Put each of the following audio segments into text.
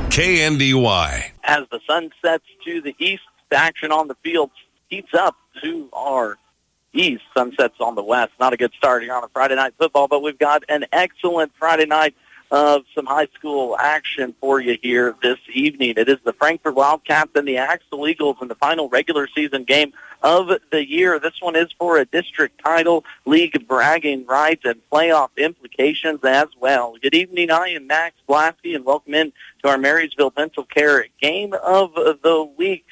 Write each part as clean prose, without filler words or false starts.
KNDY. As the sun sets to the east, the action on the field heats up to our east. Sunsets on the west. Not a good start here on a Friday night football, but we've got an excellent Friday night of some high school action for you here this evening. It is the Frankfort Wildcats and the Axtell Eagles in the final regular season game of the year. This one is for a district title, league bragging rights, and playoff implications as well. Good evening. I am Max Blasky, and welcome in to our Marysville Dental Care game of the week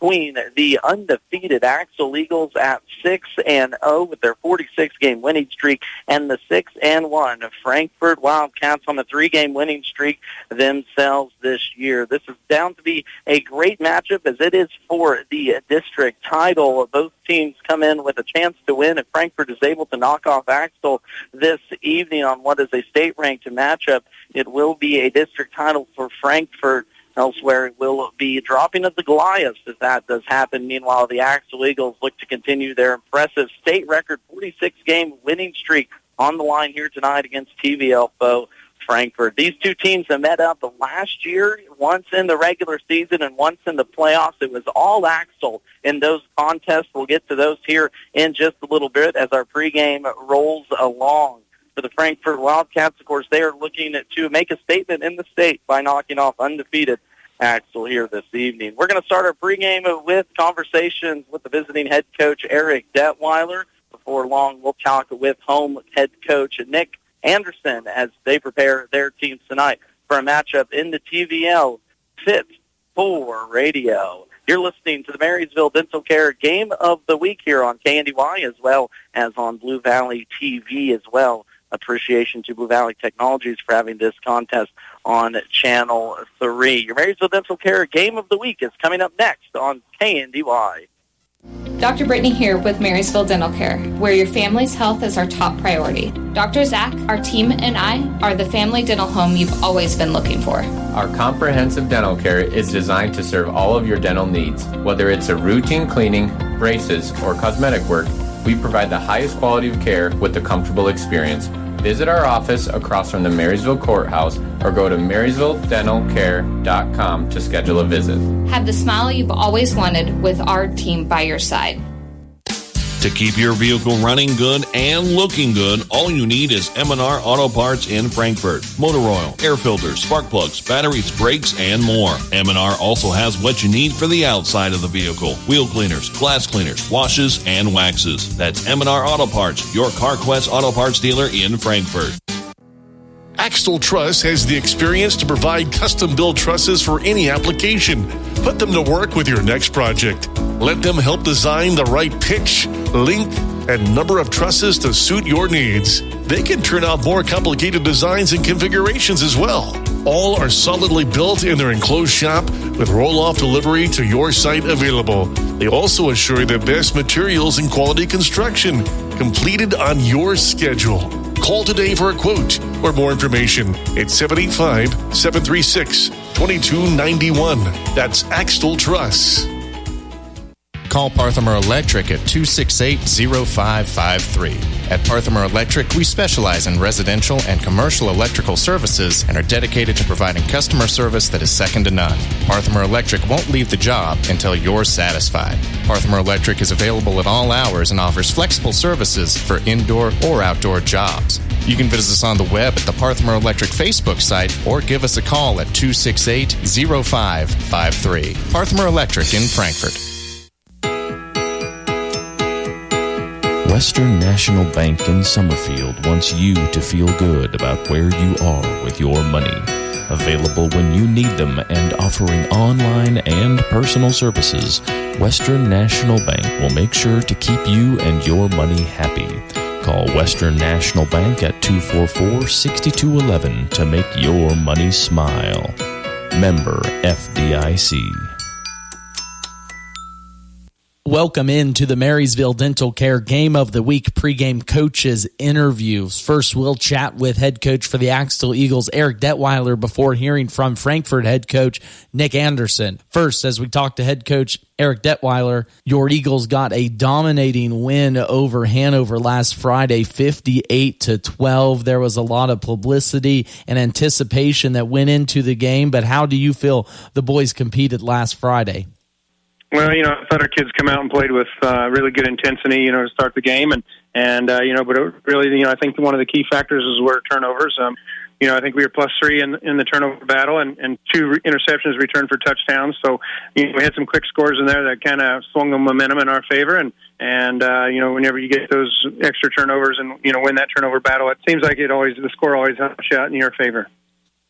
between the undefeated Axtell Eagles at 6-0 with their 46-game winning streak and the 6-1 Frankfort Wildcats on the 3-game winning streak themselves this year. This is bound to be a great matchup as it is for the district title. Both teams come in with a chance to win if Frankfort is able to knock off Axtell this evening on what is a state-ranked matchup. It will be a district title for Frankfort. Elsewhere, it will be dropping of the Goliaths if that does happen. Meanwhile, the Axtell Eagles look to continue their impressive state record 46-game winning streak on the line here tonight against TVL foe Frankfort. These two teams have met up last year, once in the regular season and once in the playoffs. It was all Axtell in those contests. We'll get to those here in just a little bit as our pregame rolls along. For the Frankfort Wildcats, of course, they are looking to make a statement in the state by knocking off undefeated Axtell here this evening. We're going to start our pregame with conversations with the visiting head coach, Eric Detweiler. Before long, we'll talk with home head coach Nick Anderson as they prepare their teams tonight for a matchup in the TVL Fit for Radio. You're listening to the Marysville Dental Care Game of the Week here on KNDY as well as on Blue Valley TV as well. Appreciation to Blue Valley Technologies for having this contest on Channel 3. Your Marysville Dental Care Game of the Week is coming up next on KNDY. Dr. Brittany here with Marysville Dental Care, where your family's health is our top priority. Dr. Zach, our team, and I are the family dental home you've always been looking for. Our comprehensive dental care is designed to serve all of your dental needs. Whether it's a routine cleaning, braces, or cosmetic work, we provide the highest quality of care with a comfortable experience. Visit our office across from the Marysville Courthouse or go to marysvilledentalcare.com to schedule a visit. Have the smile you've always wanted with our team by your side. To keep your vehicle running good and looking good, all you need is M&R Auto Parts in Frankfort. Motor oil, air filters, spark plugs, batteries, brakes, and more. M&R also has what you need for the outside of the vehicle. Wheel cleaners, glass cleaners, washes, and waxes. That's M&R Auto Parts, your CarQuest Auto Parts dealer in Frankfort. Axtell Truss has the experience to provide custom-built trusses for any application. Put them to work with your next project. Let them help design the right pitch, length, and number of trusses to suit your needs. They can turn out more complicated designs and configurations as well. All are solidly built in their enclosed shop with roll-off delivery to your site available. They also assure the best materials and quality construction, completed on your schedule. Call today for a quote or more information at 785-736-2291. That's Axtell Truss. Call Parthimer Electric at 268-0553. At Parthimer Electric, we specialize in residential and commercial electrical services and are dedicated to providing customer service that is second to none. Parthimer Electric won't leave the job until you're satisfied. Parthimer Electric is available at all hours and offers flexible services for indoor or outdoor jobs. You can visit us on the web at the Parthimer Electric Facebook site or give us a call at 268-0553. Parthimer Electric in Frankfort. Western National Bank in Summerfield wants you to feel good about where you are with your money. Available when you need them and offering online and personal services, Western National Bank will make sure to keep you and your money happy. Call Western National Bank at 244-6211 to make your money smile. Member FDIC. Welcome into the Marysville Dental Care Game of the Week pregame coaches interviews. First, we'll chat with head coach for the Axtell Eagles, Eric Detweiler, before hearing from Frankfort head coach Nick Anderson. First, as we talk to head coach Eric Detweiler, your Eagles got a dominating win over Hanover last Friday, 58-12. There was a lot of publicity and anticipation that went into the game, but how do you feel the boys competed last Friday? Well, I thought our kids come out and played with really good intensity, to start the game, but it really, I think one of the key factors is were turnovers. I think we were +3 in the turnover battle, and 2 interceptions returned for touchdowns. So we had some quick scores in there that kind of swung the momentum in our favor. And whenever you get those extra turnovers and win that turnover battle, it seems like the score always has a shot in your favor.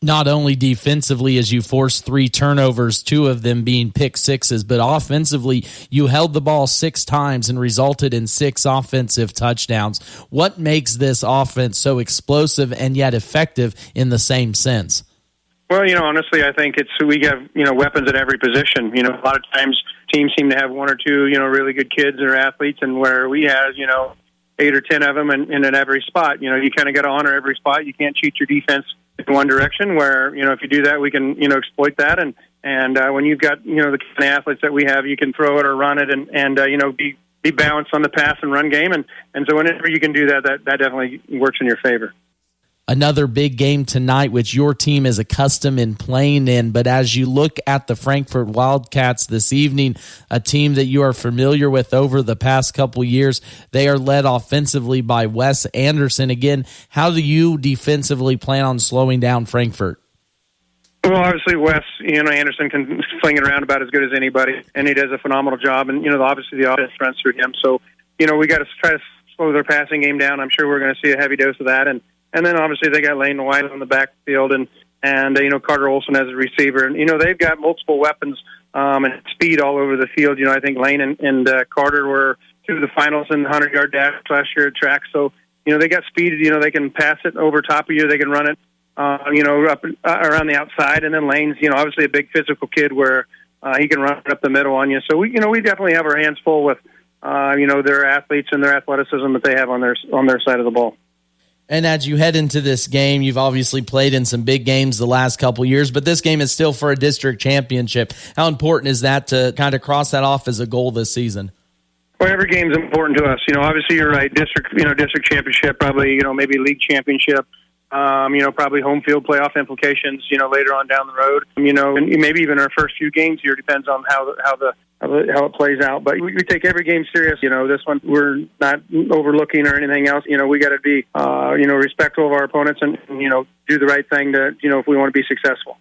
Not only defensively as you forced 3 turnovers, 2 of them being pick sixes, but offensively you held the ball 6 times and resulted in 6 offensive touchdowns. What makes this offense so explosive and yet effective in the same sense? Well, honestly, I think we have, weapons at every position. A lot of times teams seem to have 1 or 2, really good kids or athletes, and where we have, 8 or 10 of them and at every spot. You kind of got to honor every spot. You can't cheat your defense in one direction where, if you do that, we can, exploit that. And when you've got, the kind of athletes that we have, you can throw it or run it and be balanced on the pass and run game. And so whenever you can do that definitely works in your favor. Another big game tonight, which your team is accustomed in playing in. But as you look at the Frankfort Wildcats this evening, a team that you are familiar with over the past couple years, they are led offensively by Wes Anderson. Again, how do you defensively plan on slowing down Frankfort? Well, obviously, Wes, Anderson can fling it around about as good as anybody, and he does a phenomenal job. And, obviously the offense runs through him. So, we got to try to slow their passing game down. I'm sure we're going to see a heavy dose of that. And then obviously they got Lane White on the backfield and Carter Olson as a receiver. And, they've got multiple weapons and speed all over the field. I think Lane and Carter were 2 of the finals in the 100-yard dash last year at track. So, they got speed. They can pass it over top of you. They can run it, up around the outside. And then Lane's, obviously a big physical kid where he can run it up the middle on you. So, we definitely have our hands full with, their athletes and their athleticism that they have on their side of the ball. And as you head into this game, you've obviously played in some big games the last couple years, but this game is still for a district championship. How important is that to kind of cross that off as a goal this season? Well, every game is important to us. Obviously you're right. District championship, probably, maybe league championship, probably home field playoff implications, later on down the road, and maybe even our first few games here depends on how it plays out. But we take every game serious. This one we're not overlooking or anything else. We got to be, respectful of our opponents and do the right thing to, if we want to be successful.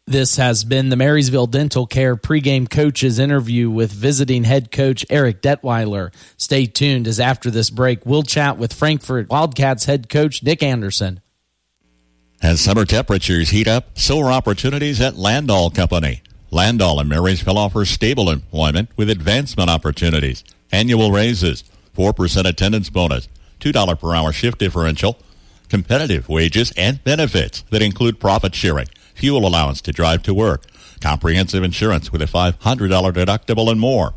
This has been the Marysville Dental Care pregame coaches interview with visiting head coach Eric Detweiler. Stay tuned as after this break, we'll chat with Frankfort Wildcats head coach Nick Anderson. As summer temperatures heat up, so are opportunities at Landall Company. Landall in Marysville offers stable employment with advancement opportunities, annual raises, 4% attendance bonus, $2 per hour shift differential, competitive wages and benefits that include profit sharing, fuel allowance to drive to work, comprehensive insurance with a $500 deductible, and more.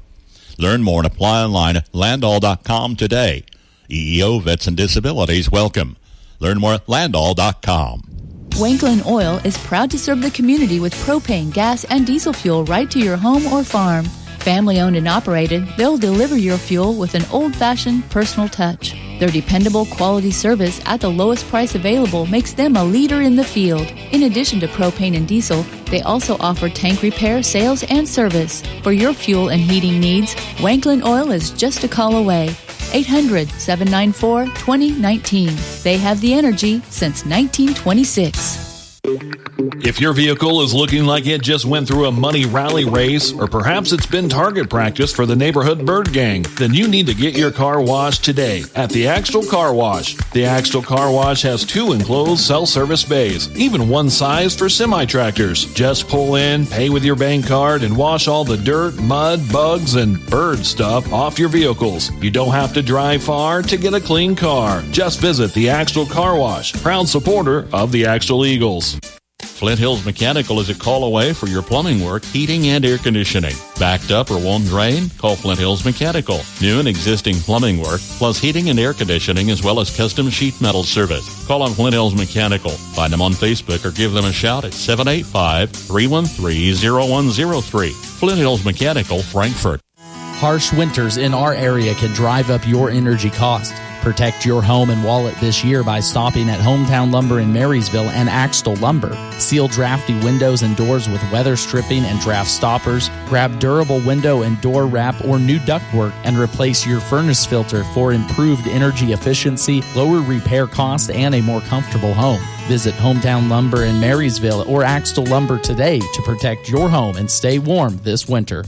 Learn more and apply online at landall.com today. EEO Vets and Disabilities welcome. Learn more at landall.com. Wanklin Oil is proud to serve the community with propane, gas, and diesel fuel right to your home or farm. Family owned and operated, they'll deliver your fuel with an old-fashioned personal touch. Their dependable quality service at the lowest price available makes them a leader in the field. In addition to propane and diesel, they also offer tank repair, sales, and service. For your fuel and heating needs, Wanklin Oil is just a call away. 800-794-2019. They have the energy since 1926. If your vehicle is looking like it just went through a money rally race, or perhaps it's been target practice for the neighborhood bird gang, then you need to get your car washed today at the Axtell Car Wash. The Axtell Car Wash has 2 enclosed self-service bays, even one size for semi-tractors. Just pull in, pay with your bank card, and wash all the dirt, mud, bugs, and bird stuff off your vehicles. You don't have to drive far to get a clean car. Just visit the Axtell Car Wash, proud supporter of the Axtell Eagles. Flint Hills Mechanical is a call away for your plumbing work, heating, and air conditioning. Backed up or won't drain? Call Flint Hills Mechanical. New and existing plumbing work, plus heating and air conditioning, as well as custom sheet metal service. Call on Flint Hills Mechanical. Find them on Facebook or give them a shout at 785-313-0103. Flint Hills Mechanical, Frankfort. Harsh winters in our area can drive up your energy cost. Protect your home and wallet this year by stopping at Hometown Lumber in Marysville and Axtell Lumber. Seal drafty windows and doors with weather stripping and draft stoppers. Grab durable window and door wrap or new ductwork and replace your furnace filter for improved energy efficiency, lower repair costs, and a more comfortable home. Visit Hometown Lumber in Marysville or Axtell Lumber today to protect your home and stay warm this winter.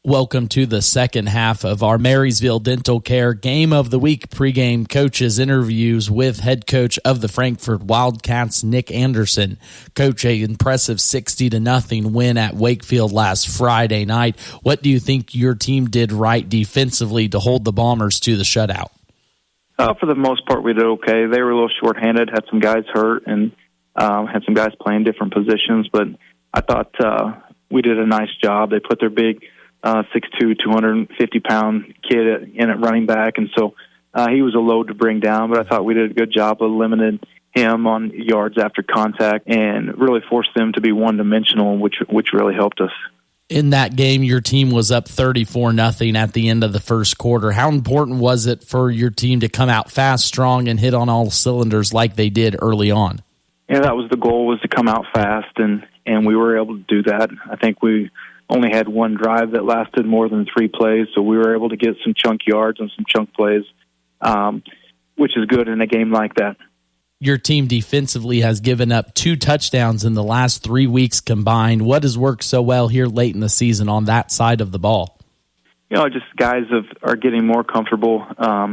Welcome to the second half of our Marysville Dental Care Game of the Week pregame coaches interviews with head coach of the Frankfort Wildcats, Nick Anderson. Coach, an impressive 60-0 win at Wakefield last Friday night. What do you think your team did right defensively to hold the Bombers to the shutout? For the most part, we did okay. They were a little shorthanded, had some guys hurt, and had some guys playing different positions. But I thought we did a nice job. They put their big 6'2", 250-pound kid in at running back, and so he was a load to bring down, but I thought we did a good job of limiting him on yards after contact and really forced them to be one-dimensional, which really helped us. In that game, your team was up 34-0 at the end of the first quarter. How important was it for your team to come out fast, strong, and hit on all cylinders like they did early on? Yeah, that was the goal, was to come out fast, and we were able to do that. I think we only had one drive that lasted more than 3 plays, so we were able to get some chunk yards and some chunk plays, which is good in a game like that. Your team defensively has given up 2 touchdowns in the last 3 weeks combined. What has worked so well here late in the season on that side of the ball? Just guys are getting more comfortable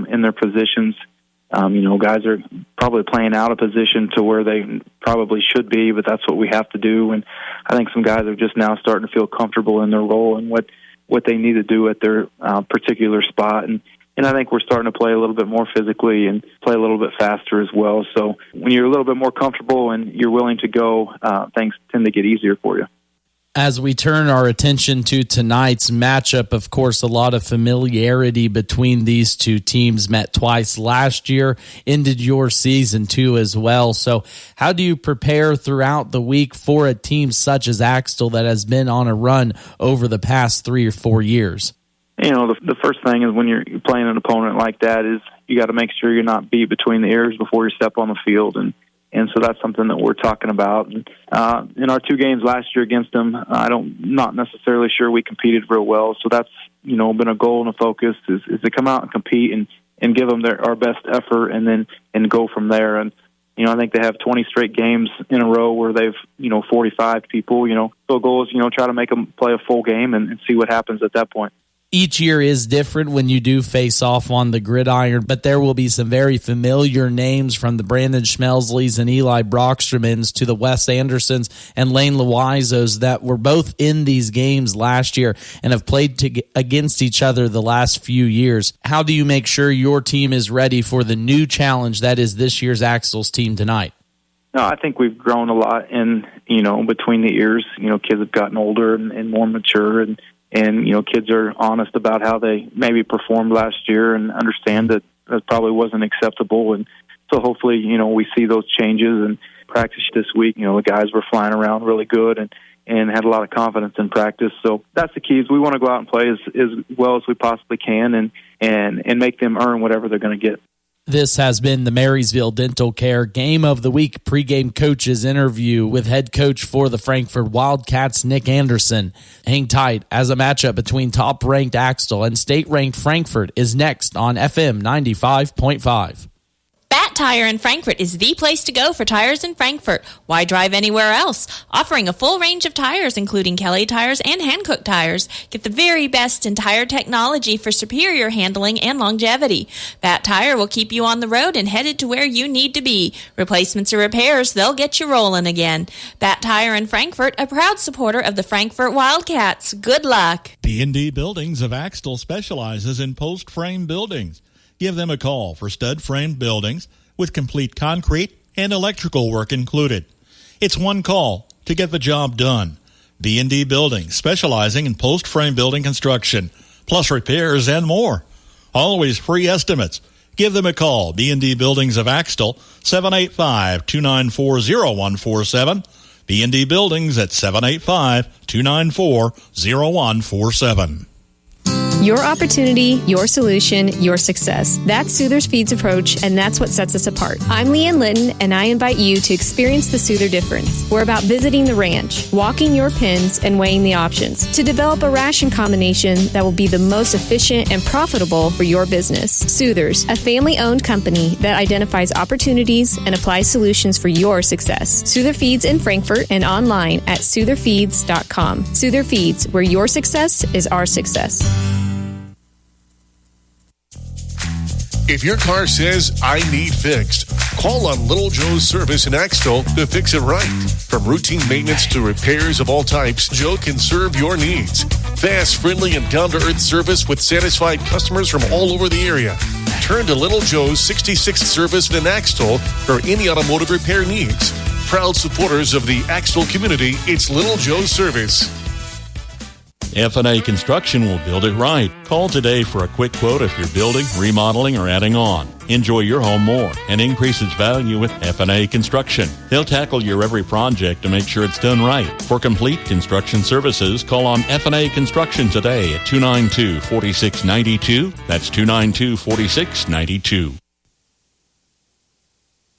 in their positions. Guys are probably playing out of position to where they probably should be, but that's what we have to do. And I think some guys are just now starting to feel comfortable in their role and what they need to do at their particular spot. And I think we're starting to play a little bit more physically and play a little bit faster as well. So when you're a little bit more comfortable and you're willing to go, things tend to get easier for you. As we turn our attention to tonight's matchup, of course, a lot of familiarity between these two teams. Met twice last year, ended your season too as well. So how do you prepare throughout the week for a team such as Axtell that has been on a run over the past 3 or 4 years? The first thing is when you're playing an opponent like that is you got to make sure you're not beat between the ears before you step on the field. And so that's something that we're talking about. In our 2 games last year against them, not necessarily sure we competed real well. So that's, been a goal and a focus is to come out and compete and give them our best effort and go from there. And, I think they have 20 straight games in a row where they've, 45 people, so the goal is, try to make them play a full game and see what happens at that point. Each year is different when you do face off on the gridiron, but there will be some very familiar names from the Brandon Schmelzleys and Eli Brockstromans to the Wes Andersons and Lane Loizos that were both in these games last year and have played against each other the last few years. How do you make sure your team is ready for the new challenge that is this year's Axtell's team tonight? No, I think we've grown a lot in, between the ears. Kids have gotten older and more mature and kids are honest about how they maybe performed last year and understand that probably wasn't acceptable. And so hopefully, we see those changes and practice this week. The guys were flying around really good and had a lot of confidence in practice. So that's the key is we want to go out and play as well as we possibly can and make them earn whatever they're going to get. This has been the Marysville Dental Care Game of the Week pregame coaches interview with head coach for the Frankfort Wildcats, Nick Anderson. Hang tight as a matchup between top-ranked Axtell and state-ranked Frankfort is next on FM 95.5. Bat Tire in Frankfort is the place to go for tires in Frankfort. Why drive anywhere else? Offering a full range of tires, including Kelly tires and Hankook tires. Get the very best in tire technology for superior handling and longevity. Bat Tire will keep you on the road and headed to where you need to be. Replacements or repairs, they'll get you rolling again. Bat Tire in Frankfort, a proud supporter of the Frankfort Wildcats. Good luck. KNDY Buildings of Axtell specializes in post-frame buildings. Give them a call for stud-frame buildings with complete concrete and electrical work included. It's one call to get the job done. D&D Building, specializing in post-frame building construction, plus repairs and more. Always free estimates. Give them a call. D&D Buildings of Axtell, 785-294-0147. D&D Buildings at 785-294-0147. Your opportunity, your solution, your success. That's Soother's Feeds approach, and that's what sets us apart. I'm Leanne Litton, and I invite you to experience the Soother difference. We're about visiting the ranch, walking your pens, and weighing the options to develop a ration combination that will be the most efficient and profitable for your business. Soothers, a family-owned company that identifies opportunities and applies solutions for your success. Soother Feeds in Frankfort and online at sootherfeeds.com. Soother Feeds, where your success is our success. If your car says, I need fixed, call on Little Joe's Service in Axtell to fix it right. From routine maintenance to repairs of all types, Joe can serve your needs. Fast, friendly, and down-to-earth service with satisfied customers from all over the area. Turn to Little Joe's 66th Service in Axtell for any automotive repair needs. Proud supporters of the Axtell community, it's Little Joe's Service. F&A Construction will build it right. Call today for a quick quote if you're building, remodeling, or adding on. Enjoy your home more and increase its value with F&A Construction. They'll tackle your every project to make sure it's done right. For complete construction services, call on F&A Construction today at 292-4692. That's 292-4692.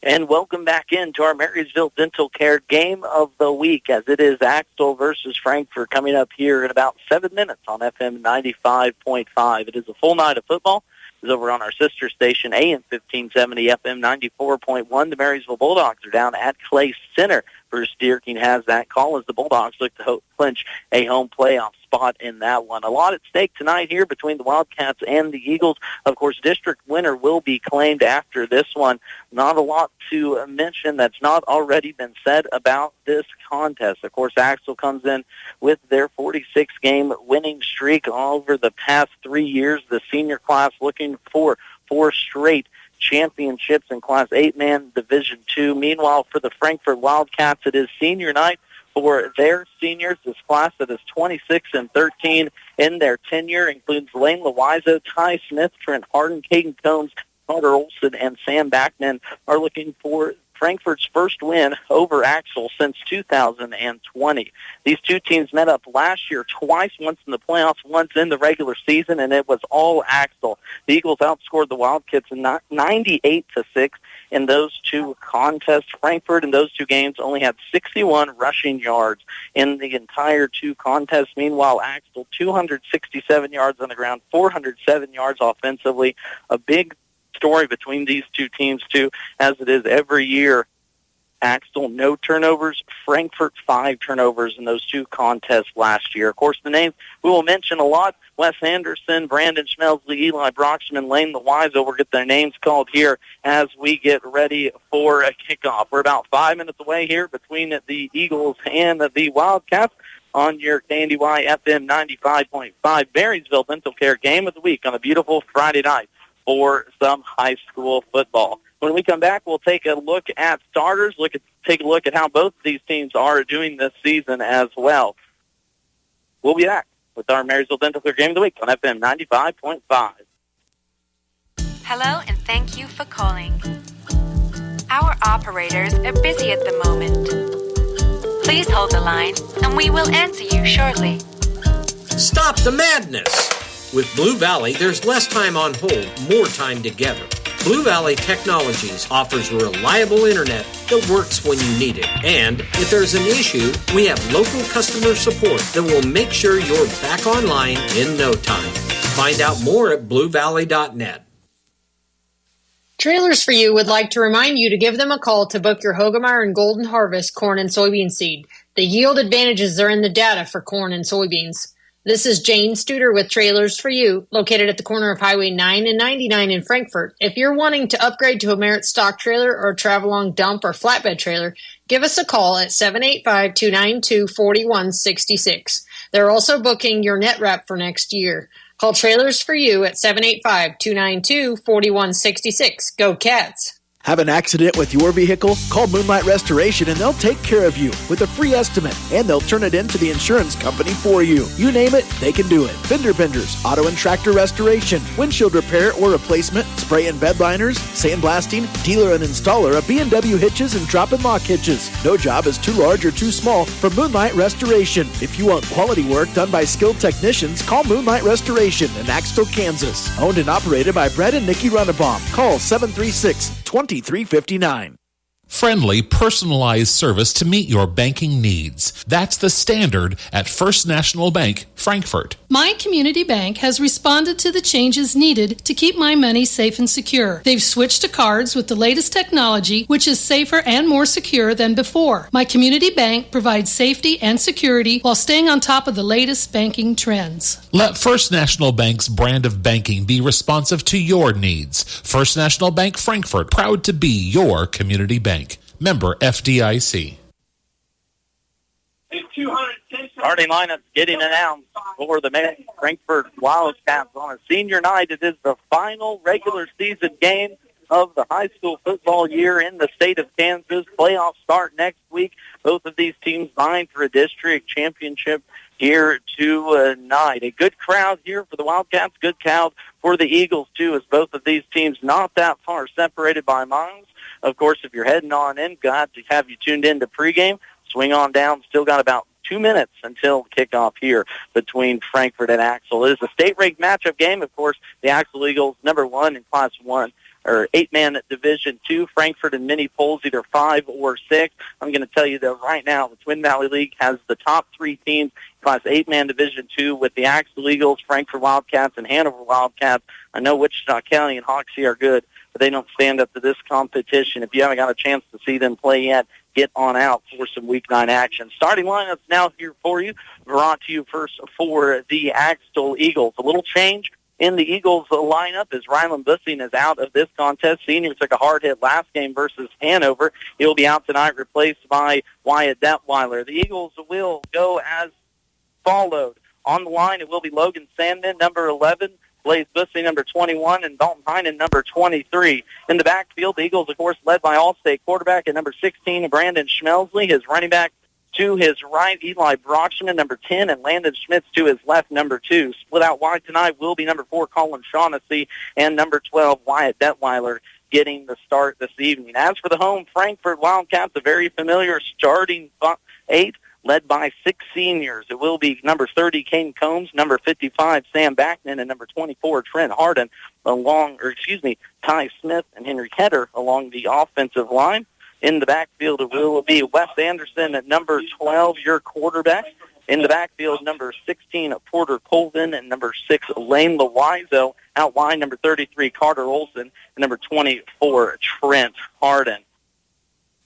And welcome back into our Marysville Dental Care Game of the Week, as it is Axtell versus Frankfort coming up here in about 7 minutes on FM 95.5. It is a full night of football. It's over on our sister station, AM 1570, FM 94.1. The Marysville Bulldogs are down at Clay Center. Bruce Deerking has that call as the Bulldogs look to clinch a home playoff spot in that one. A lot at stake tonight here between the Wildcats and the Eagles. Of course, district winner will be claimed after this one. Not a lot to mention that's not already been said about this contest. Of course, Axtell comes in with their 46-game winning streak over the past 3 years. The senior class looking for 4 straight championships in Class 8-man Division II. Meanwhile, for the Frankfort Wildcats, it is senior night for their seniors. This class that is 26-13 in their tenure includes Lane Loizo, Ty Smith, Trent Harden, Caden Combs, Carter Olson, and Sam Backman are looking for Frankfort's first win over Axtell since 2020. These two teams met up last year twice, once in the playoffs, once in the regular season, and it was all Axtell. The Eagles outscored the Wildcats 98-6 in those two contests. Frankfort in those two games only had 61 rushing yards in the entire two contests. Meanwhile, Axtell 267 yards on the ground, 407 yards offensively. A big story between these two teams, too, as it is every year. Axtell, no turnovers. Frankfort, 5 turnovers in those two contests last year. Of course, the names we will mention a lot: Wes Anderson, Brandon Schmelsley, Eli Broxman, and Lane Loizo will get their names called here as we get ready for a kickoff. We're about 5 minutes away here between the Eagles and the Wildcats on your KNDY FM 95.5 Marysville Dental Care Game of the Week on a beautiful Friday night for some high school football. When we come back, we'll take a look at starters, take a look at how both of these teams are doing this season as well. We'll be back with our Marysville Dental Care Game of the Week on FM 95.5. Hello, and thank you for calling. Our operators are busy at the moment. Please hold the line, and we will answer you shortly. Stop the madness! With Blue Valley, there's less time on hold, more time together. Blue Valley Technologies offers reliable internet that works when you need it. And if there's an issue, we have local customer support that will make sure you're back online in no time. Find out more at bluevalley.net. Trailers for You would like to remind you to give them a call to book your Hogemeyer and Golden Harvest corn and soybean seed. The yield advantages are in the data for corn and soybeans. This is Jane Studer with Trailers for You, located at the corner of Highway 9 and 99 in Frankfort. If you're wanting to upgrade to a Merit stock trailer or a travel-long dump or flatbed trailer, give us a call at 785-292-4166. They're also booking your net wrap for next year. Call Trailers for You at 785-292-4166. Go Cats! Have an accident with your vehicle? Call Moonlight Restoration and they'll take care of you with a free estimate, and they'll turn it into the insurance company for you. You name it, they can do it. Fender benders, auto and tractor restoration, windshield repair or replacement, spray and bed liners, sandblasting, dealer and installer of B&W hitches and drop and lock hitches. No job is too large or too small for Moonlight Restoration. If you want quality work done by skilled technicians, call Moonlight Restoration in Axtell, Kansas. Owned and operated by Brett and Nikki Runnebaum. Call 736-2359. Friendly, personalized service to meet your banking needs. That's the standard at First National Bank, Frankfort. My community bank has responded to the changes needed to keep my money safe and secure. They've switched to cards with the latest technology, which is safer and more secure than before. My community bank provides safety and security while staying on top of the latest banking trends. Let First National Bank's brand of banking be responsive to your needs. First National Bank, Frankfort, proud to be your community bank. Member FDIC. Starting lineups getting announced for the Frankfort Wildcats on a senior night. It is the final regular season game of the high school football year in the state of Kansas. Playoffs start next week. Both of these teams vying for a district championship here tonight. A good crowd here for the Wildcats, good crowd for the Eagles too, as both of these teams not that far separated by miles. Of course, if you're heading on in, glad to have you tuned in to pregame. Swing on down. Still got about 2 minutes until kickoff here between Frankfort and Axtell. It is a state-ranked matchup game. Of course, the Axtell Eagles, number 1 in Class 1, or 8-man Division 2. Frankfort in many polls, either 5 or 6. I'm going to tell you that right now, the Twin Valley League has the top 3 teams, Class 8-man Division 2, with the Axtell Eagles, Frankfort Wildcats, and Hanover Wildcats. I know Wichita County and Hoxie are good, but they don't stand up to this competition. If you haven't got a chance to see them play yet, get on out for some Week 9 action. Starting lineups now here for you, brought to you first for the Axtell Eagles. A little change in the Eagles lineup as Ryland Bussing is out of this contest. Senior took a hard hit last game versus Hanover. He'll be out tonight, replaced by Wyatt Detweiler. The Eagles will go as followed. On the line, it will be Logan Sandman, number 11, Blaze Bussing, number 21, and Dalton Heinen, number 23. In the backfield, the Eagles, of course, led by All-State quarterback at number 16, Brandon Schmelsley. His running back to his right, Eli Brockshman, number 10, and Landon Schmitz to his left, number 2. Split out wide tonight will be number 4, Colin Shaughnessy, and number 12, Wyatt Detweiler, getting the start this evening. As for the home Frankfort Wildcats, a very familiar starting 8, led by 6 seniors. It will be number 30, Kane Combs, number 55, Sam Backman, and number 24, Trent Harden, Ty Smith and Henry Header along the offensive line. In the backfield, it will be Wes Anderson at number 12, your quarterback. In the backfield, number 16, Porter Colvin, and number 6, Lane Loizo. Out wide, number 33, Carter Olson, and number 24, Trent Harden.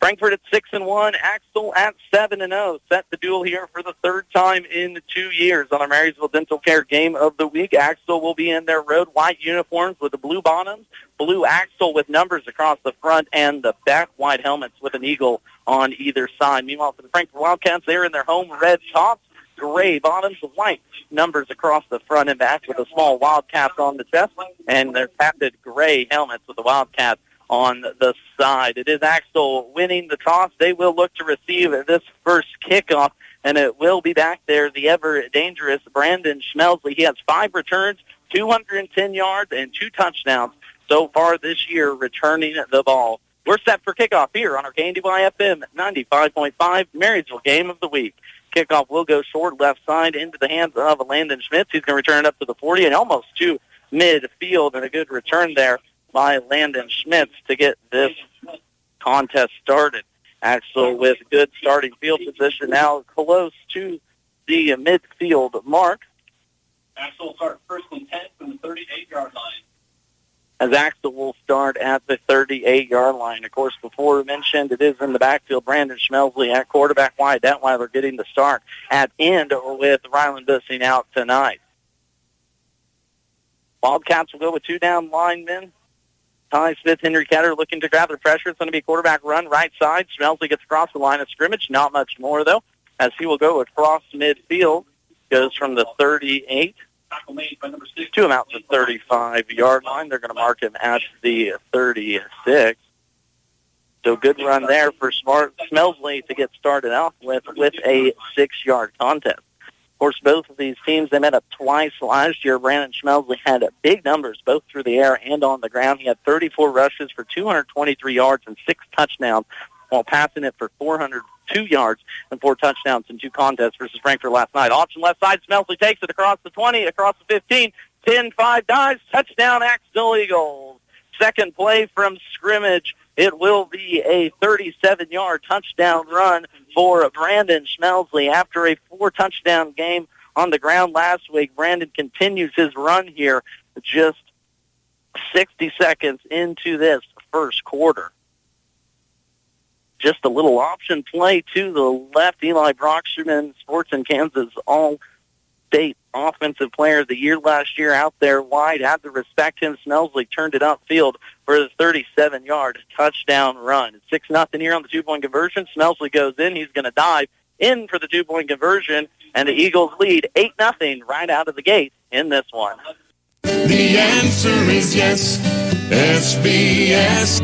Frankfort at 6-1, Axtell at 7-0. Set the duel here for the third time in 2 years on our Marysville Dental Care Game of the Week. Axtell will be in their road white uniforms with the blue bottoms, blue Axtell with numbers across the front, and the back white helmets with an eagle on either side. Meanwhile, for the Frankfort Wildcats, they're in their home red tops, gray bottoms, white numbers across the front and back with a small Wildcats on the chest, and their patented gray helmets with the Wildcats on the side. It is Axtell winning the toss. They will look to receive this first kickoff, and it will be back there, the ever-dangerous Brandon Schmelsley. He has 5 returns, 210 yards, and 2 touchdowns so far this year returning the ball. We're set for kickoff here on our KNDY FM 95.5 Marysville Game of the Week. Kickoff will go short left side into the hands of Landon Schmitz. He's going to return it up to the 40 and almost to midfield, and a good return there by Landon Schmitz to get this contest started. Axtell with good starting field position now close to the midfield mark. Axtell will start first and 10 from the 38-yard line. As Axtell will start at the 38-yard line. Of course, before mentioned, it is in the backfield. Brandon Schmelsley at quarterback, Wyatt Detweiler getting the start at end with Ryland Bussing out tonight. Wildcats will go with 2 down linemen. Ty Smith, Henry Ketter looking to grab the pressure. It's going to be a quarterback run right side. Schmelsley gets across the line of scrimmage. Not much more, though, as he will go across midfield. Goes from the 38 to him out to the 35-yard line. They're going to mark him at the 36. So good run there for Smelsley to get started out with a 6-yard contest. Of course, both of these teams, they met up twice last year. Brandon Smelsley had big numbers both through the air and on the ground. He had 34 rushes for 223 yards and 6 touchdowns while passing it for 402 yards and 4 touchdowns in 2 contests versus Frankfort last night. Option left side, Smelsley takes it across the 20, across the 15, 10-5 dives, touchdown Axtell Eagles. Second play from scrimmage. It will be a 37-yard touchdown run for Brandon Smelsley. After a 4-touchdown game on the ground last week, Brandon continues his run here just 60 seconds into this first quarter. Just a little option play to the left. Eli Brocksterman, Sports in Kansas All-State Offensive Player of the Year last year, out there wide. Had to respect him. Smelsley turned it upfield for the 37-yard touchdown run. It's 6-0 here on the 2-point conversion. Smelsley goes in. He's going to dive in for the 2-point conversion, and the Eagles lead 8-0 right out of the gate in this one. The answer is yes, SBS.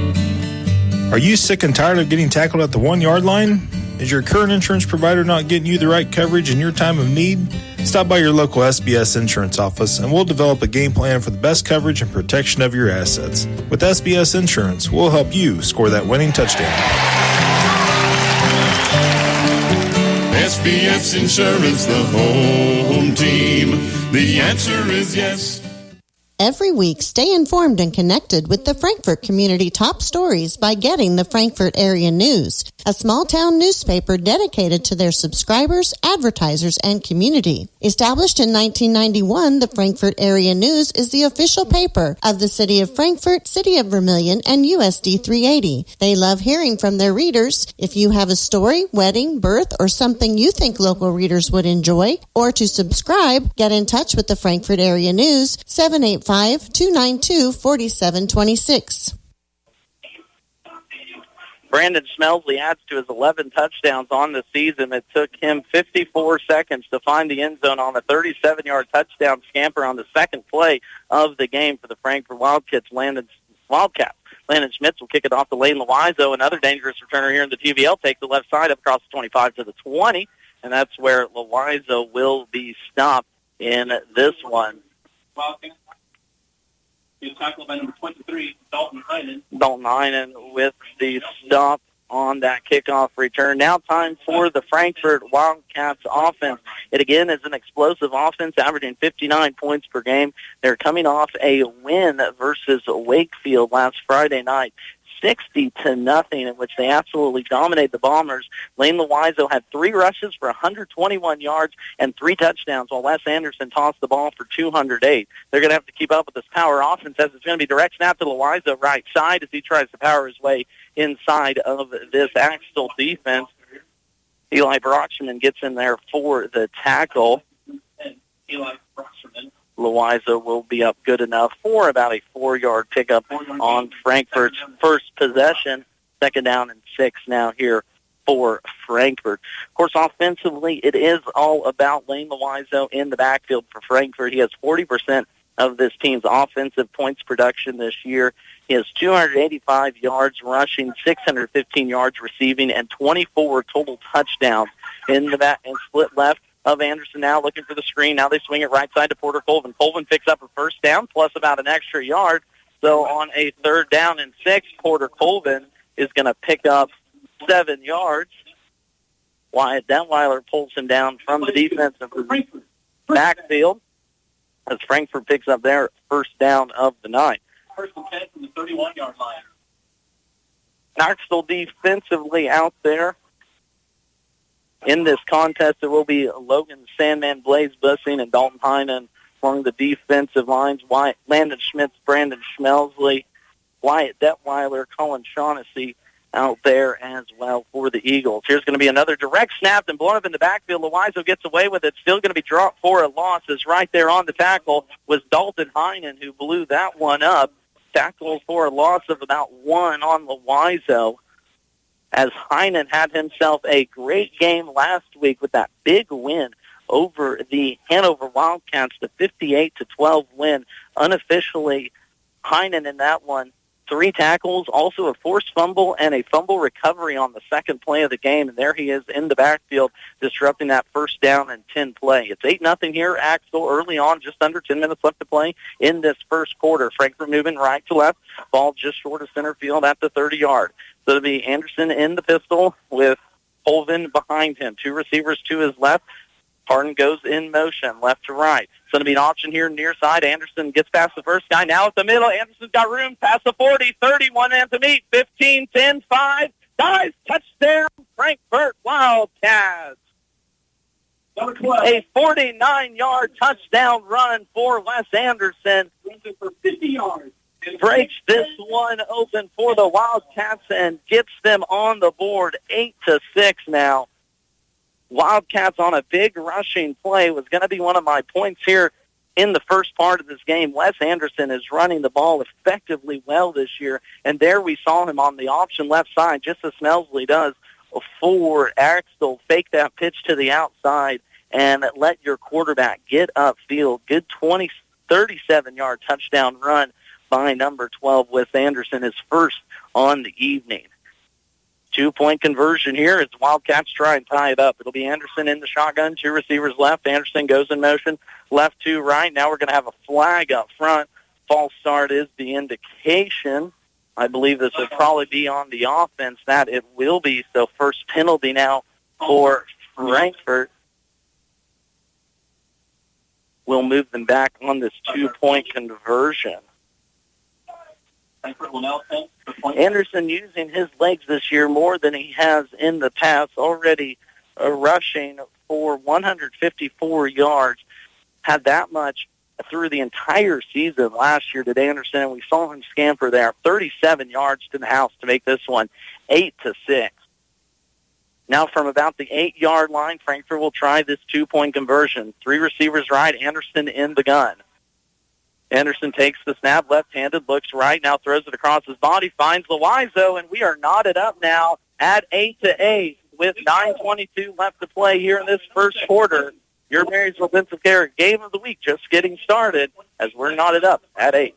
Are you sick and tired of getting tackled at the 1-yard line? Is your current insurance provider not getting you the right coverage in your time of need? Stop by your local SBS insurance office and we'll develop a game plan for the best coverage and protection of your assets. With SBS Insurance, we'll help you score that winning touchdown. SBS Insurance, the home team. The answer is yes. Every week, stay informed and connected with the Frankfort community top stories by getting the Frankfort Area News, a small-town newspaper dedicated to their subscribers, advertisers, and community. Established in 1991, the Frankfort Area News is the official paper of the City of Frankfort, City of Vermilion, and USD 380. They love hearing from their readers. If you have a story, wedding, birth, or something you think local readers would enjoy, or to subscribe, get in touch with the Frankfort Area News, 785-292-4726. Brandon Smelsley adds to his 11 touchdowns on the season. It took him 54 seconds to find the end zone on a 37-yard touchdown scamper on the second play of the game for the Frankfort Wildcats. Landon Schmitz will kick it off the lane. Loizo, another dangerous returner here in the TVL, takes the left side up across the 25 to the 20, and that's where Loizo will be stopped in this one. He was tackled by number 23, Dalton Heinen. Dalton Heinen with the stop on that kickoff return. Now time for the Frankfort Wildcats offense. It again is an explosive offense, averaging 59 points per game. They're coming off a win versus Wakefield last Friday night, 60-0, in which they absolutely dominated the Bombers. Lane Loizo had 3 rushes for 121 yards and 3 touchdowns, while Wes Anderson tossed the ball for 208. They're going to have to keep up with this power offense, as it's going to be direct snap to Loizo right side as he tries to power his way inside of this Axtell defense. Eli Brocksterman gets in there for the tackle. Eli Brocksterman. Loizo will be up good enough for about a 4-yard pickup on Frankfort's first possession. 2nd down and 6 now here for Frankfort. Of course, offensively, it is all about Lane Loizo in the backfield for Frankfort. He has 40% of this team's offensive points production this year. He has 285 yards rushing, 615 yards receiving, and 24 total touchdowns in the back and split left of Anderson now looking for the screen. Now they swing it right side to Porter Colvin. Colvin picks up a first down plus about an extra yard. So on a 3rd down and 6, Porter Colvin is going to pick up 7 yards. Wyatt Detweiler pulls him down from the defensive backfield as Frankfort picks up their first down of the night. 1st and 10 from the 31-yard line. Axtell defensively out there. In this contest, there will be Logan Sandman, Blaze Bussing, and Dalton Heinen along the defensive lines. Landon Schmitz, Brandon Smelsley, Wyatt Detweiler, Colin Shaughnessy out there as well for the Eagles. Here's going to be another direct snap and blown up in the backfield. Loizo gets away with it. Still going to be dropped for a loss, as right there on the tackle was Dalton Heinen, who blew that one up. Tackle for a loss of about 1 on Loizo, as Heinen had himself a great game last week with that big win over the Hanover Wildcats, the 58-12 win. Unofficially, Heinen in that one 3 tackles, also a forced fumble and a fumble recovery on the second play of the game. And there he is in the backfield disrupting that first down and 10 play. It's 8-0 here. Axtell early on, just under 10 minutes left to play in this first quarter. Frankfort moving right to left. Ball just short of center field at the 30-yard. So it'll be Anderson in the pistol with Colvin behind him. 2 receivers to his left. Harden goes in motion, left to right. It's going to be an option here near side. Anderson gets past the first guy. Now at the middle. Anderson's got room past the 40, 30, 1 man to meet. 15, 10, 5. Dives, touchdown, Frankfort Wildcats. A 49-yard touchdown run for Wes Anderson. For 50 yards. Breaks this one open for the Wildcats and gets them on the board 8-6 now. Wildcats on a big rushing play was going to be one of my points here in the first part of this game. Wes Anderson is running the ball effectively well this year, and there we saw him on the option left side, just as Smelsley does for Axtell. Fake that pitch to the outside and let your quarterback get upfield. Good 37-yard touchdown run by number 12, Wes Anderson, his first on the evening. 2-point conversion here. It's Wildcats try and tie it up. It'll be Anderson in the shotgun, 2 receivers left. Anderson goes in motion, left to right. Now we're going to have a flag up front. False start is the indication. I believe this will probably be on the offense. That it will be. So first penalty now for Frankfort. We'll move them back on this 2-point conversion. Anderson using his legs this year more than he has in the past, already rushing for 154 yards. Had that much through the entire season last year, did Anderson, and we saw him scamper there. 37 yards to the house to make this one 8-6. Now from about the 8-yard line, Frankfort will try this 2-point conversion. 3 receivers right, Anderson in the gun. Anderson takes the snap, left-handed, looks right, now throws it across his body, finds Loizo, and we are knotted up now at 8-8 with 9:22 left to play here in this first quarter. Your Marysville Dental Care Game of the Week just getting started as we're knotted up at 8.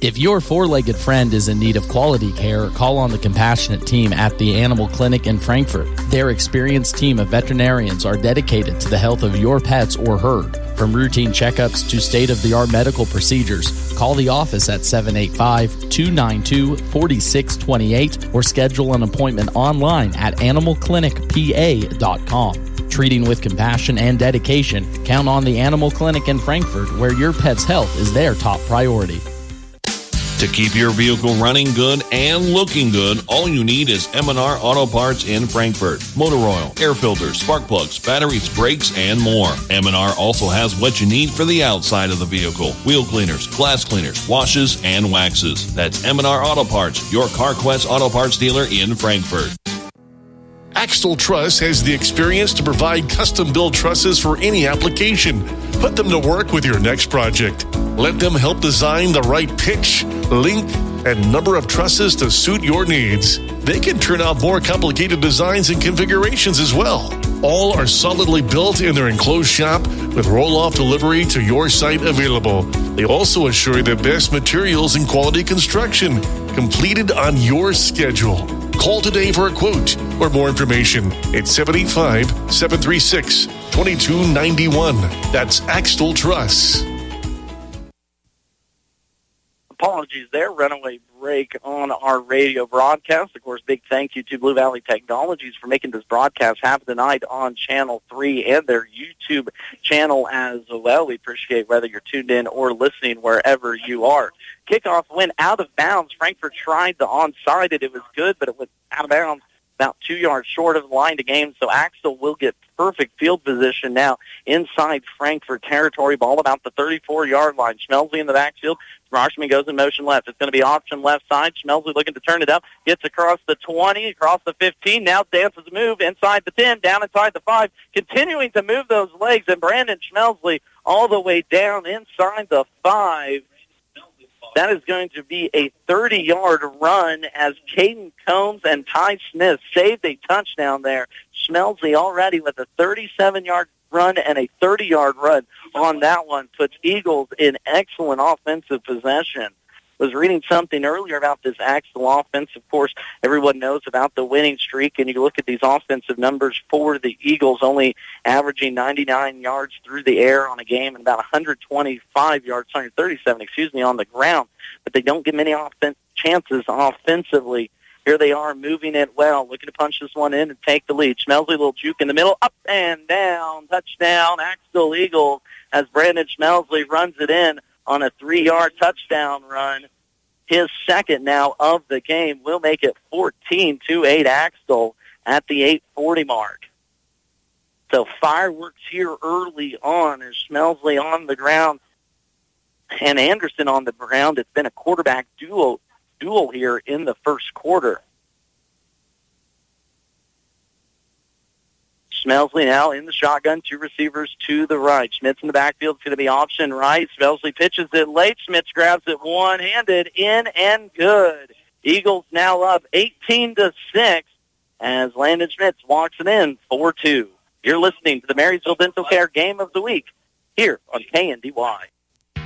If your four-legged friend is in need of quality care, call on the compassionate team at the Animal Clinic in Frankfort. Their experienced team of veterinarians are dedicated to the health of your pets or herd. From routine checkups to state-of-the-art medical procedures, call the office at 785-292-4628 or schedule an appointment online at animalclinicpa.com. Treating with compassion and dedication, count on the Animal Clinic in Frankfort, where your pet's health is their top priority. To keep your vehicle running good and looking good, all you need is M&R Auto Parts in Frankfort. Motor oil, air filters, spark plugs, batteries, brakes, and more. M&R also has what you need for the outside of the vehicle. Wheel cleaners, glass cleaners, washes, and waxes. That's M&R Auto Parts, your CarQuest Auto Parts dealer in Frankfort. Axtell Truss has the experience to provide custom-built trusses for any application. Put them to work with your next project. Let them help design the right pitch, length, and number of trusses to suit your needs. They can turn out more complicated designs and configurations as well. All are solidly built in their enclosed shop with roll-off delivery to your site available. They also assure the best materials and quality construction, completed on your schedule. Call today for a quote or more information at 785-736-2291. That's Axtell Truss. Apologies there, runaway break on our radio broadcast. Of course, big thank you to Blue Valley Technologies for making this broadcast happen tonight on Channel 3 and their YouTube channel as well. We appreciate whether you're tuned in or listening wherever you are. Kickoff went out of bounds. Frankfort tried the onside it. It was good, but it went out of bounds about 2 yards short of the line to game. So Axtell will get perfect field position now inside Frankfort territory. Ball about the 34-yard line. Schmelsley in the backfield. Marshman goes in motion left. It's going to be option left side. Schmelsley looking to turn it up. Gets across the 20, across the 15. Now dances a move inside the 10, down inside the 5. Continuing to move those legs. And Brandon Schmelsley all the way down inside the 5. That is going to be a 30-yard run as Caden Combs and Ty Smith saved a touchdown there. Schmelsley already with a 37-yard run and a 30-yard run on that one puts Eagles in excellent offensive possession. was reading something earlier about this Axtell offense. Of course, everyone knows about the winning streak, and you look at these offensive numbers for the Eagles, only averaging 99 yards through the air on a game and about 125 yards, 137, on the ground. But they don't get many chances offensively. Here they are moving it well, looking to punch this one in and take the lead. Schmelsley, a little juke in the middle, up and down, touchdown, Axtell Eagles, as Brandon Schmelsley runs it in on a 3-yard touchdown run. His second now of the game will make it 14-8 Axtell at the 8:40 mark. So fireworks here early on as Schmelsley on the ground and Anderson on the ground. It's been a quarterback duel here in the first quarter. Schmelsley now in the shotgun, 2 receivers to the right. Schmitz in the backfield is going to be option right. Schmelsley pitches it late. Schmitz grabs it one-handed, in and good. Eagles now up 18-6 as Landon Schmitz walks it in 4-2. You're listening to the Marysville Dental Care Game of the Week here on KNDY.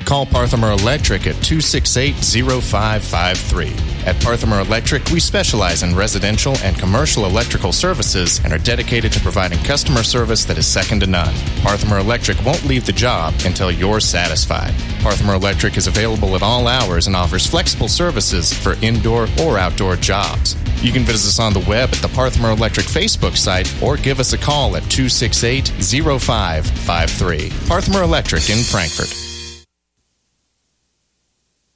Call Parthimer Electric at 268-0553. At Parthimer Electric, we specialize in residential and commercial electrical services and are dedicated to providing customer service that is second to none. Parthimer Electric won't leave the job until you're satisfied. Parthimer Electric is available at all hours and offers flexible services for indoor or outdoor jobs. You can visit us on the web at the Parthimer Electric Facebook site or give us a call at 268-0553. Parthimer Electric in Frankfort.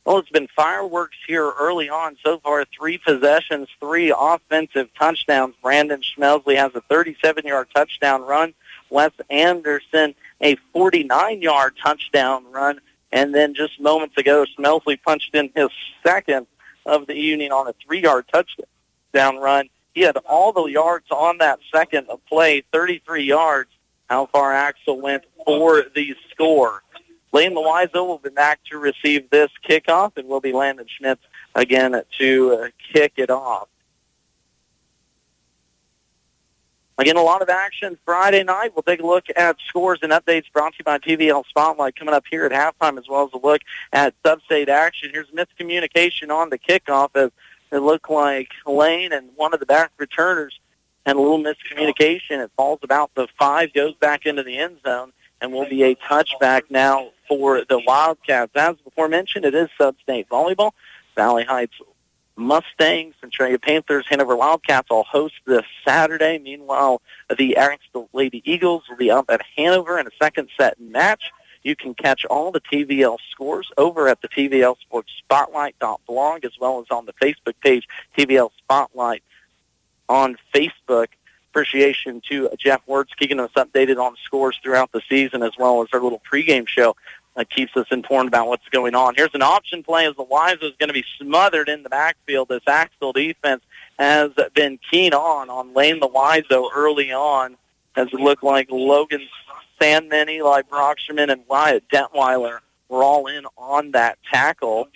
Well, it's been fireworks here early on. So far, 3 possessions, 3 offensive touchdowns. Brandon Schmelsley has a 37-yard touchdown run. Wes Anderson, a 49-yard touchdown run. And then just moments ago, Schmelsley punched in his second of the evening on a 3-yard touchdown run. He had all the yards on that second play, 33 yards. How far Axtell went for the score. Lane Loizo will be back to receive this kickoff, and will be Landon Schmitz again to kick it off. Again, a lot of action Friday night. We'll take a look at scores and updates brought to you by TVL Spotlight coming up here at halftime, as well as a look at sub-state action. Here's miscommunication on the kickoff as it looked like Lane and one of the back returners had a little miscommunication. It falls about the 5, goes back into the end zone, and will be a touchback now for the Wildcats. As before mentioned, it is sub-state volleyball. Valley Heights Mustangs and Centralia Panthers, Hanover Wildcats all host this Saturday. Meanwhile, the Axtell Lady Eagles will be up at Hanover in a second set match. You can catch all the TVL scores over at the TVL Sports Spotlight.blog, as well as on the Facebook page, TVL Spotlight on Facebook. Appreciation to Jeff Wirtz keeping us updated on scores throughout the season, as well as our little pregame show that keeps us informed about what's going on. Here's an option play as the Wives is going to be smothered in the backfield. This Axtell defense has been keen on Lane Loizo early on, as it looked like Logan Sandman, Eli Brocksherman, and Wyatt Detweiler were all in on that tackle.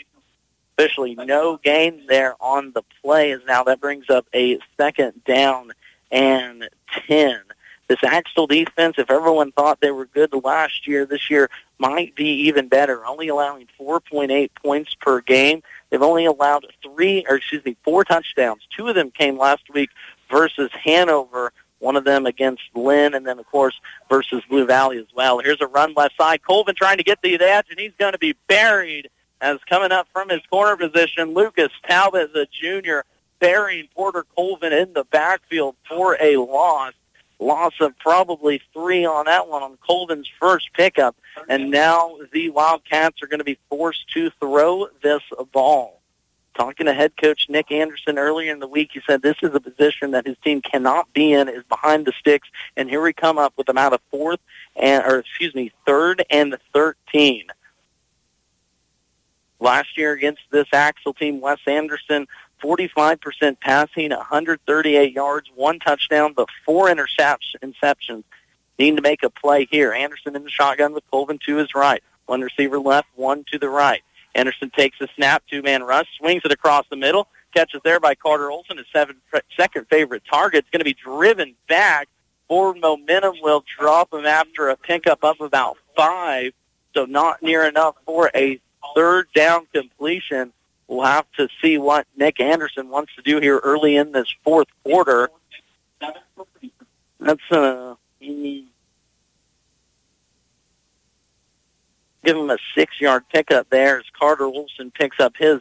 Officially no gain there on the play, as now that brings up a second down and 10. This Axtell defense, if everyone thought they were good last year, this year might be even better, only allowing 4.8 points per game. They've only allowed 4 touchdowns. 2 of them came last week versus Hanover, one of them against Lynn, and then, of course, versus Blue Valley as well. Here's a run left side. Colvin trying to get the edge, and he's going to be buried as coming up from his corner position, Lucas Talbot, the junior, burying Porter Colvin in the backfield for a loss. Loss of probably 3 on that one on Colvin's first pickup. And now the Wildcats are going to be forced to throw this ball. Talking to head coach Nick Anderson earlier in the week, he said this is a position that his team cannot be in, is behind the sticks. And here we come up with them out of 3rd and 13. Last year against this Axtell team, Wes Anderson, 45% passing, 138 yards, 1 touchdown, but 4 interceptions. Need to make a play here. Anderson in the shotgun with Colvin to his right. 1 receiver left, 1 to the right. Anderson takes a snap, 2-man rush, swings it across the middle, catches there by Carter Olson, his second favorite target. It's going to be driven back. Forward momentum will drop him after a pickup up about 5, so not near enough for a 3rd down completion. we'll have to see what Nick Anderson wants to do here early in this fourth quarter. That's give him a 6-yard pickup there as Carter Wilson picks up his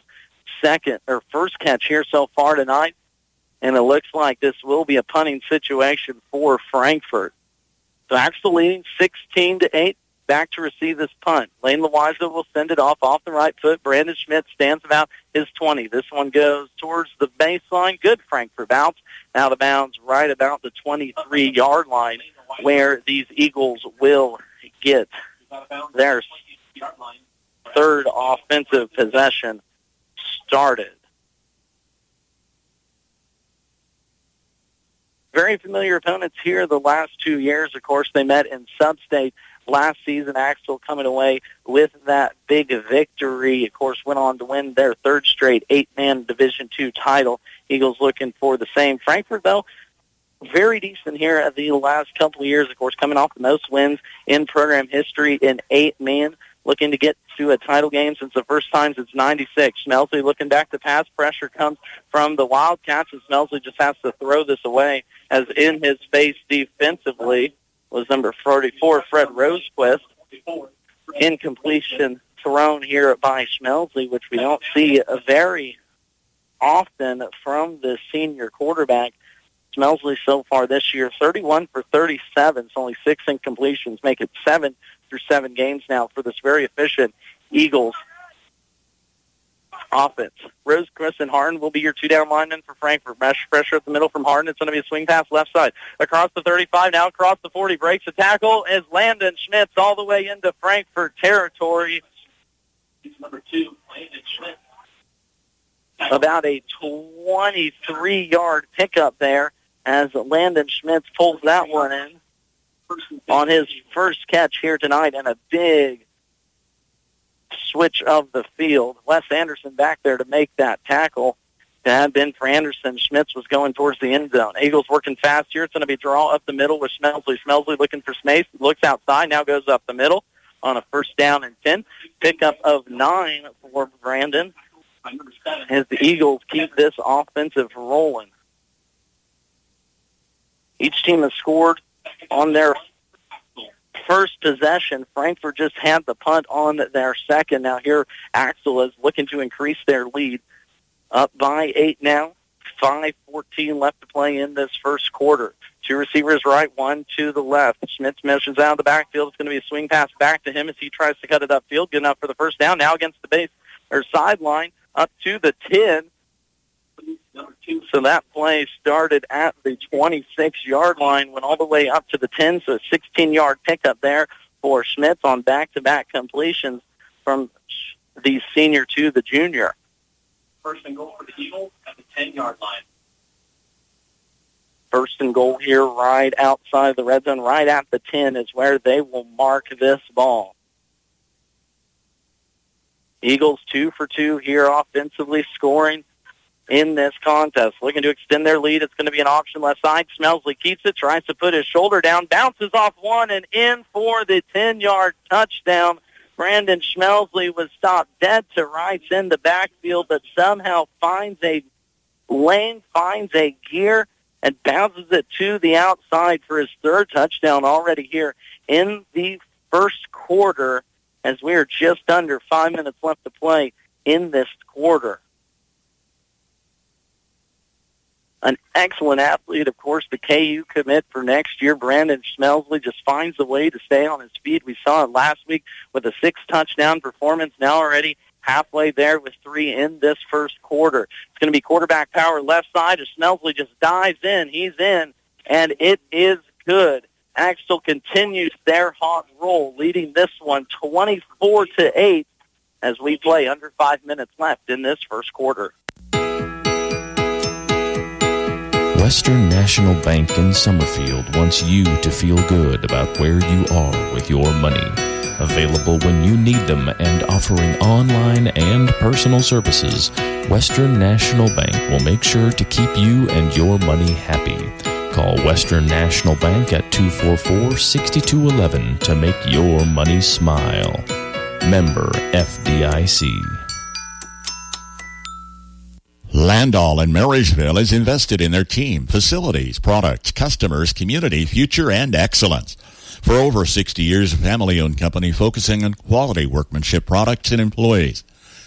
first catch here so far tonight. And it looks like this will be a punting situation for Frankfort. So Axtell leading 16-8. Back to receive this punt. Lane Loiza will send it off the right foot. Brandon Schmidt stands about his 20. This one goes towards the baseline. Good Frankfort bounce. Out of bounds right about the 23-yard line where these Eagles will get their third offensive possession started. Very familiar opponents here the last 2 years. Of course, they met in Sub-State last season. Axtell coming away with that big victory. Of course, went on to win their third straight 8-man Division II title. Eagles looking for the same. Frankfort, though, very decent here at the last couple of years. Of course, coming off the most wins in program history in 8-man. Looking to get to a title game since the first time since 96. Smelsley looking back to pass. Pressure comes from the Wildcats, and Smelsley just has to throw this away, as in his face defensively was number 44, Fred Rosequist. Incompletion thrown here by Smelsley, which we don't see very often from the senior quarterback. Smelsley so far this year, 31 for 37. It's only 6 incompletions, make it 7 through 7 games now for this very efficient Eagles offense. Rosequist and Harden will be your 2-down linemen for Frankfort. Pressure at the middle from Harden. It's going to be a swing pass left side. Across the 35, now across the 40. Breaks a tackle as Landon Schmitz all the way into Frankfort territory. He's number 2, Landon Schmitz. About a 23-yard pickup there as Landon Schmitz pulls that one in on his first catch here tonight, and a big switch of the field. Wes Anderson back there to make that tackle. It had been for Anderson. Schmitz was going towards the end zone. Eagles working fast here. It's going to be draw up the middle with Smelsley. Smelsley looking for space. Looks outside. Now goes up the middle on a 1st down and 10. Pickup of 9 for Brandon as the Eagles keep this offensive rolling. Each team has scored on their first possession. Frankfort just had the punt on their second. Now here Axtell is looking to increase their lead. Up by 8 now. 5:14 left to play in this first quarter. 2 receivers right, 1 to the left. Schmitz measures out of the backfield. It's going to be a swing pass back to him as he tries to cut it upfield. Good enough for the first down. Now against the base or sideline up to the 10. So that play started at the 26-yard line, went all the way up to the 10, so a 16-yard pickup there for Schmitz on back-to-back completions from the senior to the junior. 1st and goal for the Eagles at the 10-yard line. 1st and goal here right outside the red zone, right at the 10 is where they will mark this ball. Eagles 2 for 2 here offensively, scoring in this contest. Looking to extend their lead. It's going to be an option left side. Smelsley keeps it, tries to put his shoulder down, bounces off one and in for the 10-yard touchdown. Brandon Smelsley was stopped dead to rights in the backfield, but somehow finds a lane, finds a gear, and bounces it to the outside for his 3rd touchdown already here in the first quarter, as we are just under 5 minutes left to play in this quarter. An excellent athlete, of course, the KU commit for next year. Brandon Smelsley just finds a way to stay on his feet. We saw it last week with a 6-touchdown performance, now already halfway there with 3 in this first quarter. It's going to be quarterback power left side as Smelsley just dives in. He's in, and it is good. Axtell continues their hot roll, leading this one 24-8 as we play under 5 minutes left in this first quarter. Western National Bank in Summerfield wants you to feel good about where you are with your money. Available when you need them and offering online and personal services, Western National Bank will make sure to keep you and your money happy. Call Western National Bank at 244-6211 to make your money smile. Member FDIC. Landall in Marysville is invested in their team, facilities, products, customers, community, future, and excellence. For over 60 years, a family-owned company focusing on quality workmanship products and employees.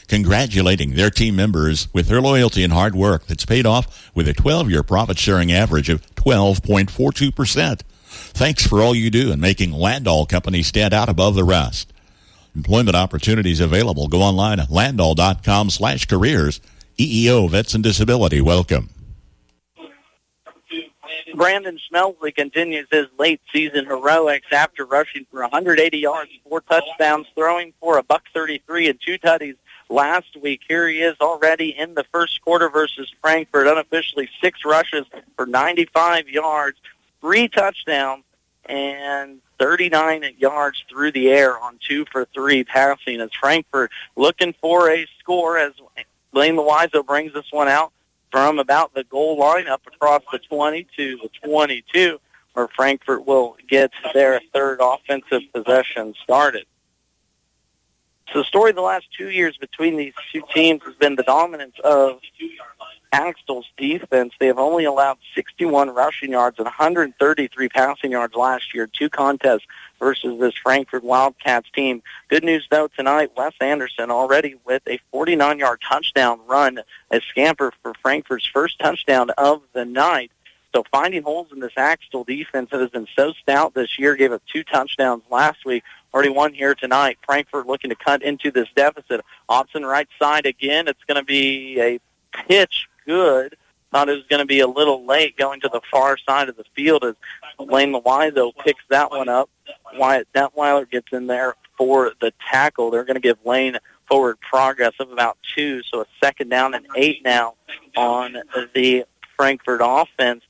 Congratulating their team members with their loyalty and hard work that's paid off with a 12-year profit-sharing average of 12.42%. Thanks for all you do in making Landall Company stand out above the rest. Employment opportunities available. Go online at landall.com/careers. EEO Vets and Disability, welcome. Brandon Schmelsley continues his late season heroics after rushing for 180 yards, 4 touchdowns, throwing for $133 and 2 tutties last week. Here he is already in the first quarter versus Frankfort, unofficially 6 rushes for 95 yards, 3 touchdowns, and 39 yards through the air on 2 for 3 passing as Frankfort looking for a score as Blaine Loizo brings this one out from about the goal line up across the 20 to the 22, where Frankfort will get their third offensive possession started. So the story of the last 2 years between these two teams has been the dominance of Axtell's defense. They have only allowed 61 rushing yards and 133 passing yards last year, 2 contests versus this Frankfort Wildcats team. Good news, though, tonight, Wes Anderson already with a 49-yard touchdown run, a scamper for Frankfort's first touchdown of the night. So finding holes in this Axtell defense that has been so stout this year, gave up 2 touchdowns last week, already 1 here tonight. Frankfort looking to cut into this deficit. Option right side again. It's going to be a pitch good. Thought it was going to be a little late going to the far side of the field as Blaine Loizo picks that one up. Wyatt Detweiler gets in there for the tackle. They're going to give Lane forward progress of about 2, so a 2nd down and 8 now on the Frankfort offense,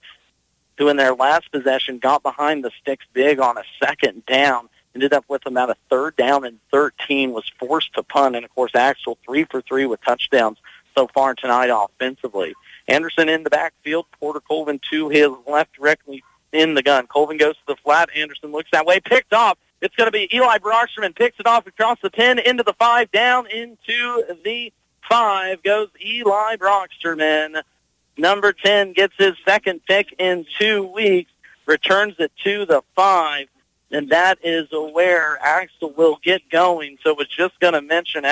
who in their last possession got behind the sticks big on a 2nd down, ended up with about a 3rd down and 13, was forced to punt, and of course Axtell 3 for 3 with touchdowns so far tonight offensively. Anderson in the backfield, Porter Colvin to his left, directly in the gun. Colvin goes to the flat. Anderson looks that way, picked off. It's going to be Eli Brocksterman, picks it off across the 10, into the 5, down into the 5 goes Eli Brocksterman. Number 10 gets his 2nd pick in 2 weeks, returns it to the 5, and that is where Axtell will get going. So was just going to mention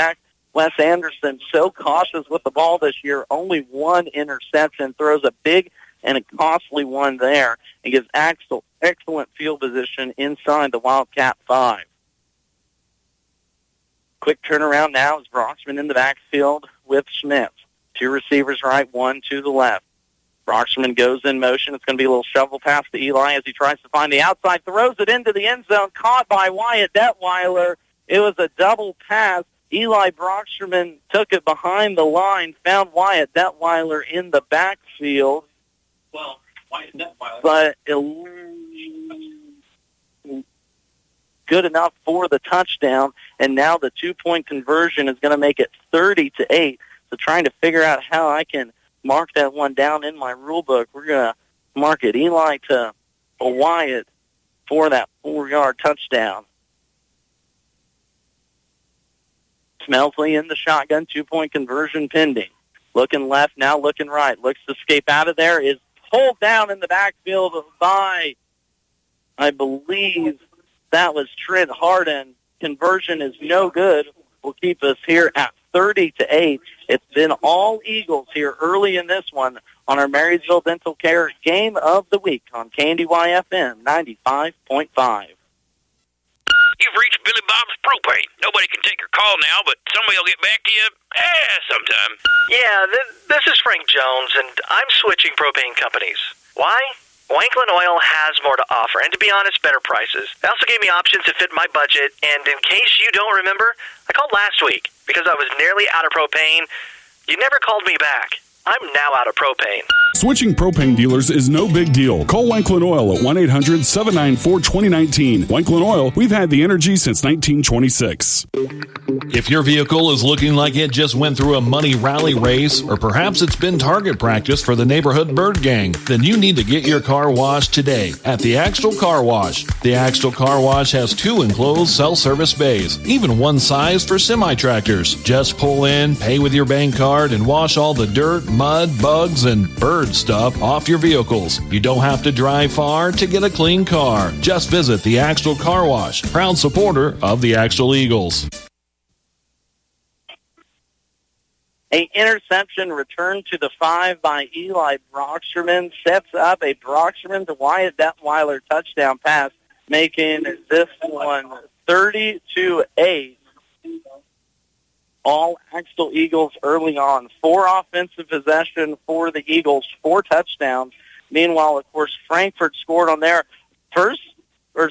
Wes Anderson, so cautious with the ball this year, only 1 interception, throws a big and a costly one there, and gives Axtell excellent field position inside the Wildcat 5. Quick turnaround now is Broxman in the backfield with Schmidt. 2 receivers right, 1 to the left. Broxman goes in motion. It's going to be a little shovel pass to Eli as he tries to find the outside, throws it into the end zone, caught by Wyatt Detweiler. It was a double pass. Eli Broxterman took it behind the line, found Wyatt Detweiler in the backfield. Well, Wyatt Detweiler. But good enough for the touchdown, and now the 2-point conversion is going to make it 30-8. So trying to figure out how I can mark that one down in my rule book. We're going to mark it Eli to Wyatt for that 4-yard touchdown. Smelsley in the shotgun, 2-point conversion pending. Looking left, now looking right. Looks to escape out of there, is pulled down in the backfield by, I believe that was Trent Harden. Conversion is no good. Will keep us here at 30-8. It's been all Eagles here early in this one on our Marysville Dental Care Game of the Week on KNDY FM 95.5. You've reached Billy Bob's Propane. Nobody can take your call now, but somebody will get back to you sometime. Yeah, this is Frank Jones, and I'm switching propane companies. Why? Wanklin Oil has more to offer, and to be honest, better prices. They also gave me options that fit my budget, and in case you don't remember, I called last week because I was nearly out of propane. You never called me back. I'm now out of propane. Switching propane dealers is no big deal. Call Wanklin Oil at 1-800-794-2019. Wanklin Oil, we've had the energy since 1926. If your vehicle is looking like it just went through a money rally race, or perhaps it's been target practice for the neighborhood bird gang, then you need to get your car washed today at the Axtell Car Wash. The Axtell Car Wash has 2 enclosed self-service bays, even one size for semi-tractors. Just pull in, pay with your bank card, and wash all the dirt, mud, bugs, and bird stuff off your vehicles. You don't have to drive far to get a clean car. Just visit the Axtell Car Wash, proud supporter of the Axtell Eagles. A interception returned to the 5 by Eli Brocksterman sets up a Brocksterman to Wyatt Detweiler touchdown pass, making this one 30-8. All Axtell Eagles early on. 4 offensive possession for the Eagles, 4 touchdowns. Meanwhile, of course, Frankfort scored on their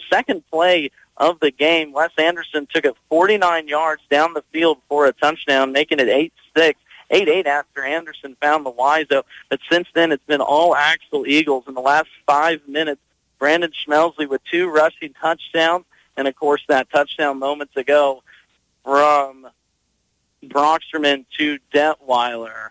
second play of the game. Wes Anderson took it 49 yards down the field for a touchdown, making it 8-6. 8-8 after Anderson found the Wiseau. But since then, it's been all Axtell Eagles. In the last 5 minutes, Brandon Schmelsley with 2 rushing touchdowns. And, of course, that touchdown moments ago from Brocksterman to Detweiler.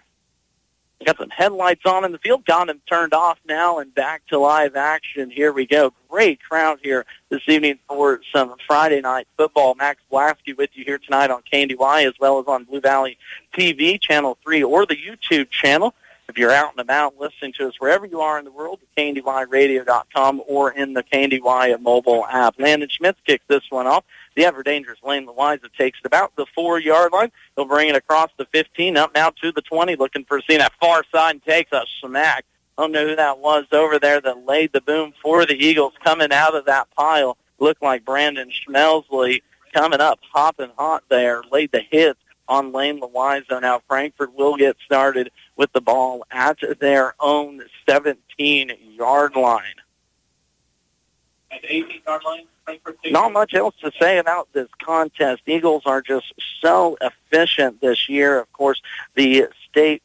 Got some headlights on in the field. Got them turned off now and back to live action. Here we go. Great crowd here this evening for some Friday night football. Max Blasky with you here tonight on KNDY as well as on Blue Valley TV, Channel 3, or the YouTube channel. If you're out and about listening to us wherever you are in the world, KNDYradio.com or in the KNDY mobile app. Landon Schmitz kicks this one off. The ever-dangerous Lane Loiza takes it about the 4-yard line. He'll bring it across the 15, up now to the 20, looking for seeing that far side and takes a smack. I don't know who that was over there that laid the boom for the Eagles coming out of that pile. Looked like Brandon Schmelsley coming up, hopping hot there, laid the hit on Lane Loiza. Now Frankfort will get started with the ball at their own 17-yard line. At the 18-yard line, not much else to say about this contest. Eagles are just so efficient this year. Of course, the state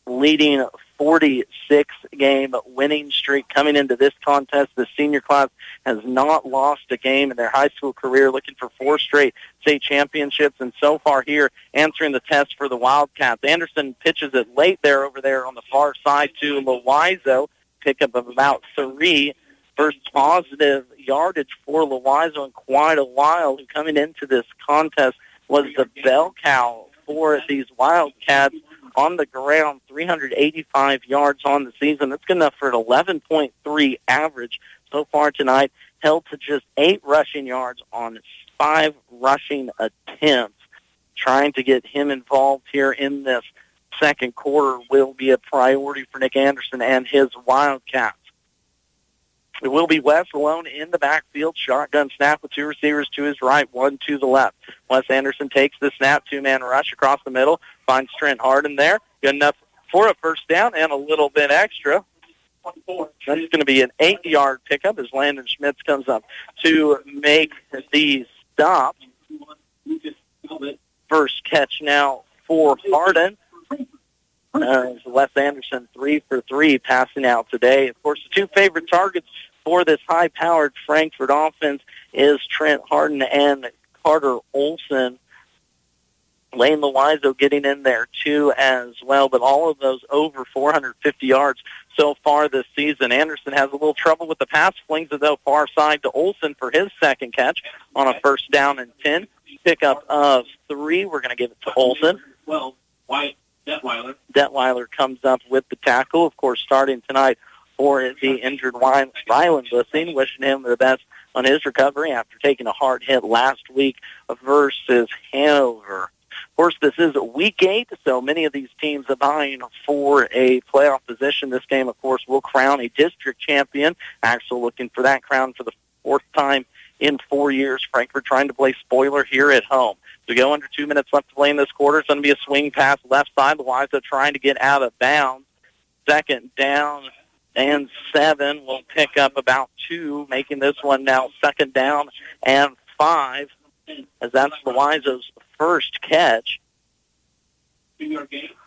leading 46-game winning streak coming into this contest. The senior class has not lost a game in their high school career, looking for 4 straight state championships, and so far here answering the test for the Wildcats. Anderson pitches it late there over there on the far side to Loiza, pickup of about 3. First positive yardage for Loiza in quite a while. Who coming into this contest was the bell cow for these Wildcats on the ground, 385 yards on the season. That's good enough for an 11.3 average so far tonight, held to just 8 rushing yards on 5 rushing attempts. Trying to get him involved here in this second quarter will be a priority for Nick Anderson and his Wildcats. It will be Wes alone in the backfield. Shotgun snap with 2 receivers to his right, 1 to the left. Wes Anderson takes the snap, 2-man rush across the middle, finds Trent Harden there. Good enough for a first down and a little bit extra. That's going to be an 8-yard pickup as Landon Schmitz comes up to make the stop. First catch now for Harden. Wes Anderson 3 for 3 passing out today. Of course, the 2 favorite targets for this high-powered Frankfort offense is Trent Harden and Carter Olson. Lane Loiza getting in there too as well, but all of those over 450 yards so far this season. Anderson has a little trouble with the pass, flings it though far side to Olson for his second catch on a first down and 10. Pickup of 3. We're going to give it to Olson. Well, Wyatt Detweiler. Detweiler comes up with the tackle, of course, starting tonight for the injured Ryland Bussing, wishing him the best on his recovery after taking a hard hit last week versus Hanover. Of course, this is Week 8, so many of these teams are vying for a playoff position. This game, of course, will crown a district champion. Axtell looking for that crown for the 4th time in 4 years. Frankfort trying to play spoiler here at home. We go under 2 minutes left to play in this quarter. It's going to be a swing pass left side. Loiza trying to get out of bounds. Second down and 7 will pick up about 2, making this one now second down and 5, as that's Loiza's first catch.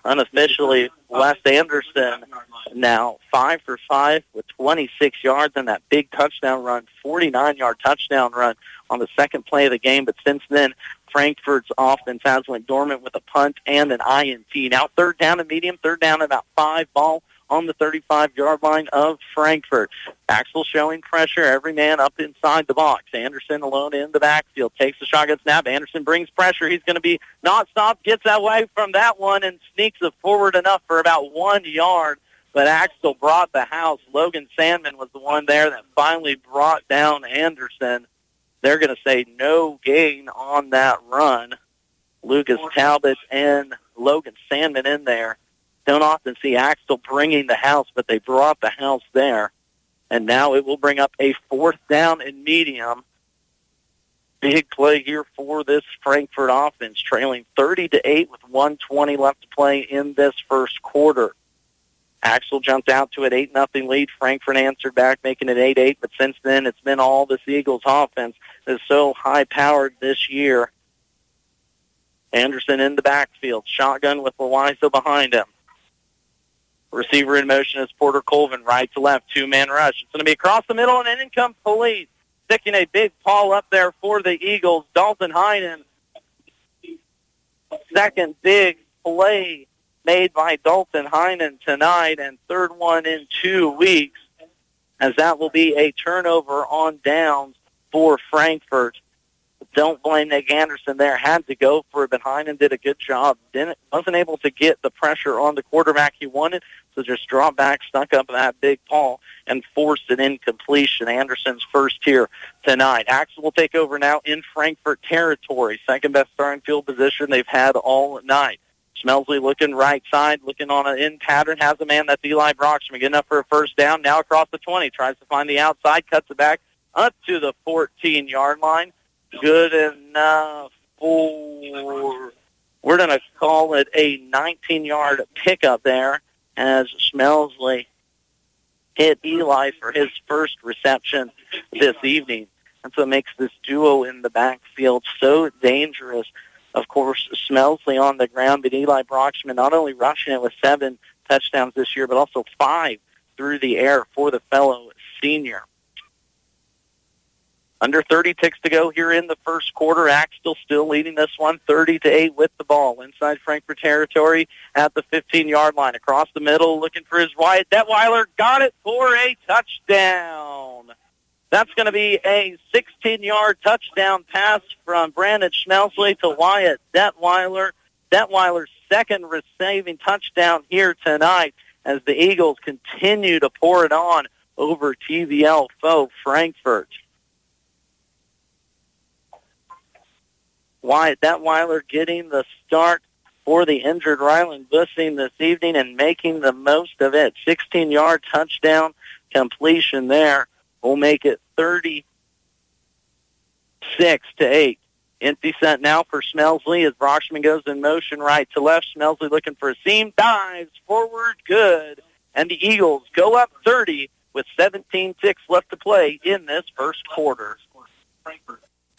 Unofficially, Wes Anderson now 5 for 5 with 26 yards and that big touchdown run, 49-yard touchdown run on the second play of the game. But since then, Frankfort's offense has went dormant with a punt and an INT. Now 3rd down and medium, 3rd down about 5, ball on the 35-yard line of Frankfort. Axtell showing pressure, every man up inside the box. Anderson alone in the backfield, takes the shotgun snap. Anderson brings pressure. He's going to be not stopped, gets away from that one and sneaks it forward enough for about 1 yard. But Axtell brought the house. Logan Sandman was the one there that finally brought down Anderson. They're going to say no gain on that run. Lucas Talbot and Logan Sandman in there. Don't often see Axtell bringing the house, but they brought the house there. And now it will bring up a 4th down and medium. Big play here for this Frankfort offense, trailing 30-8 with 1:20 left to play in this first quarter. Axtell jumped out to an 8-0 lead. Frankfort answered back, making it 8-8. But since then, it's been all this Eagles offense that's so high-powered this year. Anderson in the backfield. Shotgun with Loizo behind him. Receiver in motion is Porter Colvin, right to left, 2-man rush. It's going to be across the middle and an incomplete. Sticking a big ball up there for the Eagles. Dalton Heinen. Second big play made by Dalton Heinen tonight, and third one in 2 weeks, as that will be a turnover on downs for Frankfort. Don't blame Nick Anderson there. Had to go for it, but Heinen did a good job. Wasn't able to get the pressure on the quarterback he wanted, so just dropped back, stuck up that big ball, and forced an incompletion. Anderson's first here tonight. Axtell will take over now in Frankfort territory. Second best starting field position they've had all night. Schmelsley looking right side, looking on an in pattern, has a man. That's Eli Brockstrom. Good enough for a first down. Now across the 20. Tries to find the outside, cuts it back up to the 14-yard line. Good enough for, we're going to call it a 19-yard pickup there, as Schmelsley hit Eli for his first reception this evening. That's what makes this duo in the backfield so dangerous. Of course, Schmelsley on the ground, but Eli Brockstrom not only rushing it with 7 touchdowns this year, but also 5 through the air for the fellow senior. Under 30 ticks to go here in the first quarter. Axtell still leading this one 30-8 with the ball inside Frankfort territory at the 15-yard line. Across the middle, looking for his Wyatt Detweiler. Got it for a touchdown. That's going to be a 16-yard touchdown pass from Brandon Schmelsley to Wyatt Detweiler. Detweiler's second receiving touchdown here tonight as the Eagles continue to pour it on over TVL foe Frankfort. Wyatt Detweiler getting the start for the injured Ryland Bussing this evening and making the most of it. 16-yard touchdown completion there will make it 36-8. Empty set now for Schmelsley as Brockstrom goes in motion right to left. Schmelsley looking for a seam, dives forward, good. And the Eagles go up 30 with 17 ticks left to play in this first quarter.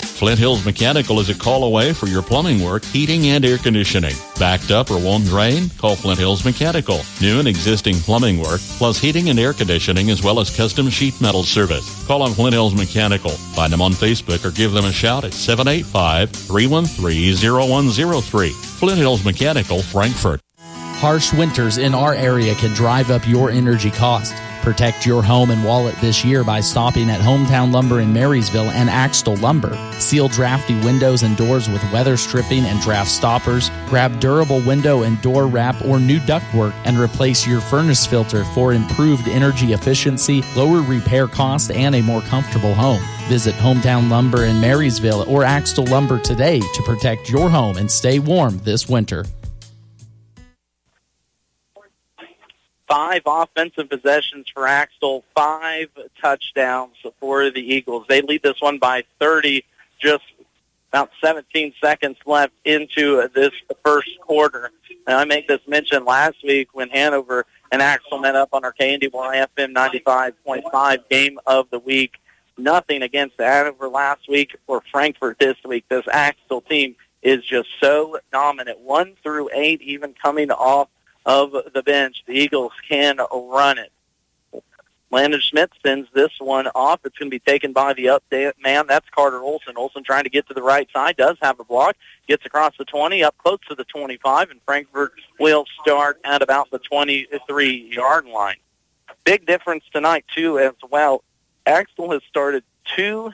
Flint Hills Mechanical is a call away for your plumbing work, heating, and air conditioning. Backed up or won't drain? Call Flint Hills Mechanical. New and existing plumbing work, plus heating and air conditioning, as well as custom sheet metal service. Call on Flint Hills Mechanical. Find them on Facebook or give them a shout at 785-313-0103. Flint Hills Mechanical, Frankfort. Harsh winters in our area can drive up your energy cost. Protect your home and wallet this year by stopping at Hometown Lumber in Marysville and Axtell Lumber. Seal drafty windows and doors with weather stripping and draft stoppers. Grab durable window and door wrap or new ductwork and replace your furnace filter for improved energy efficiency, lower repair costs, and a more comfortable home. Visit Hometown Lumber in Marysville or Axtell Lumber today to protect your home and stay warm this winter. 5 offensive possessions for Axtell, 5 touchdowns for the Eagles. They lead this one by 30, just about 17 seconds left into this first quarter. And I make this mention last week when Hanover and Axtell met up on our KNDY FM 95.5 game of the week. Nothing against Hanover last week or Frankfort this week. This Axtell team is just so dominant. 1 through 8 even coming off of the bench. The Eagles can run it. Landon Schmidt sends this one off. It's going to be taken by the update man. That's Carter Olson. Olson trying to get to the right side, does have a block, gets across the 20, up close to the 25, and Frankfort will start at about the 23-yard line. Big difference tonight, too, as well. Axtell has started 2,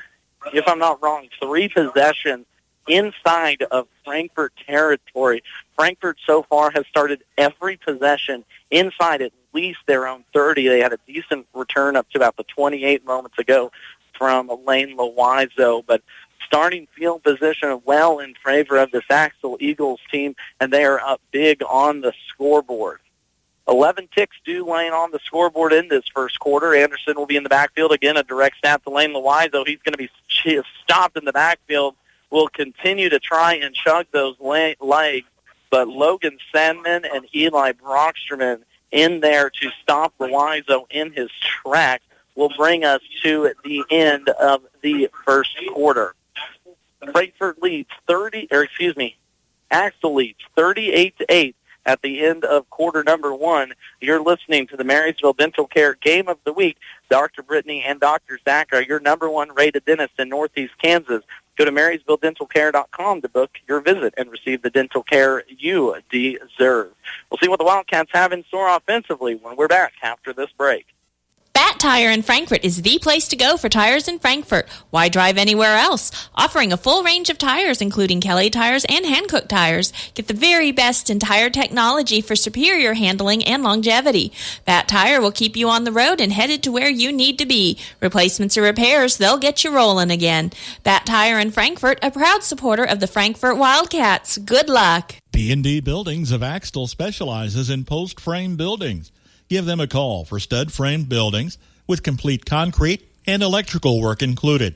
if I'm not wrong, 3 possessions inside of Frankfort territory. Frankfort so far has started every possession inside at least their own 30. They had a decent return up to about the 28 moments ago from Lane Loiseau, but starting field position well in favor of this Axtell Eagles team, and they are up big on the scoreboard. 11 ticks do Lane on the scoreboard in this first quarter. Anderson will be in the backfield. Again, a direct snap to Lane Loiseau. He's going to be stopped in the backfield. Will continue to try and chug those legs, but Logan Sandman and Eli Brocksterman in there to stop Loiseau in his tracks will bring us to the end of the first quarter. Frankfort leads Axtell leads 38-8 at the end of quarter number 1. You're listening to the Marysville Dental Care Game of the Week. Dr. Brittany and Dr. Zach are your number 1 rated dentist in Northeast Kansas. Go to MarysvilleDentalCare.com to book your visit and receive the dental care you deserve. We'll see what the Wildcats have in store offensively when we're back after this break. Bat Tire in Frankfort is the place to go for tires in Frankfort. Why drive anywhere else? Offering a full range of tires, including Kelly tires and Hankook tires. Get the very best in tire technology for superior handling and longevity. Bat Tire will keep you on the road and headed to where you need to be. Replacements or repairs, they'll get you rolling again. Bat Tire in Frankfort, a proud supporter of the Frankfort Wildcats. Good luck. B&D Buildings of Axtell specializes in post-frame buildings. Give them a call for stud-frame buildings with complete concrete and electrical work included.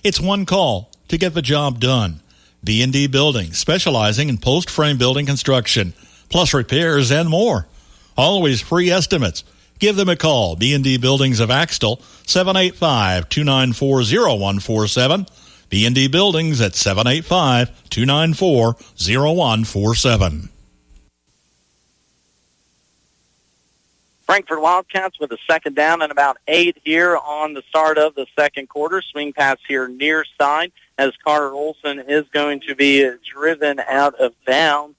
It's one call to get the job done. B&D Buildings, specializing in post-frame building construction, plus repairs and more. Always free estimates. Give them a call. B&D Buildings of Axtell, 785-294-0147. B&D Buildings at 785-294-0147. Frankfort Wildcats with a second down and about 8 here on the start of the second quarter. Swing pass here near side as Carter Olson is going to be driven out of bounds.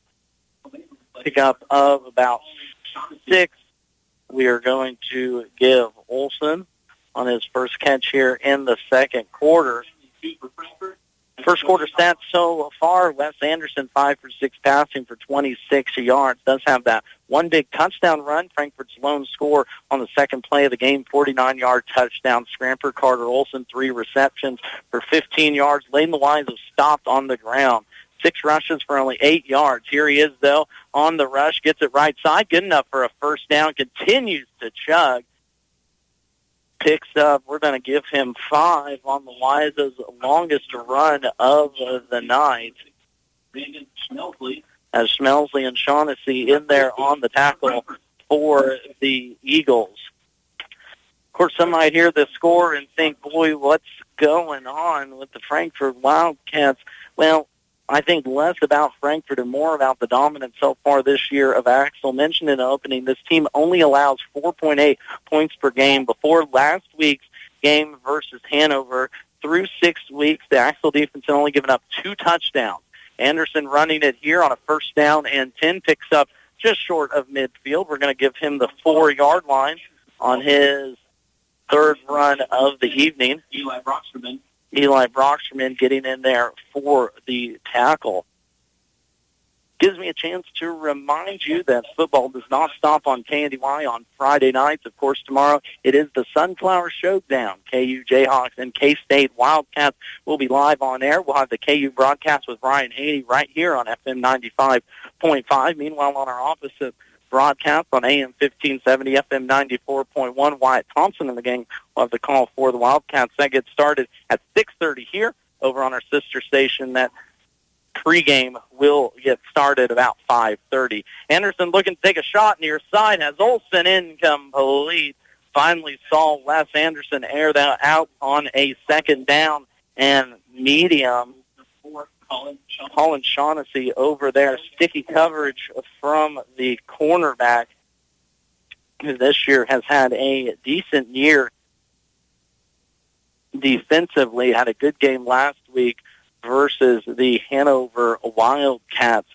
Pickup of about 6. We are going to give Olson on his first catch here in the second quarter. First quarter stats so far, Wes Anderson 5 for 6 passing for 26 yards. Does have that one big touchdown run. Frankfort's lone score on the second play of the game, 49-yard touchdown scramper. Carter Olson 3 receptions for 15 yards. Lane Loiseau stopped on the ground. 6 rushes for only 8 yards. Here he is, though, on the rush. Gets it right side. Good enough for a first down. Continues to chug. Picks up, we're going to give him 5 on the Loiseau's longest run of the night. As Schmelsley and Shaughnessy in there on the tackle for the Eagles. Of course, some might hear the score and think, boy, what's going on with the Frankfort Wildcats? Well, I think less about Frankfort and more about the dominance so far this year of Axtell. Mentioned in the opening, this team only allows 4.8 points per game. Before last week's game versus Hanover, through 6 weeks, the Axtell defense had only given up 2 touchdowns. Anderson running it here on a first down and 10, picks up just short of midfield. We're going to give him the 4-yard line on his third run of the evening. Eli Brocksterman getting in there for the tackle. Gives me a chance to remind you that football does not stop on KNDY on Friday nights. Of course, tomorrow it is the Sunflower Showdown. KU Jayhawks and K-State Wildcats will be live on air. We'll have the KU broadcast with Ryan Haney right here on FM 95.5. Meanwhile, on our opposite broadcast on AM 1570, FM 94.1, Wyatt Thompson and the gang will have the call for the Wildcats. That gets started at 6:30 here over on our sister station. That pregame will get started about 5:30. Anderson looking to take a shot near side, has Olson incomplete. Finally saw Wes Anderson air that out on a second down and medium. Colin Shaughnessy over there. Sticky coverage from the cornerback. who this year has had a decent year defensively, had a good game last week versus the Hanover Wildcats.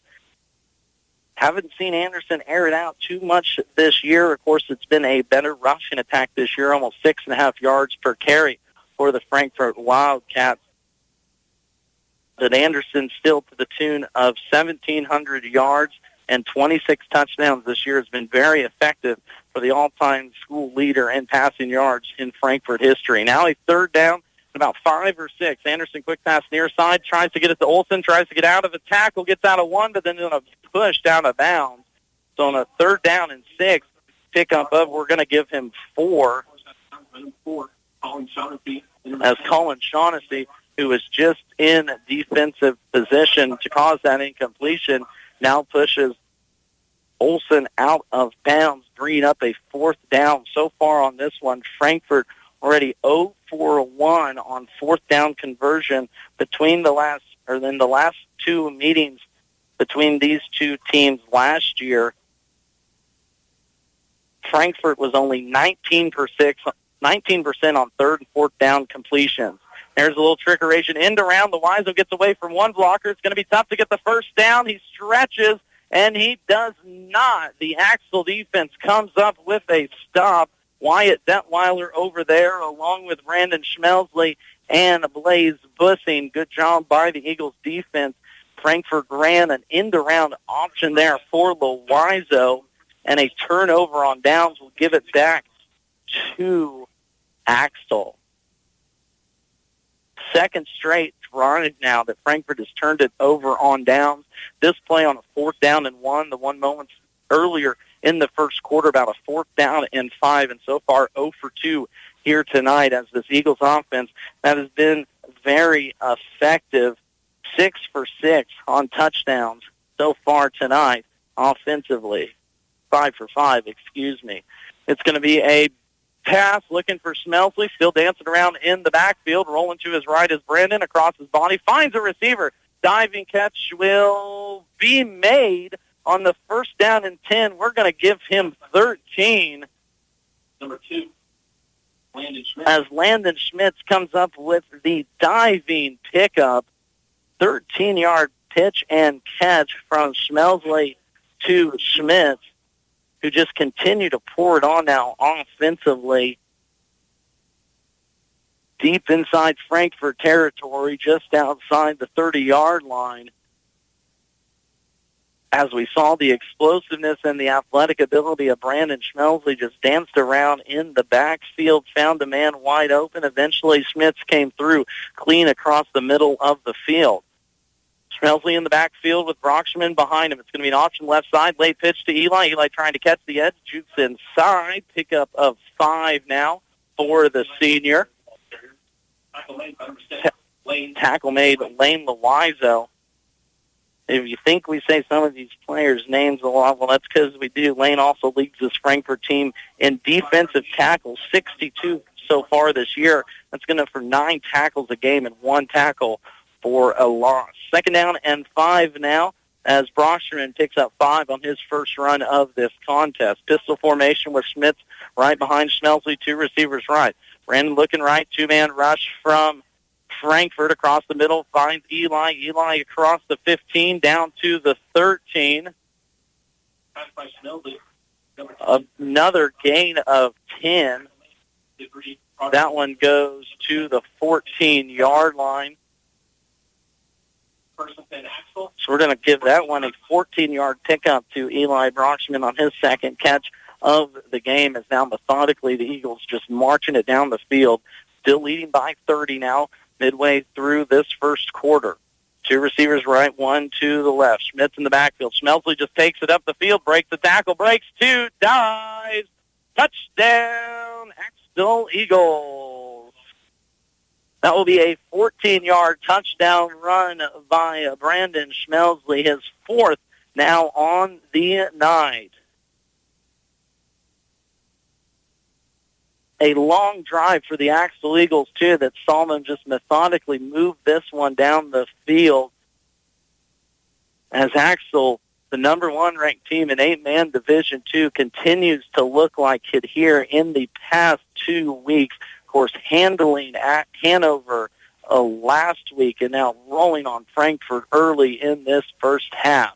Haven't seen Anderson air it out too much this year. Of course, it's been a better rushing attack this year, almost 6.5 yards per carry for the Frankfort Wildcats. But Anderson still to the tune of 1,700 yards and 26 touchdowns this year has been very effective for the all-time school leader in passing yards in Frankfort history. Now a third down, about 5 or 6. Anderson quick pass near side, tries to get it to Olson, tries to get out of a tackle, gets out of one, but then going to push down of bounds. So on a third down and 6, pickup of, we're going to give him 4. As Colin Shaughnessy, who was just in defensive position to cause that incompletion, now pushes Olson out of bounds, bringing up a 4th down. So far on this one, Frankfort already 0 for 1 on 4th down conversion between the last 2 meetings between these two teams last year. Frankfort was only 19% on 3rd and 4th down completions. There's a little trickeration end around. The Wiseau gets away from one blocker. It's going to be tough to get the first down. He stretches, and he does not. The Axtell defense comes up with a stop. Wyatt Detweiler over there, along with Brandon Schmelsley and Blaze Bussing. Good job by the Eagles defense. Frankfort ran an end-around option there for the Wiseau, and a turnover on downs will give it back to Axtell. Second straight drive now that Frankfort has turned it over on downs. This play on a 4th down and 1, the 1 moment earlier in the first quarter, about a 4th down and 5, and so far 0 for 2 here tonight as this Eagles offense that has been very effective. 6 for 6 on touchdowns so far tonight offensively. 5 for 5, excuse me. It's going to be a pass looking for Schmelsley, still dancing around in the backfield. Rolling to his right is Brandon, across his body, finds a receiver. Diving catch will be made on the 1st down and 10. We're going to give him 13. Number 2, Landon Schmitz. As Landon Schmitz comes up with the diving pickup. 13-yard pitch and catch from Schmelsley to Schmitz, who just continue to pour it on now offensively. Deep inside Frankfort territory, just outside the 30-yard line. As we saw the explosiveness and the athletic ability of Brandon Schmelsley, just danced around in the backfield, found a man wide open. Eventually, Schmitz came through clean across the middle of the field. Schmelsley in the backfield with Brockshman behind him. It's going to be an option left side. Late pitch to Eli. Eli trying to catch the edge. Jukes inside. Pickup of 5 now for the senior. Tackle made Lane Loizo. If you think we say some of these players' names a lot, well, that's because we do. Lane also leads this Frankfort team in defensive tackles, 62 so far this year. That's going to for 9 tackles a game and 1 tackle for a loss. 2nd down and 5 now as Brockshman picks up 5 on his first run of this contest. Pistol formation with Schmitz right behind Schmelsley, 2 receivers right. Brandon looking right, 2-man rush from Frankfort across the middle, finds Eli. Eli across the 15 down to the 13. Another gain of 10. That one goes to the 14-yard line. So we're going to give that one a 14-yard pickup to Eli Brockshman on his second catch of the game. As now methodically the Eagles just marching it down the field, still leading by 30 now, midway through this first quarter. 2 receivers right, 1 to the left. Schmitz in the backfield. Schmelsley just takes it up the field, breaks the tackle, breaks 2, dives, touchdown, Axtell Eagles. That will be a 14-yard touchdown run by Brandon Schmelsley, his 4th now on the night. A long drive for the Axtell Eagles, too, that saw them just methodically move this one down the field as Axtell the number one ranked team in 8-man Division II, continues to look like it here in the past 2 weeks. Of course, handling at Hanover last week and now rolling on Frankfort early in this first half.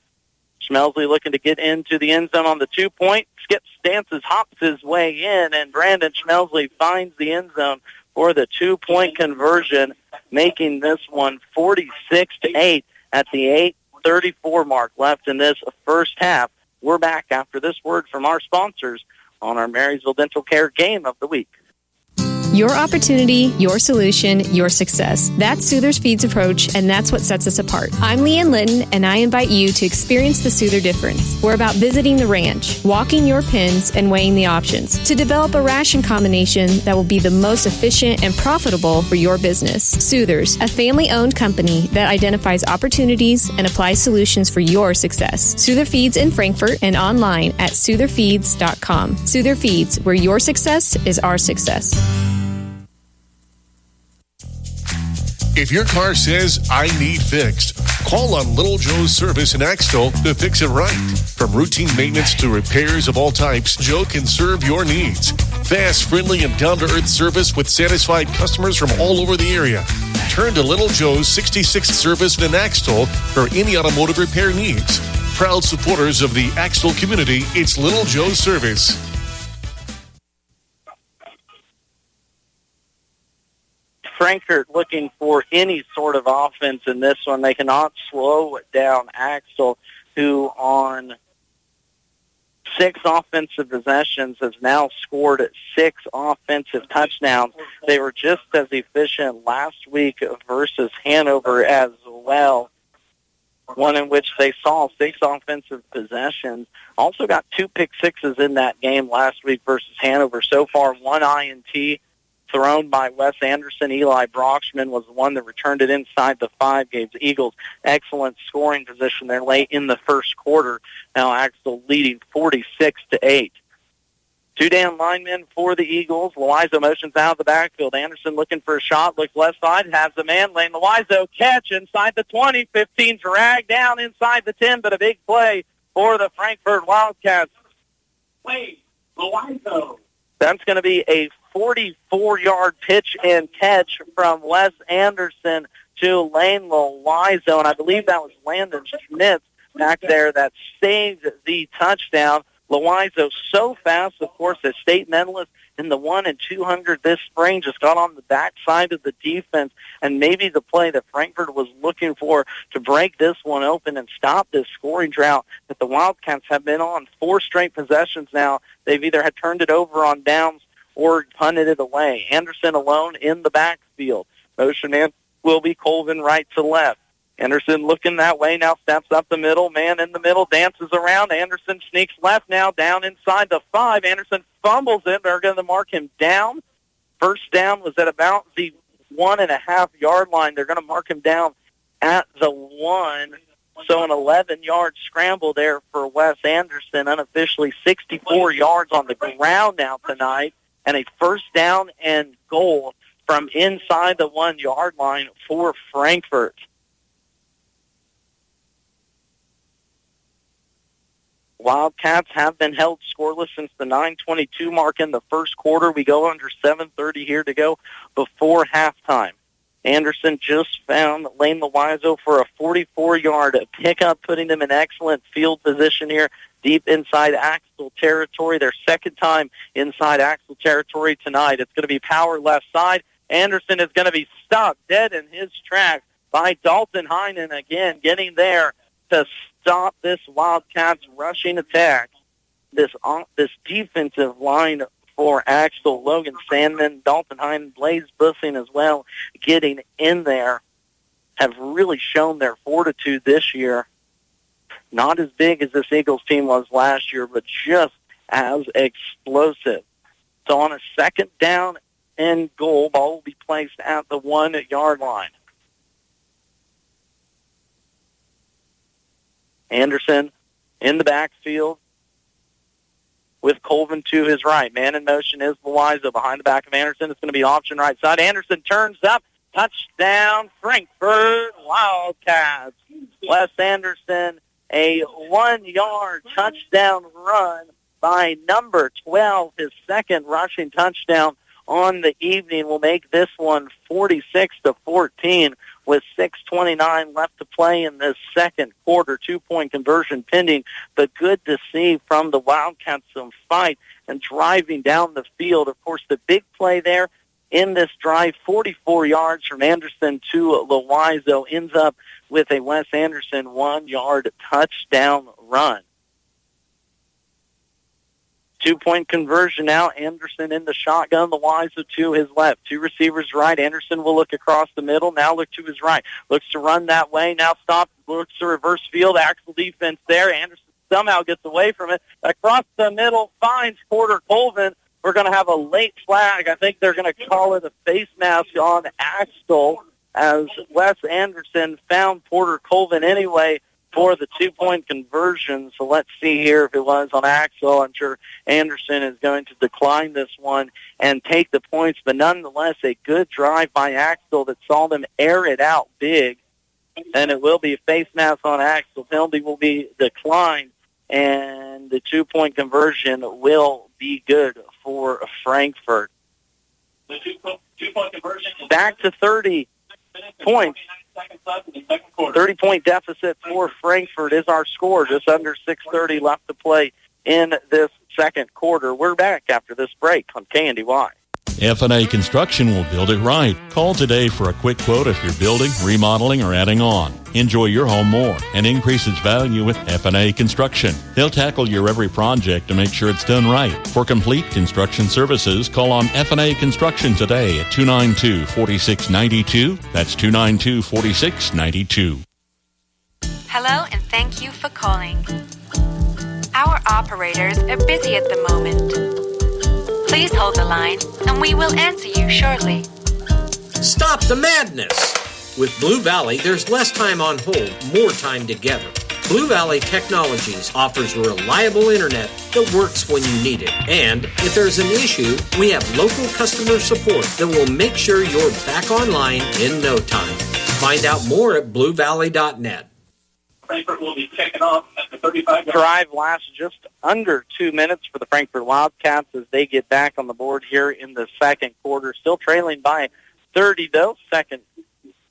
Schmelsley looking to get into the end zone on the 2-point. Skips, dances, hops his way in, and Brandon Schmelsley finds the end zone for the 2-point conversion, making this one 46-8 at the 8:34 mark left in this first half. We're back after this word from our sponsors on our Marysville Dental Care Game of the Week. Your opportunity, your solution, your success. That's Soother's Feeds approach, and that's what sets us apart. I'm Leanne Litton, and I invite you to experience the Soother difference. We're about visiting the ranch, walking your pens, and weighing the options to develop a ration combination that will be the most efficient and profitable for your business. Soothers, a family-owned company that identifies opportunities and applies solutions for your success. Soother Feeds in Frankfort and online at sootherfeeds.com. Soother Feeds, where your success is our success. If your car says, I need fixed, call on Little Joe's Service in Axtell to fix it right. From routine maintenance to repairs of all types, Joe can serve your needs. Fast, friendly, and down-to-earth service with satisfied customers from all over the area. Turn to Little Joe's 66th Service in Axtell for any automotive repair needs. Proud supporters of the Axtell community, it's Little Joe's Service. Frankfort looking for any sort of offense in this one. They cannot slow down Axtell, who on 6 offensive possessions has now scored 6 offensive touchdowns. They were just as efficient last week versus Hanover as well, one in which they saw 6 offensive possessions. Also got 2 pick sixes in that game last week versus Hanover. So far, 1 INT thrown by Wes Anderson. Eli Brockschman was the one that returned it inside the 5. Gave the Eagles excellent scoring position there late in the first quarter. Now Axtell leading 46-8. 2 down linemen for the Eagles. Loizo motions out of the backfield. Anderson looking for a shot. Looks left side. Has the man. Lane Loizo catch inside the 20. 15 drag down inside the 10, but a big play for the Frankfort Wildcats. Wait, Loizo. That's going to be a 44-yard pitch and catch from Wes Anderson to Lane Loizo, and I believe that was Landon Schmitz back there that saved the touchdown. Loizo so fast, of course, a state medalist in the 1 and 200 this spring, just got on the backside of the defense, and maybe the play that Frankfort was looking for to break this one open and stop this scoring drought that the Wildcats have been on 4 straight possessions now. They've either had turned it over on downs or punted it away. Anderson alone in the backfield. Motion man will be Colvin right to left. Anderson looking that way, now steps up the middle. Man in the middle, dances around. Anderson sneaks left now, down inside the 5. Anderson fumbles it. They're going to mark him down. First down was at about the 1.5-yard line. They're going to mark him down at the 1. So an 11-yard scramble there for Wes Anderson. Unofficially 64 yards on the ground now tonight. And a first down and goal from inside the 1-yard line for Frankfort. Wildcats have been held scoreless since the 9:22 mark in the first quarter. We go under 7:30 here to go before halftime. Anderson just found Lane Loizo for a 44-yard pickup, putting them in excellent field position here deep inside Axtell territory. Their second time inside Axtell territory tonight. It's going to be power left side. Anderson is going to be stopped dead in his tracks by Dalton Heinen again, getting there to stop this Wildcats rushing attack. This defensive line for Axtell, Logan Sandman, Dalton Heinen, Blaze Bussing as well, getting in there, have really shown their fortitude this year. Not as big as this Eagles team was last year, but just as explosive. So on a second down and goal, ball will be placed at the 1-yard line. Anderson in the backfield with Colvin to his right. Man in motion is Loizo. Behind the back of Anderson, it's going to be option right side. Anderson turns up. Touchdown, Frankfort Wildcats. Wes Anderson A 1-yard touchdown run by number 12. His second rushing touchdown on the evening will make this one 46-14 with 6:29 left to play in this second quarter. 2-point conversion pending, but good to see from the Wildcats some fight and driving down the field. Of course, the big play there in this drive, 44 yards from Anderson to Loizo, ends up with a Wes Anderson 1-yard touchdown run. 2-point conversion now. Anderson in the shotgun. Loizo to his left. Two receivers right. Anderson will look across the middle. Now look to his right. Looks to run that way. Now stops. Looks to reverse field. Axtell defense there. Anderson somehow gets away from it. Across the middle finds Porter Colvin. We're going to have a late flag. I think they're going to call it a face mask on Axtell as Wes Anderson found Porter Colvin anyway for the 2-point conversion. So let's see here if it was on Axtell. I'm sure Anderson is going to decline this one and take the points, but nonetheless a good drive by Axtell that saw them air it out big, and it will be a face mask on Axtell. Penalty will be declined, and the 2-point conversion will be good for Frankfort. The two-point conversion. Back to 30 points. 30-point deficit for Frankfort is our score. Just under 6:30 left to play in this second quarter. We're back after this break on KNDY. F&A Construction will build it right. Call today for a quick quote if you're building, remodeling, or adding on. Enjoy your home more and increase its value with F&A Construction. They'll tackle your every project to make sure it's done right. For complete construction services, call on F&A Construction today at 292-4692. That's 292-4692. Hello and thank you for calling. Our operators are busy at the moment. Please hold the line, and we will answer you shortly. Stop the madness! With Blue Valley, there's less time on hold, more time together. Blue Valley Technologies offers reliable internet that works when you need it. And if there's an issue, we have local customer support that will make sure you're back online in no time. Find out more at bluevalley.net. Frankfort will be kicking off at the 35. Drive lasts just under 2 minutes for the Frankfort Wildcats as they get back on the board here in the second quarter. Still trailing by 30, though. Second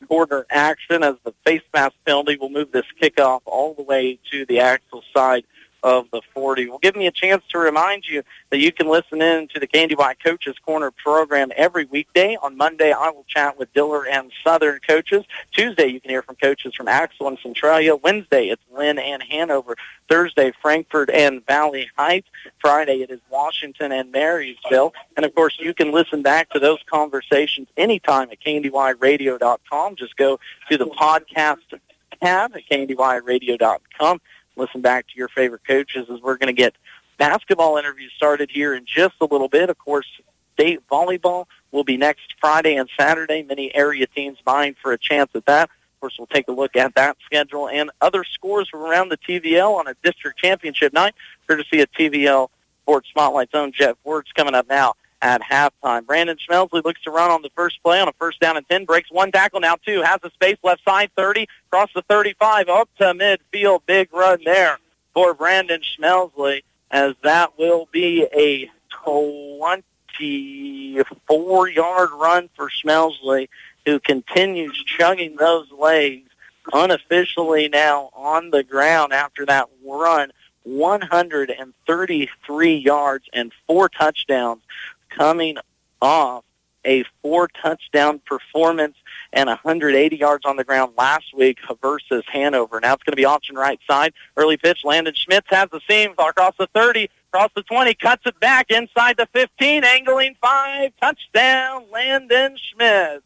quarter action as the face mask penalty will move this kickoff all the way to the Axtell side of the 40. Will give me a chance to remind you that you can listen in to the KNDY Coaches Corner program every weekday. On Monday, I will chat with Diller and Southern coaches. Tuesday, you can hear from coaches from Axtell and Centralia. Wednesday, it's Lynn and Hanover. Thursday, Frankfort and Valley Heights. Friday, it is Washington and Marysville. And, of course, you can listen back to those conversations anytime at KNDYradio.com. Just go to the podcast tab at KNDYradio.com. Listen back to your favorite coaches as we're going to get basketball interviews started here in just a little bit. Of course, state volleyball will be next Friday and Saturday. Many area teams vying for a chance at that. Of course, we'll take a look at that schedule and other scores from around the TVL on a district championship night. Courtesy of TVL Sports Spotlight's own Jeff Wertz coming up now at halftime. Brandon Schmelsley looks to run on the first play on a 1st down and 10. Breaks one tackle, now two. Has the space left side, 30. Across the 35, up to midfield. Big run there for Brandon Schmelsley as that will be a 24-yard run for Schmelsley, who continues chugging those legs unofficially now on the ground after that run. 133 yards and 4 touchdowns coming off a 4-touchdown performance and 180 yards on the ground last week versus Hanover. Now it's going to be option right side. Early pitch, Landon Schmitz has the seam across the 30, across the 20, cuts it back inside the 15, angling 5, touchdown, Landon Schmitz.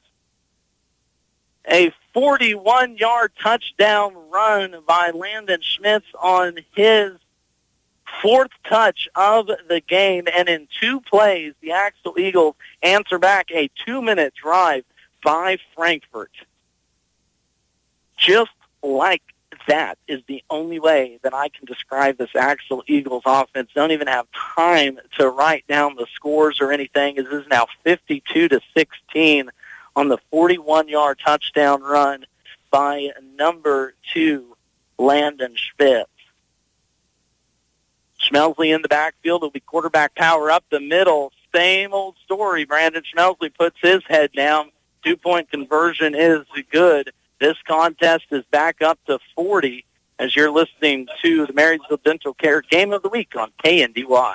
A 41-yard touchdown run by Landon Schmitz on his 4th touch of the game, and in 2 plays, the Axtell Eagles answer back a 2-minute drive by Frankfort. Just like that is the only way that I can describe this Axtell Eagles offense. Don't even have time to write down the scores or anything. It is now 52-16 on the 41-yard touchdown run by number 2, Landon Spitz. Schmelsley in the backfield. It'll be quarterback power up the middle. Same old story. Brandon Schmelsley puts his head down. 2-point conversion is good. This contest is back up to 40 as you're listening to the Marysville Dental Care Game of the Week on KNDY.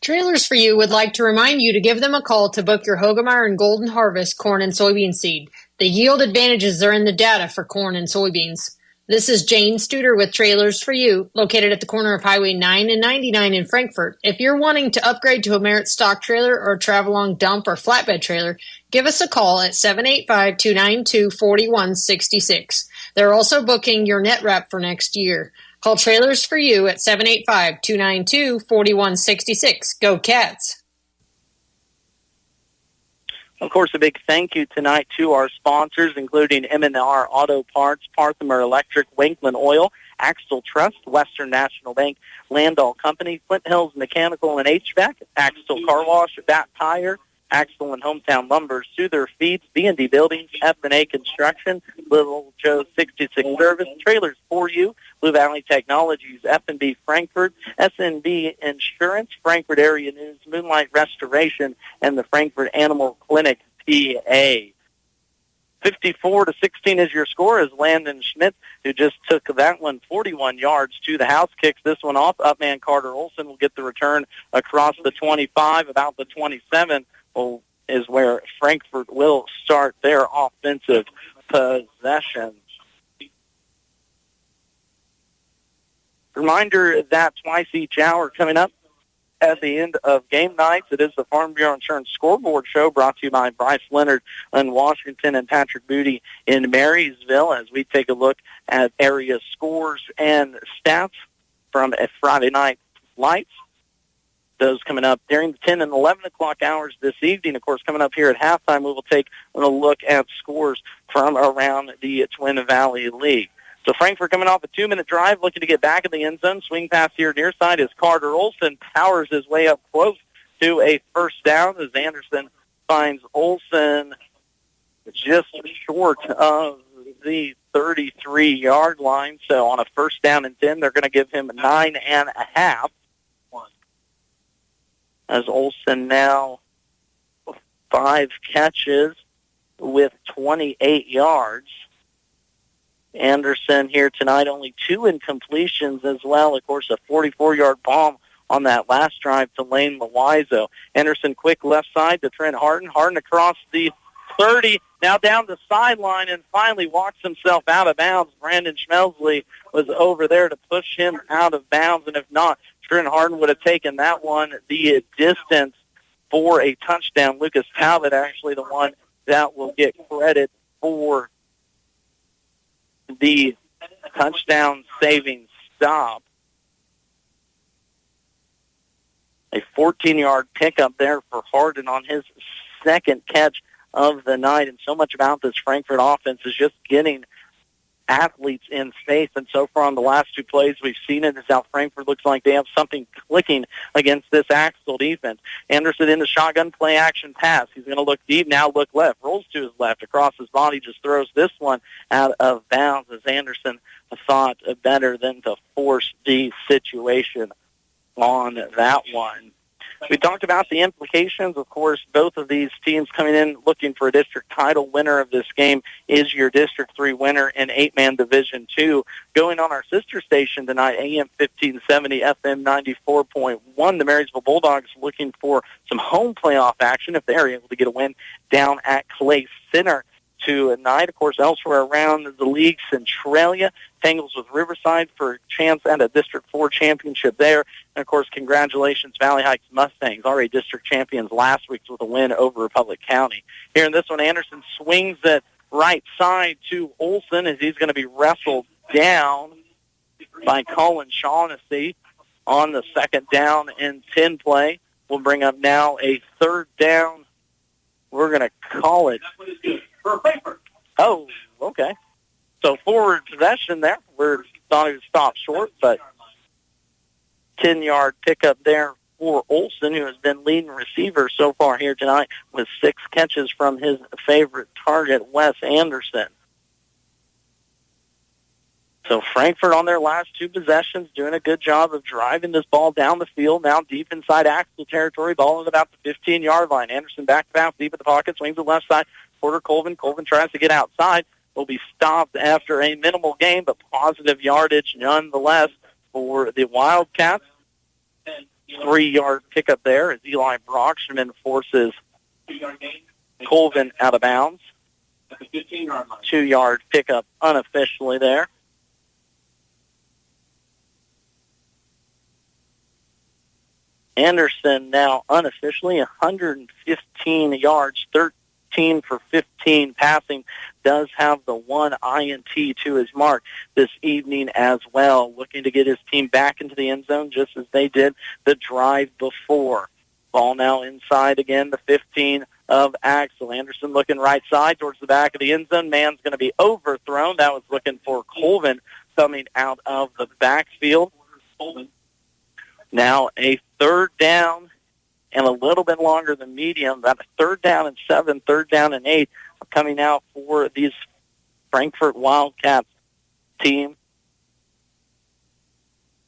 Trailers for You would like to remind you to give them a call to book your Hogemeyer and Golden Harvest corn and soybean seed. The yield advantages are in the data for corn and soybeans. This is Jane Studer with Trailers for You, located at the corner of Highway 9 and 99 in Frankfort. If you're wanting to upgrade to a Merit stock trailer or a travel-long dump or flatbed trailer, give us a call at 785-292-4166. They're also booking your net rep for next year. Call Trailers for You at 785-292-4166. Go Cats! Of course, a big thank you tonight to our sponsors, including M&R Auto Parts, Parthimer Electric, Wanklin Oil, Axtell Trust, Western National Bank, Landall Company, Flint Hills Mechanical and HVAC, Axtell Car Wash, Bat Tire, Axtell and Hometown Lumber, Souther Feeds, B&D Buildings, F&A Construction, Little Joe 66 Service, Trailers for You, Blue Valley Technologies, F&B Frankfort, SNB Insurance, Frankfort Area News, Moonlight Restoration, and the Frankfort Animal Clinic, PA. 54-16 is your score as Landon Schmidt, who just took that one 41 yards to the house, kicks this one off. Upman Carter Olson will get the return across the 25, about the 27 is where Frankfort will start their offensive possession. Reminder that twice each hour coming up at the end of game nights. It is the Farm Bureau Insurance Scoreboard Show brought to you by Bryce Leonard in Washington and Patrick Booty in Marysville as we take a look at area scores and stats from a Friday night lights. Those coming up during the 10 and 11 o'clock hours this evening. Of course, coming up here at halftime, we will take a look at scores from around the Twin Valley League. So Frankfort coming off a 2-minute drive, looking to get back in the end zone. Swing pass here near side as Carter Olson powers his way up close to a first down as Anderson finds Olson just short of the 33-yard line. So on a first down and 10, they're going to give him 9.5. As Olson now 5 catches with 28 yards. Anderson here tonight, only 2 incompletions as well. Of course, a 44-yard bomb on that last drive to Lane Loizo. Anderson quick left side to Trent Harden. Harden across the 30, now down the sideline and finally walks himself out of bounds. Brandon Schmelsley was over there to push him out of bounds, and if not, Trent Harden would have taken that one the distance for a touchdown. Lucas Talbot actually the one that will get credit for the touchdown-saving stop. A 14-yard pickup there for Harden on his second catch of the night. And so much about this Frankfort offense is just getting athletes in space. And so far on the last 2 plays, we've seen it as how Frankfort looks like they have something clicking against this Axtell defense. Anderson in the shotgun play action pass. He's going to look deep, now look left, rolls to his left, across his body, just throws this one out of bounds as Anderson thought better than to force the situation on that one. We talked about the implications. Of course, both of these teams coming in looking for a district title. Winner of this game is your District 3 winner in 8-man Division 2. Going on our sister station tonight, AM 1570, FM 94.1. The Marysville Bulldogs looking for some home playoff action if they're able to get a win down at Clay Center tonight. Of course, elsewhere around the league, Centralia tangles with Riverside for a chance at a District 4 championship there. And, of course, congratulations, Valley Heights Mustangs, already district champions last week with a win over Republic County. Here in this one, Anderson swings it right side to Olson as he's going to be wrestled down by Colin Shaughnessy on the second down and 10 play. We'll bring up now a third down. We're going to call it. Oh, okay. So forward possession there. We thought he would stop short, but 10-yard pickup there for Olson, who has been leading receiver so far here tonight with 6 catches from his favorite target, Wes Anderson. So Frankfort on their last two possessions doing a good job of driving this ball down the field, now deep inside Axtell territory, ball at about the 15-yard line. Anderson back to pass, deep at the pocket, swings to the left side. Porter Colvin. Colvin tries to get outside. Will be stopped after a minimal gain, but positive yardage nonetheless for the Wildcats. 3-yard pickup there as Eli Brockman forces Colvin out of bounds. 2-yard pickup unofficially there. Anderson now unofficially 115 yards, 13 for 15 passing, does have the one INT to his mark this evening as well, looking to get his team back into the end zone just as they did the drive before. Ball now inside again, the 15 of Axtell. Anderson looking right side towards the back of the end zone. Man's going to be overthrown. That was looking for Colvin coming out of the backfield. Now a third down and a little bit longer than medium. About a 3rd down and 7, 3rd down and 8 coming out for these Frankfort Wildcats team.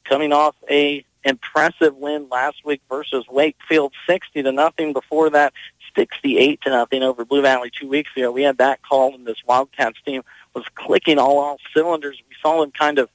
Coming off a impressive win last week versus Wakefield, 60-0. Before that, 68-0 over Blue Valley 2 weeks ago. We had that call, and this Wildcats team was clicking all cylinders. We saw them kind of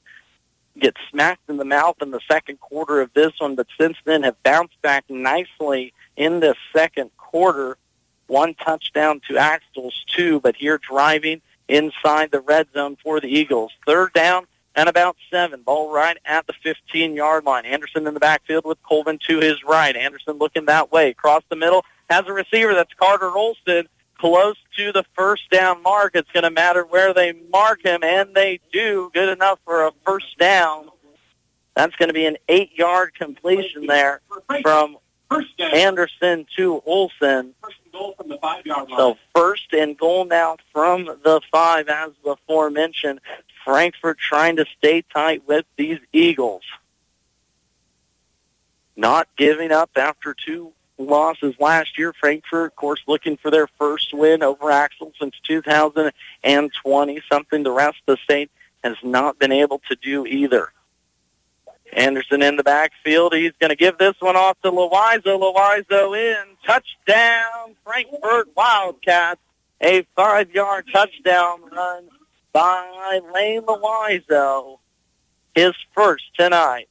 get smacked in the mouth in the second quarter of this one, but since then have bounced back nicely in this second quarter. 1 touchdown to Axtell's 2, but here driving inside the red zone for the Eagles. 3rd down and about 7. Ball right at the 15-yard line. Anderson in the backfield with Colvin to his right. Anderson looking that way. Across the middle, has a receiver. That's Carter Olson. Close to the first down mark. It's going to matter where they mark him, and they do. Good enough for a first down. That's going to be an 8-yard completion there from Anderson to Olson. So 1st and goal now from the 5, as aforementioned. Frankfort trying to stay tight with these Eagles. Not giving up after 2 losses last year. Frankfort, of course, looking for their first win over Axtell since 2020, something the rest of the state has not been able to do either. Anderson in the backfield. He's going to give this one off to Loizo. Loizo in. Touchdown, Frankfort Wildcats. A 5-yard touchdown run by Lane Loizo. His first tonight.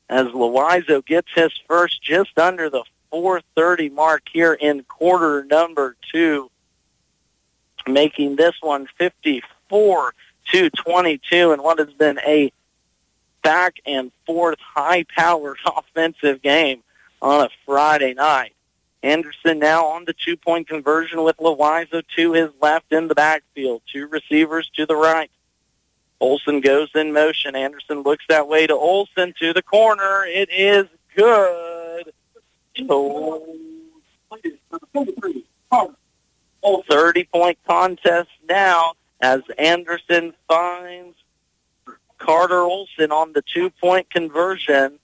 As Loizo gets his first just under the 4:30 mark here in quarter number 2, making this one 54-22 in what has been a back and forth high-powered offensive game on a Friday night. Anderson now on the 2-point conversion with Loizo to his left in the backfield. 2 receivers to the right. Olson goes in motion. Anderson looks that way to Olson to the corner. It is good. 30-point contest now as Anderson finds Carter Olson on the 2-point conversion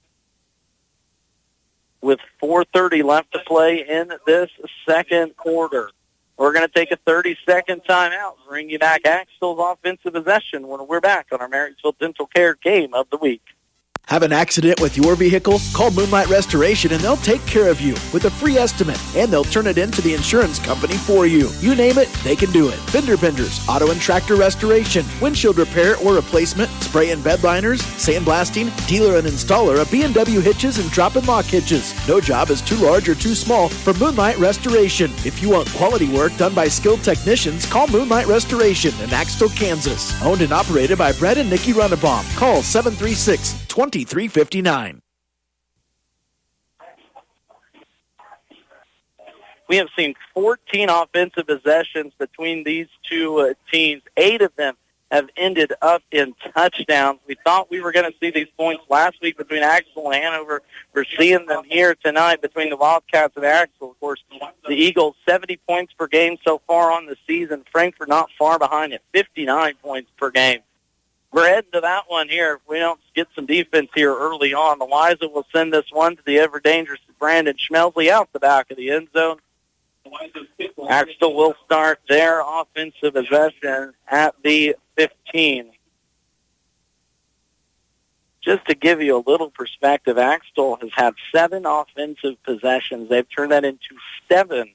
with 4:30 left to play in this second quarter. We're going to take a 30-second timeout. Bring you back Axtell's offensive possession when we're back on our Marysville Dental Care Game of the Week. Have an accident with your vehicle? Call Moonlight Restoration and they'll take care of you with a free estimate, and they'll turn it into the insurance company for you. You name it, they can do it. Fender benders, auto and tractor restoration, windshield repair or replacement, spray and bed liners, sandblasting, dealer and installer of B&W hitches and drop and lock hitches. No job is too large or too small for Moonlight Restoration. If you want quality work done by skilled technicians, call Moonlight Restoration in Axtell, Kansas. Owned and operated by Brett and Nikki Runnebaum. Call 736-2359. We have seen 14 offensive possessions between these two teams. 8 of them have ended up in touchdowns. We thought we were going to see these points last week between Axtell and Hanover. We're seeing them here tonight between the Wildcats and Axtell. Of course, the Eagles, 70 points per game so far on the season. Frankfort not far behind at 59 points per game. We're heading to that one here. If we don't get some defense here early on, Eliza will send this one to the ever-dangerous Brandon Schmelsley out the back of the end zone. Axtell will start their offensive possession at the 15. Just to give you a little perspective, Axtell has had 7 offensive possessions. They've turned that into 7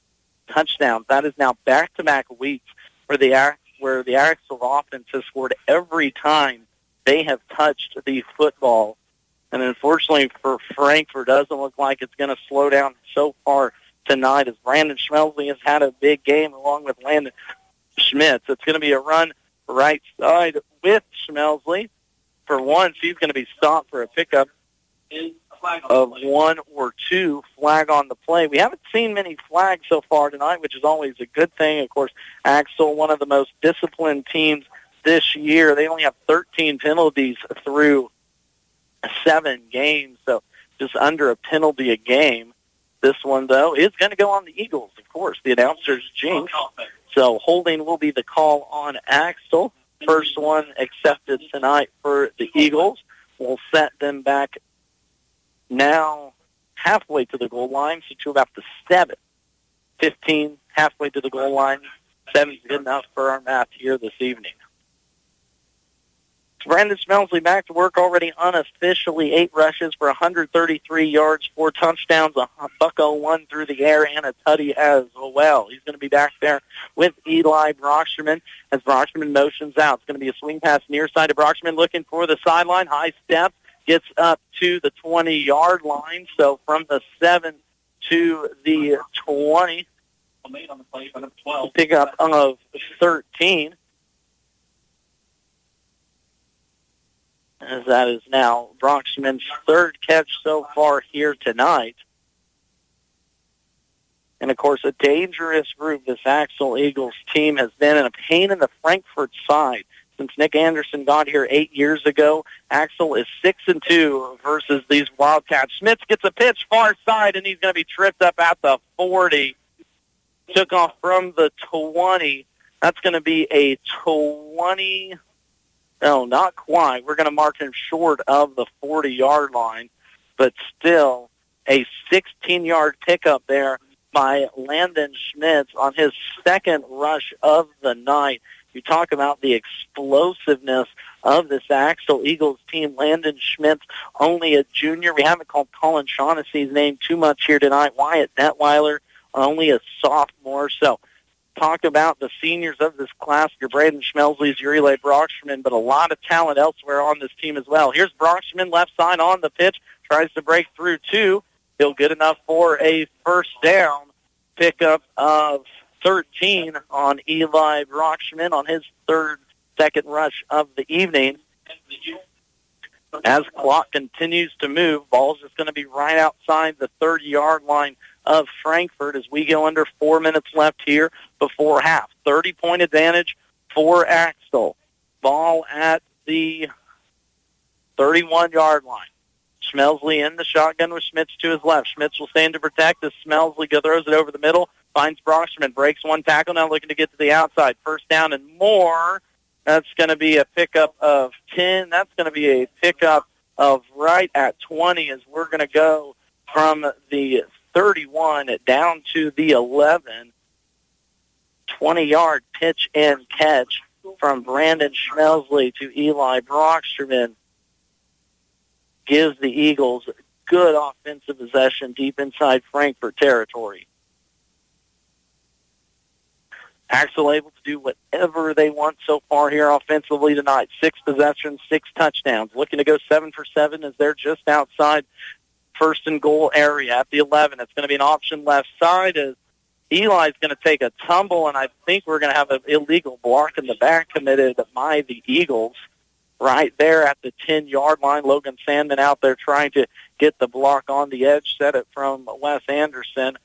touchdowns. That is now back-to-back weeks where the Axtell offense has scored every time they have touched the football. And unfortunately for Frankfort, doesn't look like it's going to slow down so far tonight as Brandon Schmelsley has had a big game along with Landon Schmitz. It's going to be a run right side with Schmelsley. For once, he's going to be stopped for a pickup of 1 or 2 flag on the play. We haven't seen many flags so far tonight, which is always a good thing. Of course, Axtell, one of the most disciplined teams this year. They only have 13 penalties through 7 games, so just under a penalty a game. This one, though, is going to go on the Eagles, of course. The announcer's jinx. So holding will be the call on Axtell. First one accepted tonight for the Eagles. We'll set them back now halfway to the goal line, so to about the 7. 15 halfway to the goal line. 7's good enough for our math here this evening. Brandon Schmelsley back to work already unofficially. 8 rushes for 133 yards, 4 touchdowns, a $101 through the air, and a tutty as well. He's going to be back there with Eli Brocksterman as Brocksterman motions out. It's going to be a swing pass near side to Brocksterman looking for the sideline. High step, gets up to the 20-yard line. So from the 7 to the 20, pickup of 13. As that is now Brocksterman's 3rd catch so far here tonight. And, of course, a dangerous group this Axtell Eagles team has been, and a pain in the Frankfort side. Since Nick Anderson got here 8 years ago, Axtell is 6-2 versus these Wildcats. Schmitz gets a pitch far side, and he's going to be tripped up at the 40. Took off from the 20. That's going to be a 20... No, not quite. We're going to mark him short of the 40-yard line, but still a 16-yard pickup there by Landon Schmitz on his 2nd rush of the night. You talk about the explosiveness of this Axtell Eagles team. Landon Schmitz, only a junior. We haven't called Colin Shaughnessy's name too much here tonight. Wyatt Detweiler, only a sophomore. So talk about the seniors of this class, your Braden Schmelsley's, your Eli Brocksterman, but a lot of talent elsewhere on this team as well. Here's Brocksterman, left side on the pitch, tries to break through 2. He'll get enough for a first down. Pickup of 13 on Eli Brocksterman on his 2nd rush of the evening. As clock continues to move, ball's just going to be right outside the 30-yard line of Frankfort as we go under 4 minutes left here before half. 30-point advantage for Axtell. Ball at the 31-yard line. Schmelsley in the shotgun with Schmitz to his left. Schmitz will stand to protect as Schmelsley throws it over the middle, finds Brocksterman, breaks 1 tackle, now looking to get to the outside. First down and more. That's going to be a pickup of 10. That's going to be a pickup of right at 20 as we're going to go from the 31 down to the 11. 20-yard pitch and catch from Brandon Schmelsley to Eli Brocksterman gives the Eagles good offensive possession deep inside Frankfort territory. Axtell able to do whatever they want so far here offensively tonight. 6 possessions, 6 touchdowns. Looking to go 7 for 7 as they're just outside first and goal area at the 11. It's going to be an option left side as Eli's going to take a tumble, and I think we're going to have an illegal block in the back committed by the Eagles right there at the 10-yard line. Logan Sandman out there trying to get the block on the edge, set it from Wes Anderson,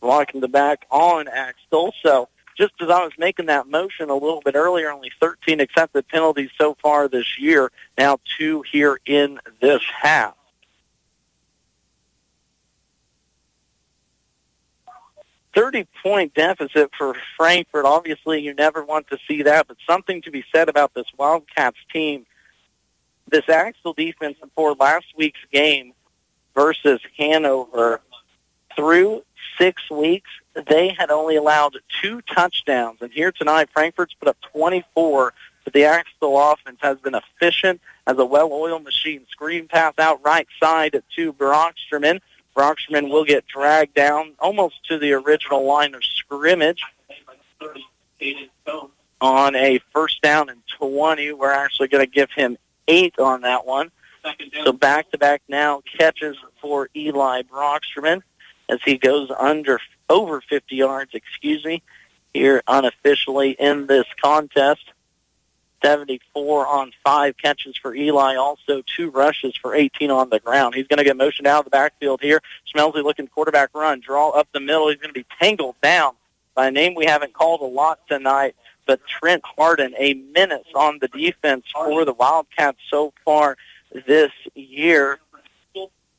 blocking the back on Axtell. So just as I was making that motion a little bit earlier, only 13 accepted penalties so far this year, now 2 here in this half. $30-point deficit for Frankfort. Obviously, you never want to see that, but something to be said about this Wildcats team. This Axtell defense for last week's game versus Hanover, through 6 weeks, they had only allowed 2 touchdowns. And here tonight, Frankfort's put up 24, but the Axtell offense has been efficient as a well-oiled machine. Screen pass out right side to Brocksterman. Brocksterman will get dragged down almost to the original line of scrimmage. On a first down and 20, we're actually going to give him 8 on that one. So back-to-back now catches for Eli Brocksterman as he goes over 50 yards, here unofficially in this contest. 74 on 5 catches for Eli, also 2 rushes for 18 on the ground. He's going to get motioned out of the backfield here. Schmelzy looking quarterback run, draw up the middle. He's going to be tangled down by a name we haven't called a lot tonight, but Trent Harden, a menace on the defense for the Wildcats so far this year,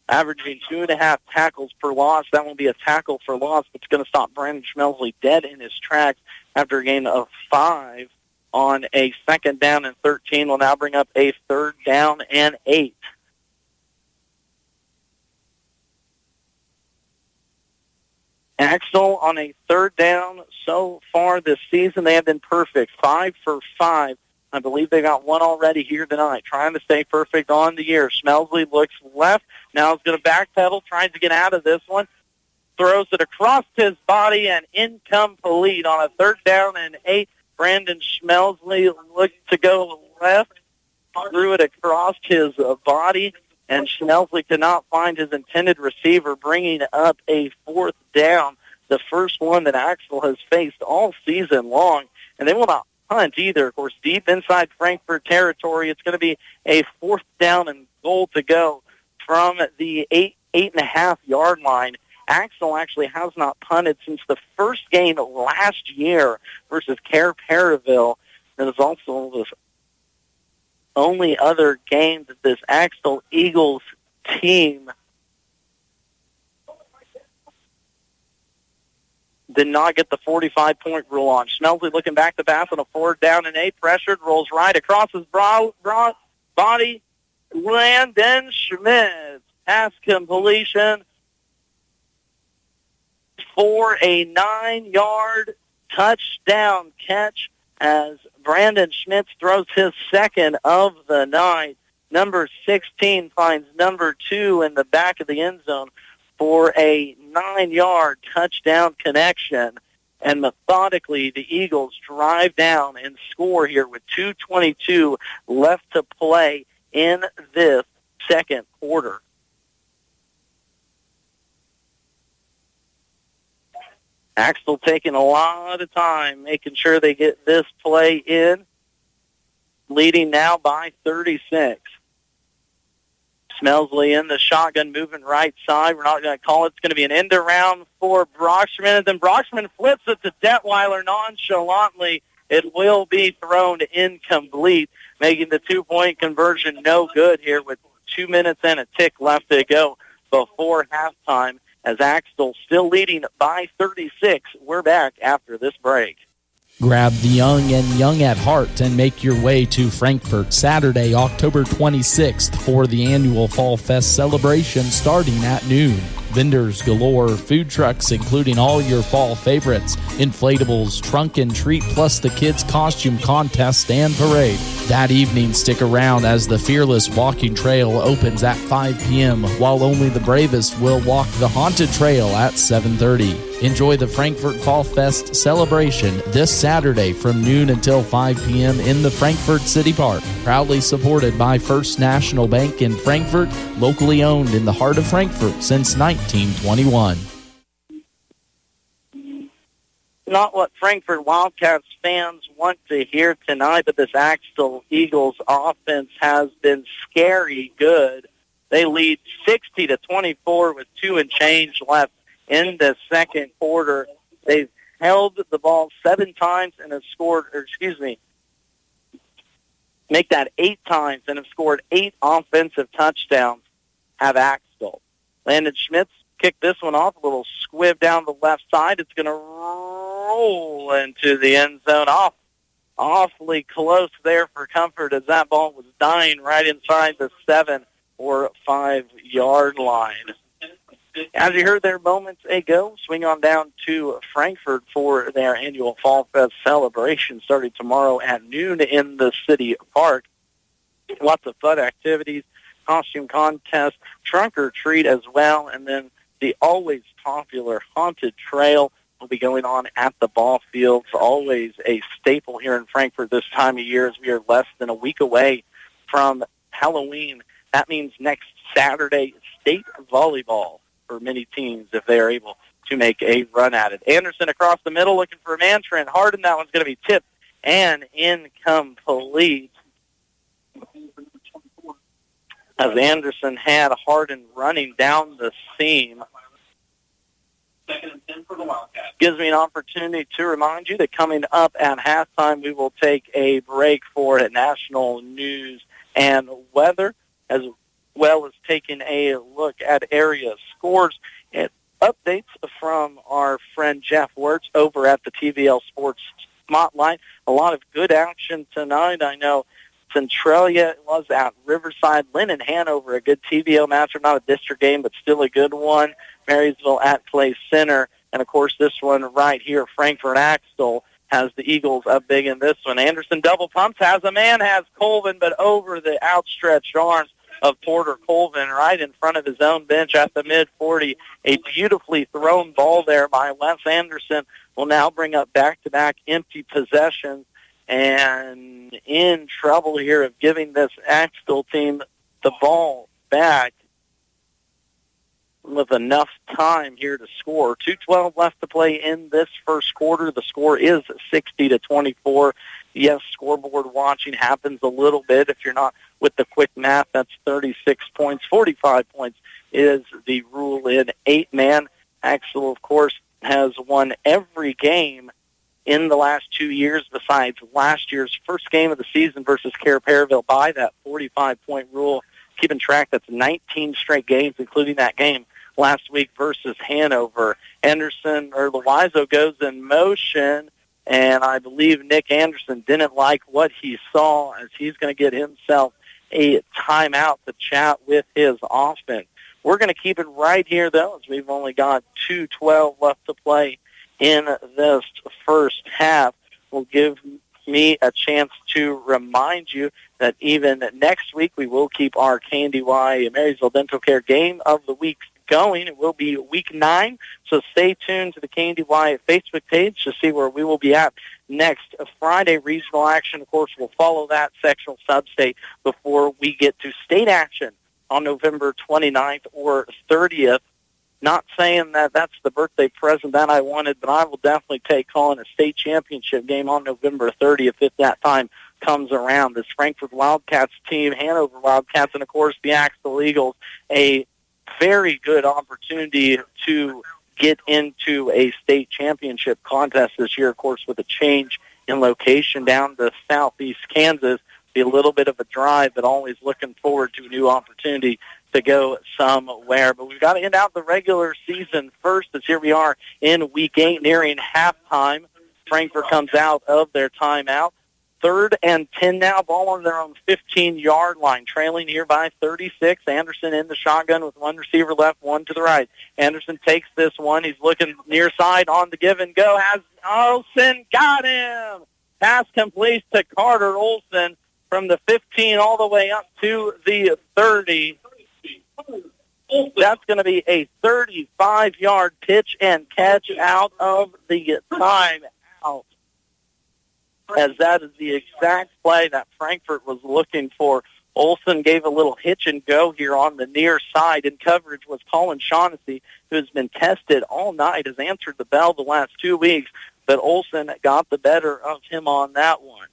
averaging 2.5 tackles per loss. That won't be a tackle for loss, but it's going to stop Brandon Schmelzy dead in his tracks after a gain of 5 on a 2nd down and 13. Will now bring up a 3rd down and 8. Axtell on a 3rd down so far this season. They have been perfect, 5 for 5. I believe they got 1 already here tonight, trying to stay perfect on the year. Schmelzy looks left. Now he's going to backpedal, trying to get out of this one. Throws it across his body and incomplete on a 3rd down and 8. Brandon Schmelzy looked to go left, threw it across his body, and Schmelzy could not find his intended receiver, bringing up a 4th down, the first one that Axtell has faced all season long. And they will not punt either. Of course, deep inside Frankfort territory, it's going to be a 4th down and goal to go from the 8.5-yard line. Axtell actually has not punted since the first game last year versus Care Perryville. It is also the only other game that this Axtell Eagles team did not get the 45-point rule on. Schmelzy looking back to pass on a 4th down and 8. Pressured, rolls right across his body. Landon Schmitz. Pass completion for a 9-yard touchdown catch as Brandon Schmitz throws his 2nd of the night. Number 16 finds number 2 in the back of the end zone for a 9-yard touchdown connection. And methodically, the Eagles drive down and score here with 2:22 left to play in this 2nd quarter. Axtell taking a lot of time, making sure they get this play in, leading now by 36. Schmelzy in the shotgun, moving right side. We're not going to call it. It's going to be an end around for Brocksterman. And then Brocksterman flips it to Detweiler nonchalantly. It will be thrown incomplete, making the 2-point conversion no good here with 2 minutes and a tick left to go before halftime. As Axtell still leading by 36. We're back after this break. Grab the young and young at heart and make your way to Frankfort Saturday, October 26th for the annual Fall Fest celebration starting at noon. Vendors galore, food trucks including all your fall favorites, inflatables, trunk and treat, plus the kids' costume contest and parade. That evening, stick around as the Fearless Walking Trail opens at 5 p.m., while only the bravest will walk the Haunted Trail at 7:30. Enjoy the Frankfort Fall Fest celebration this Saturday from noon until 5 p.m. in the Frankfort City Park. Proudly supported by First National Bank in Frankfort, locally owned in the heart of Frankfort since 1921. Not what Frankfort Wildcats fans want to hear tonight, but this Axtell Eagles offense has been scary good. They lead 60-24 with 2 and change left in the 2nd quarter. They've held the ball 7 times and have scored, make that 8 times and have scored 8 offensive touchdowns, have Axtell. Landon Schmitz kicked this one off, a little squib down the left side. It's going to roll into the end zone, awfully close there for comfort as that ball was dying right inside the 7 or 5 yard line. As you heard there moments ago, swing on down to Frankfort for their annual Fall Fest celebration starting tomorrow at noon in the city park. Lots of fun activities, costume contest, trunk or treat as well, and then the always popular Haunted Trail will be going on at the ball fields. Always a staple here in Frankfort this time of year, as we are less than a week away from Halloween. That means next Saturday, state volleyball for many teams if they are able to make a run at it. Anderson across the middle looking for a man. Trent Harden, that one's going to be tipped and incomplete. As Anderson had Harden running down the seam. Second and 10 for the Wildcats. Gives me an opportunity to remind you that coming up at halftime, we will take a break for national news and weather, as well as taking a look at area scores and updates from our friend Jeff Wirtz over at the TVL Sports Spotlight. A lot of good action tonight. I know Centralia was at Riverside. Lynn and Hanover, a good TVL matchup, not a district game, but still a good one. Marysville at Clay Center. And, of course, this one right here, Frankfort Axtell, has the Eagles up big in this one. Anderson double pumps, has a man, has Colvin, but over the outstretched arms of Porter Colvin right in front of his own bench at the mid-40. A beautifully thrown ball there by Wes Anderson will now bring up back-to-back empty possessions, and in trouble here of giving this Axtell team the ball back with enough time here to score. 2:12 left to play in this first quarter. The score is 60-24. Yes, scoreboard watching happens a little bit. If you're not with the quick math, that's 36 points. 45 points is the rule in 8-man. Axtell, of course, has won every game in the last 2 years besides last year's first game of the season versus Kerr-Perryville by that 45-point rule. Keeping track, that's 19 straight games, including that game last week versus Hanover. Anderson, or Loizo, goes in motion, and I believe Nick Anderson didn't like what he saw, as he's going to get himself a timeout to chat with his offense. We're going to keep it right here, though, as we've only got 2:12 left to play in this first half. Will give me a chance to remind you that even next week we will keep our KNDY Marysville Dental Care Game of the Week going. It will be week 9, so stay tuned to the KNDY Facebook page to see where we will be at next Friday. Regional action, of course, will follow that sectional sub-state before we get to state action on November 29th or 30th. Not saying that that's the birthday present that I wanted, but I will definitely take calling a state championship game on November 30th if that time comes around. This Frankfort Wildcats team, Hanover Wildcats, and, of course, the Axtell Eagles, a very good opportunity to get into a state championship contest this year, of course, with a change in location down to southeast Kansas. Be a little bit of a drive, but always looking forward to a new opportunity to go somewhere. But we've got to end out the regular season first, as here we are in week 8, nearing halftime. Frankfort comes out of their timeout. 3rd and 10 now, ball on their own 15-yard line, trailing here by 36. Anderson in the shotgun with one receiver left, one to the right. Anderson takes this one. He's looking near side on the give and go. Has Olsen got him. Pass complete to Carter Olsen from the 15 all the way up to the 30. That's going to be a 35-yard pitch and catch out of the timeout, as that is the exact play that Frankfort was looking for. Olsen gave a little hitch and go here on the near side. In coverage was Colin Shaughnessy, who has been tested all night, has answered the bell the last 2 weeks, but Olsen got the better of him on that one.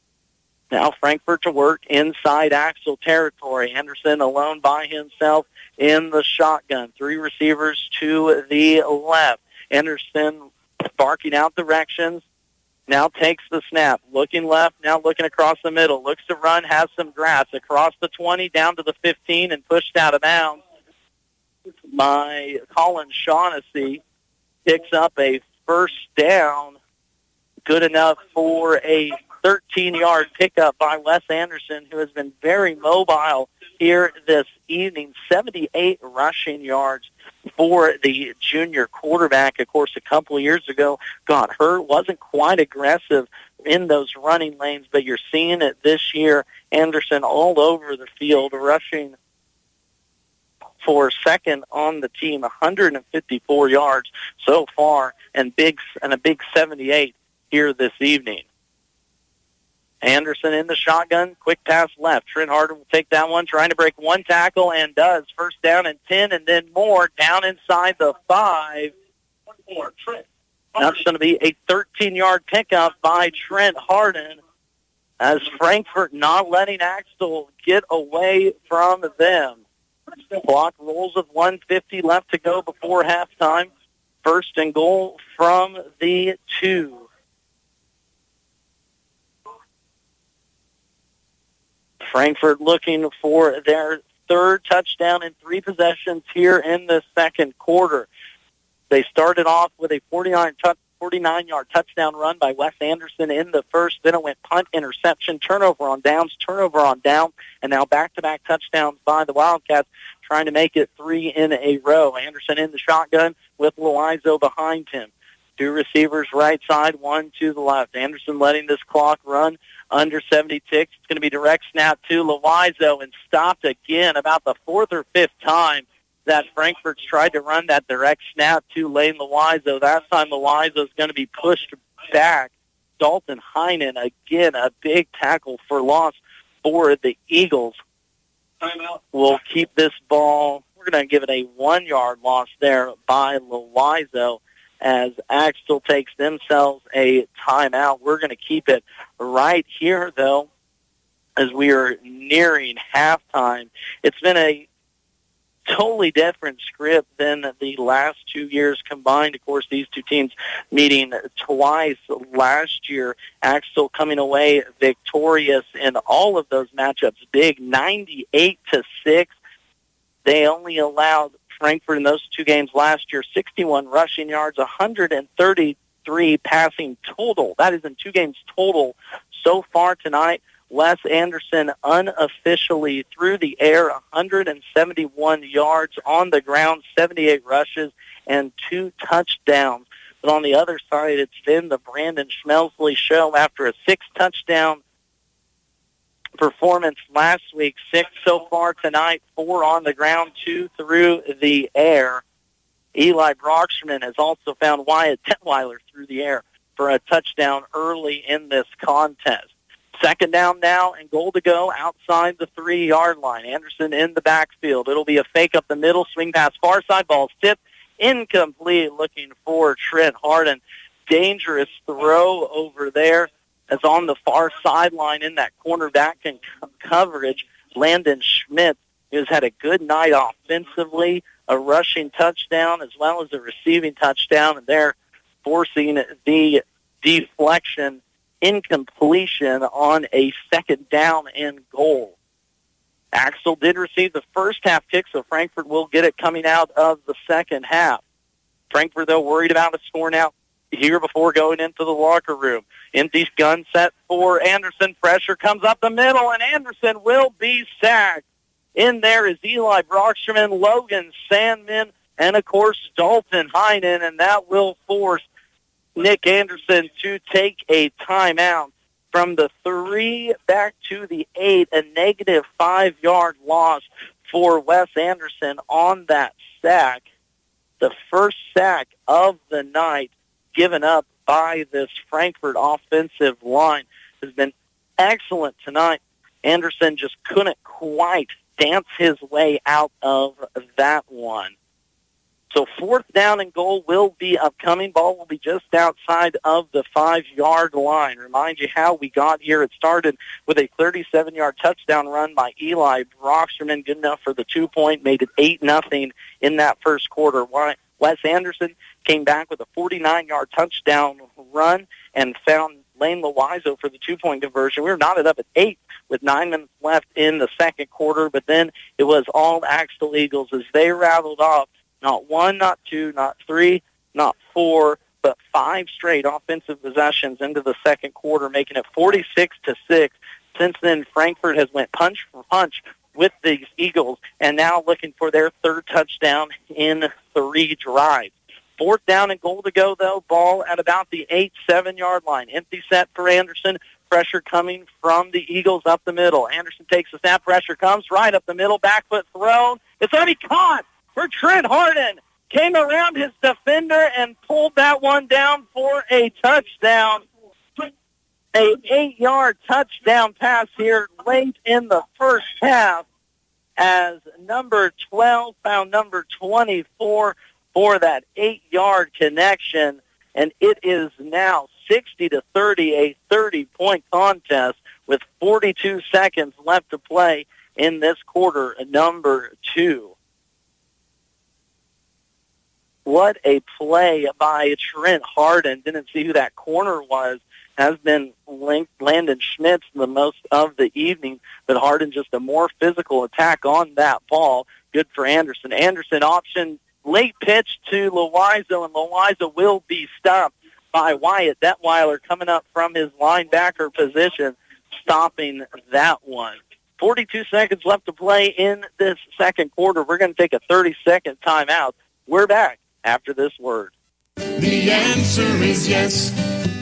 Now Frankfort to work inside Axtell territory. Anderson alone by himself in the shotgun. 3 receivers to the left. Anderson barking out directions. Now takes the snap. Looking left, now looking across the middle. Looks to run, has some grass. Across the 20, down to the 15, and pushed out of bounds by Colin Shaughnessy. Picks up a first down. Good enough for a 13-yard pickup by Wes Anderson, who has been very mobile here this evening. 78 rushing yards for the junior quarterback. Of course, a couple of years ago, got hurt, wasn't quite aggressive in those running lanes, but you're seeing it this year. Anderson all over the field, rushing for second on the team, 154 yards so far, and a big 78 here this evening. Anderson in the shotgun, quick pass left. Trent Harden will take that one, trying to break one tackle, and does. First down and 10, and then more down inside the 5. That's going to be a 13-yard pickup by Trent Harden, as Frankfort not letting Axtell get away from them. Clock rolls with 1:50 left to go before halftime. First and goal from the 2. Frankfort looking for their third touchdown in 3 possessions here in the second quarter. They started off with a 49-yard touchdown run by Wes Anderson in the first. Then it went punt, interception, turnover on downs, and now back-to-back touchdowns by the Wildcats, trying to make it 3 in a row. Anderson in the shotgun with Loizo behind him. 2 receivers right side, 1 to the left. Anderson letting this clock run under 70 ticks. It's going to be direct snap to Loizo, and stopped again about the 4th or 5th time that Frankfort's tried to run that direct snap to Lane Loizo. That time Loizo's going to be pushed back. Dalton Heinen, again, a big tackle for loss for the Eagles. Timeout. We'll keep this ball. We're going to give it a 1-yard loss there by Loizo, as Axtell takes themselves a timeout. We're going to keep it right here, though, as we are nearing halftime. It's been a totally different script than the last 2 years combined. Of course, these two teams meeting twice last year. Axtell coming away victorious in all of those matchups. Big 98-6. They only allowed Frankfort in those 2 games last year 61 rushing yards, 133 passing total. That is in 2 games total so far tonight. Wes Anderson unofficially through the air, 171 yards on the ground, 78 rushes, and 2 touchdowns. But on the other side, it's been the Brandon Schmelsley show after a 6-touchdown performance last week. 6 so far tonight, 4 on the ground, 2 through the air. Eli Brocksterman has also found Wyatt Detweiler through the air for a touchdown early in this contest. Second down now and goal to go outside the 3-yard line. Anderson in the backfield. It'll be a fake up the middle, swing pass far side, ball's tipped, incomplete, looking for Trent Harden. Dangerous throw over there, as on the far sideline in that cornerback and coverage, Landon Schmidt, who's had a good night offensively, a rushing touchdown as well as a receiving touchdown, and they're forcing the deflection incompletion on a second down and goal. Axtell did receive the first half kick, so Frankfort will get it coming out of the second half. Frankfort, though, worried about a score now here before going into the locker room. Empty gun set for Anderson. Pressure comes up the middle, and Anderson will be sacked. In there is Eli Brocksterman, Logan Sandman, and, of course, Dalton Heinen, and that will force Nick Anderson to take a timeout. From the 3 back to the 8, a negative 5-yard loss for Wes Anderson on that sack. The first sack of the night given up by this Frankfort offensive line has been excellent tonight. Anderson just couldn't quite dance his way out of that one. So 4th down and goal will be upcoming. Ball will be just outside of the 5-yard line. Remind you how we got here. It started with a 37-yard touchdown run by Eli Brocksterman. Good enough for the 2-point. Made it 8-0 in that first quarter. Wes Anderson came back with a 49-yard touchdown run and found Lane Loizo for the 2-point conversion. We were knotted up at 8 with 9 minutes left in the second quarter, but then it was all Axtell Eagles as they rattled off not 1, not 2, not 3, not 4, but 5 straight offensive possessions into the second quarter, making it 46-6. Since then, Frankfort has went punch for punch with the Eagles, and now looking for their third touchdown in 3 drives. 4th down and goal to go, though. Ball at about the 8-7-yard line. Empty set for Anderson. Pressure coming from the Eagles up the middle. Anderson takes the snap. Pressure comes right up the middle. Back foot thrown. It's going to be caught for Trent Harden. Came around his defender and pulled that one down for a touchdown. A 8-yard touchdown pass here late in the first half as number 12 found number 24 for that 8-yard connection. And it is now 60-30, a 30-point contest with 42 seconds left to play in this quarter, number 2. What a play by Trent Harden. Didn't see who that corner was. Has been linked Landon Schmitz the most of the evening, but Harden just a more physical attack on that ball. Good for Anderson. Anderson option, late pitch to Loizo, and Loizo will be stopped by Wyatt Detweiler coming up from his linebacker position, stopping that one. 42 seconds left to play in this second quarter. We're going to take a 30-second timeout. We're back after this word. The answer is yes.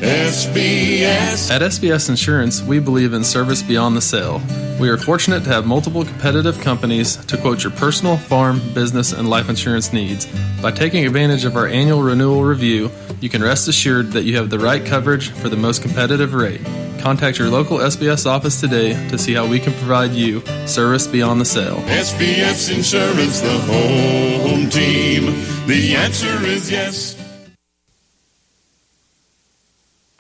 SBS. At SBS Insurance, we believe in service beyond the sale. We are fortunate to have multiple competitive companies to quote your personal, farm, business, and life insurance needs. By taking advantage of our annual renewal review, you can rest assured that you have the right coverage for the most competitive rate. Contact your local SBS office today to see how we can provide you service beyond the sale. SBS Insurance, the home team. The answer is yes.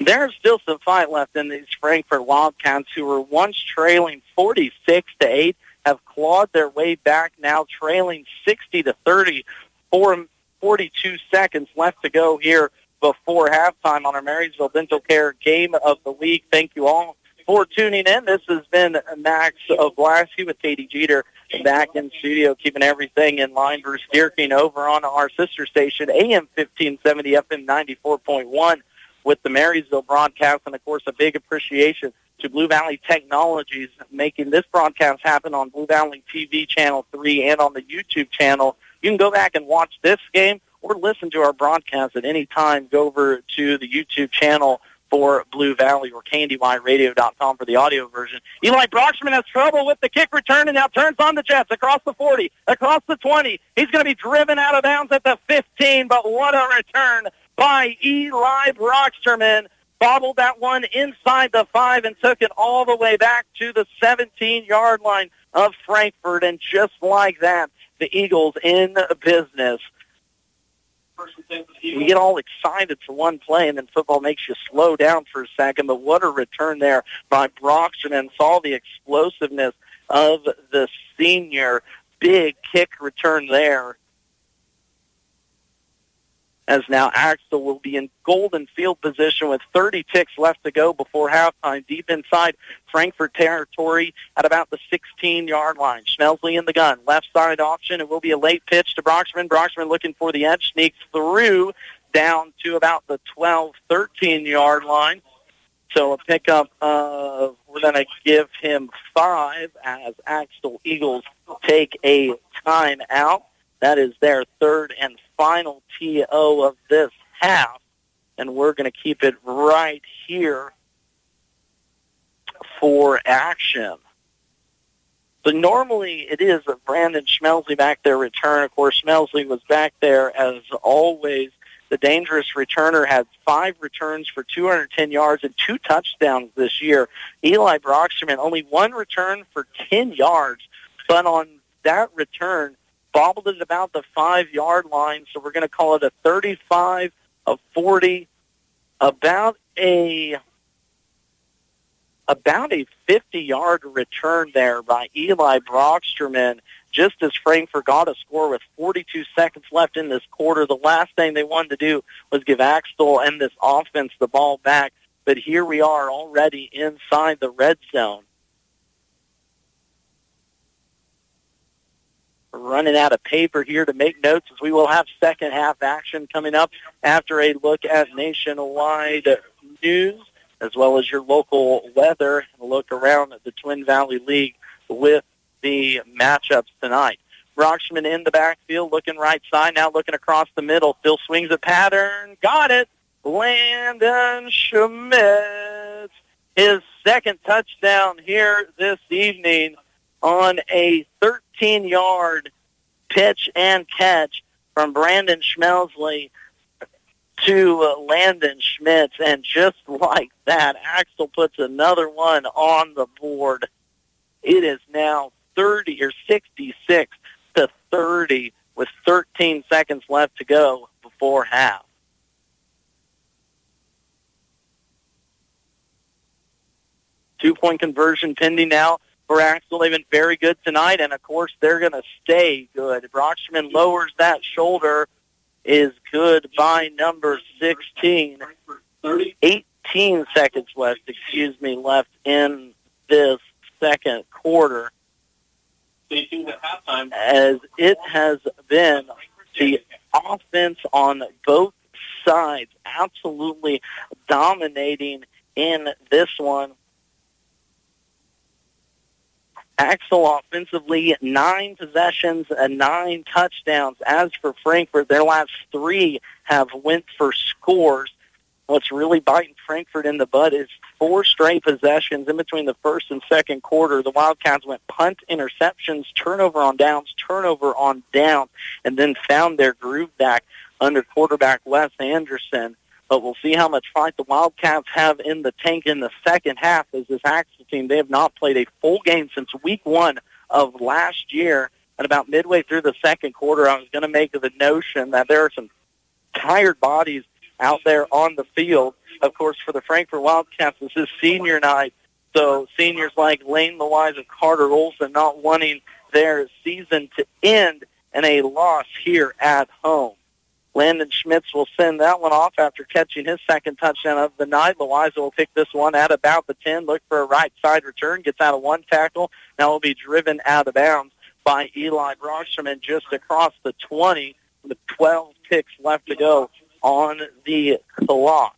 There's still some fight left in these Frankfort Wildcats, who were once trailing 46-8, have clawed their way back, now trailing 60-30, 42 seconds left to go here before halftime on our Marysville Dental Care Game of the Week. Thank you all for tuning in. This has been Max Oblaski with Katie Jeter back in studio, keeping everything in line. Bruce Dierking over on our sister station, AM 1570, FM 94.1. with the Marysville broadcast, and, of course, a big appreciation to Blue Valley Technologies making this broadcast happen on Blue Valley TV Channel 3 and on the YouTube channel. You can go back and watch this game or listen to our broadcast at any time. Go over to the YouTube channel for Blue Valley or KNDYradio.com for the audio version. Eli Broxman has trouble with the kick return and now turns on the Jets across the 40, across the 20. He's going to be driven out of bounds at the 15, but what a return by Eli Broxterman. Bobbled that one inside the 5 and took it all the way back to the 17-yard line of Frankfort. And just like that, the Eagles in business. You get all excited for one play, and then football makes you slow down for a second. But what a return there by Broxterman. Saw the explosiveness of the senior. Big kick return there. As now Axtell will be in golden field position with 30 ticks left to go before halftime, deep inside Frankfort territory at about the 16-yard line. Schmelsley in the gun, left side option. It will be a late pitch to Broxman. Broxman looking for the edge, sneaks through down to about the 12, 13-yard line. So a pickup of, we're going to give him 5 as Axtell Eagles take a timeout. That is their third and final TO of this half, and we're going to keep it right here for action. So normally it is Brandon Schmelsley back there return. Of course, Schmelsley was back there as always. The dangerous returner had 5 returns for 210 yards and 2 touchdowns this year. Eli Broxterman, only 1 return for 10 yards, but on that return, bobbled it about the 5-yard line, so we're going to call it a 35 of 40, about a 50-yard return there by Eli Broxterman, just as Frankfort got a score with 42 seconds left in this quarter. The last thing they wanted to do was give Axtell and this offense the ball back, but here we are already inside the red zone. Running out of paper here to make notes, as we will have second half action coming up after a look at nationwide news as well as your local weather, and a look around the Twin Valley League with the matchups tonight. Brockshman in the backfield, looking right side, now looking across the middle, still swings a pattern, got it! Landon Schmitz, his second touchdown here this evening on a 13-yard pitch and catch from Brandon Schmelsley to Landon Schmitz. And just like that, Axtell puts another one on the board. It is now 66-30 with 13 seconds left to go before half. Two-point conversion pending now for Axtell. They've been very good tonight, and, of course, they're going to stay good. Brockshman lowers that shoulder, is good by number 16. 18 seconds left in this second quarter. As it has been the offense on both sides absolutely dominating in this one. Axtell offensively, 9 possessions and 9 touchdowns. As for Frankfort, their last 3 have went for scores. What's really biting Frankfort in the butt is 4 straight possessions in between the first and second quarter. The Wildcats went punt, interceptions, turnover on downs, and then found their groove back under quarterback Wes Anderson. But we'll see how much fight the Wildcats have in the tank in the second half, as this Axtell team, they have not played a full game since week 1 of last year. And about midway through the second quarter, I was going to make the notion that there are some tired bodies out there on the field. Of course, for the Frankfort Wildcats, this is senior night. So seniors like Lane Lewis and Carter Olson not wanting their season to end in a loss here at home. Landon Schmitz will send that one off after catching his second touchdown of the night. Loiza will pick this one at about the 10, look for a right side return, gets out of one tackle. Now will be driven out of bounds by Eli Brockshman just across the 20 with 12 ticks left to go on the clock.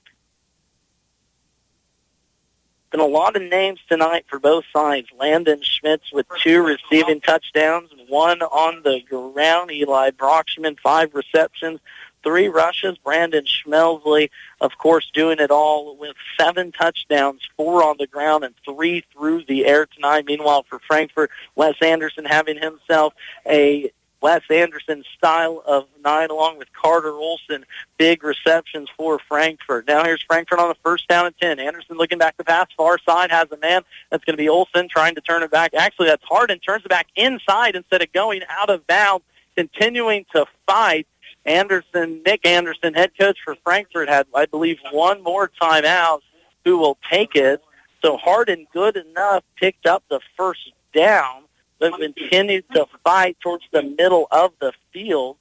Been a lot of names tonight for both sides. Landon Schmitz with 2 receiving touchdowns, 1 on the ground. Eli Brockshman, 5 receptions, 3 rushes. Brandon Schmelsley, of course, doing it all with 7 touchdowns, 4 on the ground and 3 through the air tonight. Meanwhile, for Frankfort, Wes Anderson having himself a Wes Anderson style of night, along with Carter Olson. Big receptions for Frankfort. Now here's Frankfort on the first down and 10. Anderson looking back to pass. Far side has a man. That's going to be Olson trying to turn it back. Actually, that's Harden. Turns it back inside instead of going out of bounds. Continuing to fight. Nick Anderson, head coach for Frankfort, had, I believe, 1 more timeout. Who will take it? So Harden, good enough, picked up the first down, but continued to fight towards the middle of the field.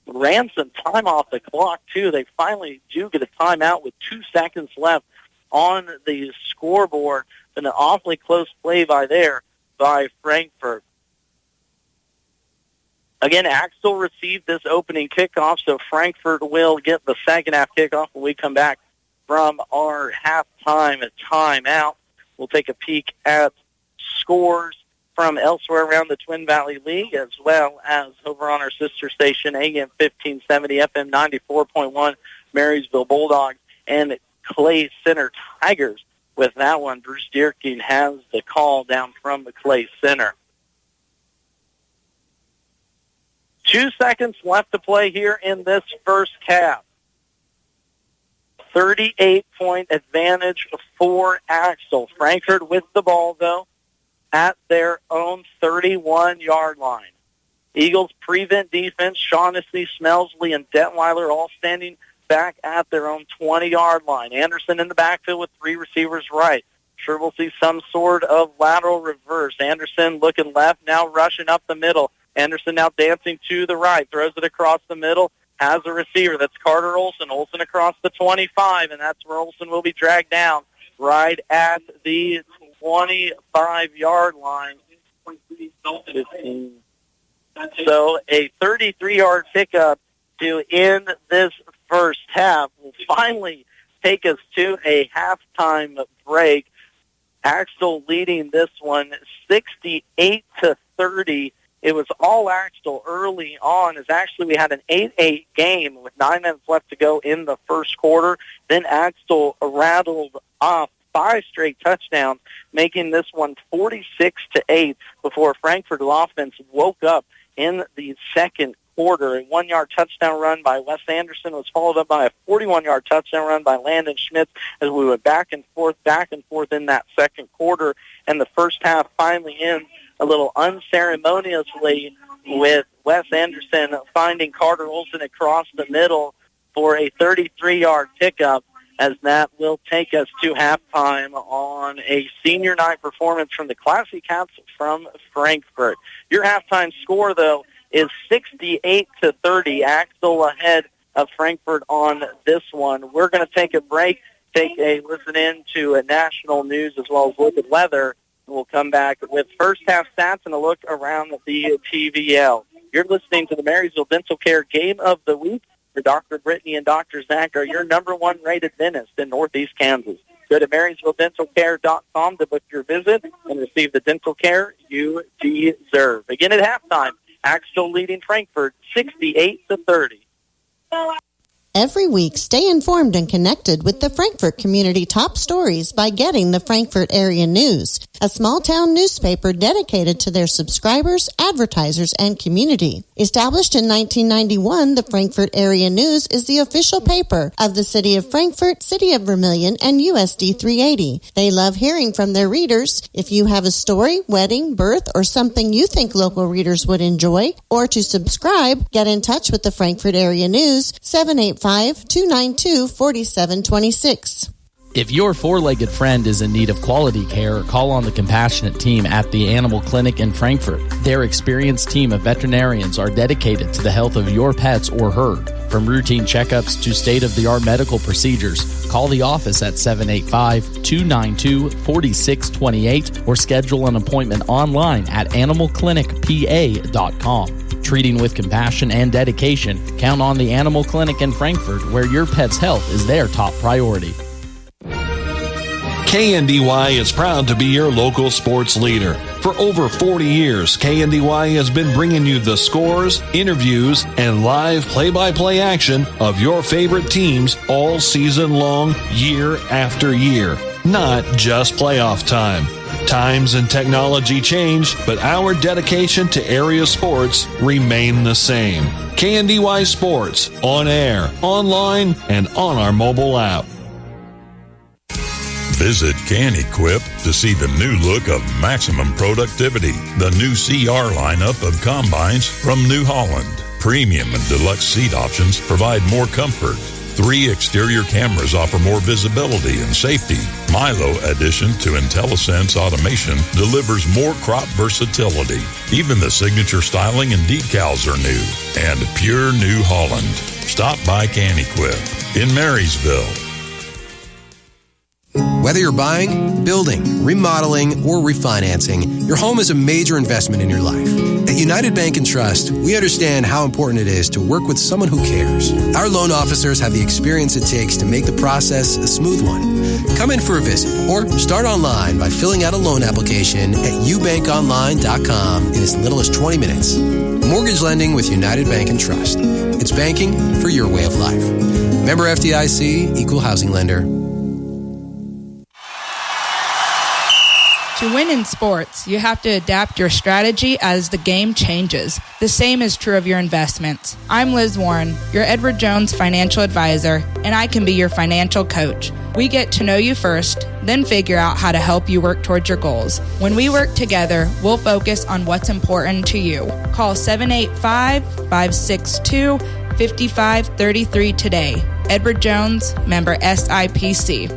Ran some time off the clock, too. They finally do get a timeout with 2 seconds left on the scoreboard. Been an awfully close play by Frankfort. Again, Axtell received this opening kickoff, so Frankfort will get the second half kickoff when we come back from our halftime timeout. We'll take a peek at scores from elsewhere around the Twin Valley League, as well as over on our sister station, AM 1570, FM 94.1, Marysville Bulldogs, and Clay Center Tigers. With that one, Bruce Dierking has the call down from the Clay Center. 2 seconds left to play here in this first half. 38-point advantage for Axtell. Frankfort with the ball, though, at their own 31-yard line. Eagles prevent defense, Shaughnessy, Smelsley, and Detweiler all standing back at their own 20-yard line. Anderson in the backfield with 3 receivers right. Sure we'll see some sort of lateral reverse. Anderson looking left, now rushing up the middle. Anderson now dancing to the right, throws it across the middle, has a receiver. That's Carter Olson. Olson across the 25, and that's where Olson will be dragged down right at the 25-yard line. 15. So a 33-yard pickup to end this first half will finally take us to a halftime break Axtell leading this one 68-30. It was all Axtell early on, as actually we had an 8-8 game with 9 minutes left to go in the first quarter. Then Axtell rattled off 5 straight touchdowns, making this one 46-8 before Frankfort offense woke up in the second quarter. A 1-yard touchdown run by Wes Anderson was followed up by a 41-yard touchdown run by Landon Schmitz as we went back and forth in that second quarter. And the first half finally ends a little unceremoniously with Wes Anderson finding Carter Olson across the middle for a 33-yard pickup, as that will take us to halftime on a senior night performance from the Classy Cats from Frankfort. Your halftime score, though, is 68-30. Axtell ahead of Frankfort on this one. We're going to take a break, take a listen in to national news as well as look at weather. We'll come back with first half stats and a look around the TVL. You're listening to the Marysville Dental Care Game of the Week, where Dr. Brittany and Dr. Zach are your number 1 rated dentist in Northeast Kansas. Go to MarysvilleDentalCare.com to book your visit and receive the dental care you deserve. Again at halftime, Axtell leading Frankfort 68-30. Every week, stay informed and connected with the Frankfort community top stories by getting the Frankfort Area News, a small-town newspaper dedicated to their subscribers, advertisers, and community. Established in 1991, the Frankfort Area News is the official paper of the City of Frankfort, City of Vermilion, and USD 380. They love hearing from their readers. If you have a story, wedding, birth, or something you think local readers would enjoy, or to subscribe, get in touch with the Frankfort Area News, 785-292-4726. If your four-legged friend is in need of quality care, call on the compassionate team at the Animal Clinic in Frankfort. Their experienced team of veterinarians are dedicated to the health of your pets or herd. From routine checkups to state-of-the-art medical procedures, call the office at 785-292-4628 or schedule an appointment online at animalclinicpa.com. Treating with compassion and dedication, count on the Animal Clinic in Frankfort, where your pet's health is their top priority. KNDY is proud to be your local sports leader. For over 40 years, KNDY has been bringing you the scores, interviews, and live play-by-play action of your favorite teams all season long, year after year. Not just playoff time. Times and technology change, but our dedication to area sports remain the same. KNDY Sports, on air, online, and on our mobile app. Visit CanEquip to see the new look of maximum productivity. The new CR lineup of combines from New Holland. Premium and deluxe seat options provide more comfort. 3 exterior cameras offer more visibility and safety. Milo addition to IntelliSense automation delivers more crop versatility. Even the signature styling and decals are new. And pure New Holland. Stop by CanEquip in Marysville. Whether you're buying, building, remodeling, or refinancing, your home is a major investment in your life. At United Bank and Trust, we understand how important it is to work with someone who cares. Our loan officers have the experience it takes to make the process a smooth one. Come in for a visit or start online by filling out a loan application at ubankonline.com in as little as 20 minutes. Mortgage lending with United Bank and Trust. It's banking for your way of life. Member FDIC, Equal Housing Lender. To win in sports, you have to adapt your strategy as the game changes. The same is true of your investments. I'm Liz Warren, your Edward Jones financial advisor, and I can be your financial coach. We get to know you first, then figure out how to help you work towards your goals. When we work together, we'll focus on what's important to you. Call 785-562-5533 today. Edward Jones, member SIPC.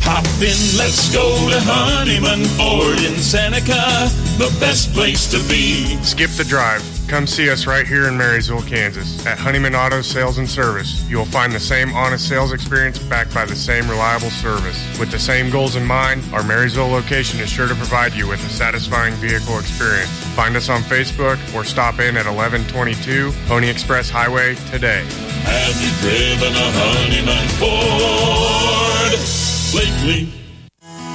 Hop in, let's go to Honeyman Ford in Seneca, the best place to be. Skip the drive. Come see us right here in Marysville, Kansas. At Honeyman Auto Sales and Service, you will find the same honest sales experience backed by the same reliable service. With the same goals in mind, our Marysville location is sure to provide you with a satisfying vehicle experience. Find us on Facebook or stop in at 1122 Pony Express Highway today. Have you driven a Honeyman Ford lately?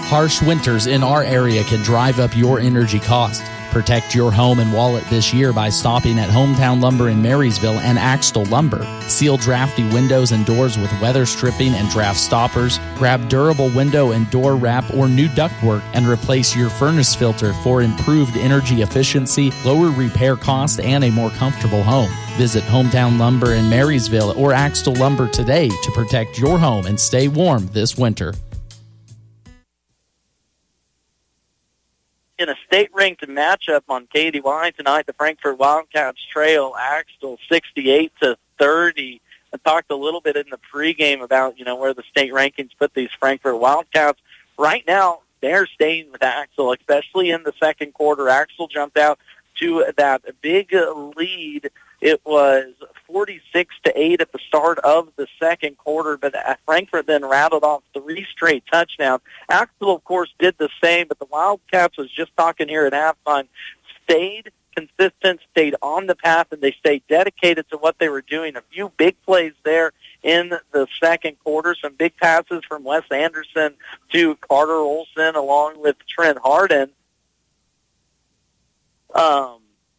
Harsh winters in our area can drive up your energy cost. Protect your home and wallet this year by stopping at Hometown Lumber in Marysville and Axtell Lumber. Seal drafty windows and doors with weather stripping and draft stoppers. Grab durable window and door wrap or new ductwork and replace your furnace filter for improved energy efficiency, lower repair cost, and a more comfortable home. Visit Hometown Lumber in Marysville or Axtell Lumber today to protect your home and stay warm this winter. In a state-ranked matchup on KNDY tonight, the Frankfort Wildcats trail Axtell 68-30. I talked a little bit in the pregame about, where the state rankings put these Frankfort Wildcats. Right now, they're staying with Axtell, especially in the second quarter. Axtell jumped out to that big lead. It was 46-8 at the start of the second quarter, but Frankfort then rattled off 3 straight touchdowns. Axtell, of course, did the same, but the Wildcats, was just talking here at halftime, stayed consistent, stayed on the path, and they stayed dedicated to what they were doing. A few big plays there in the second quarter, some big passes from Wes Anderson to Carter Olson along with Trent Harden.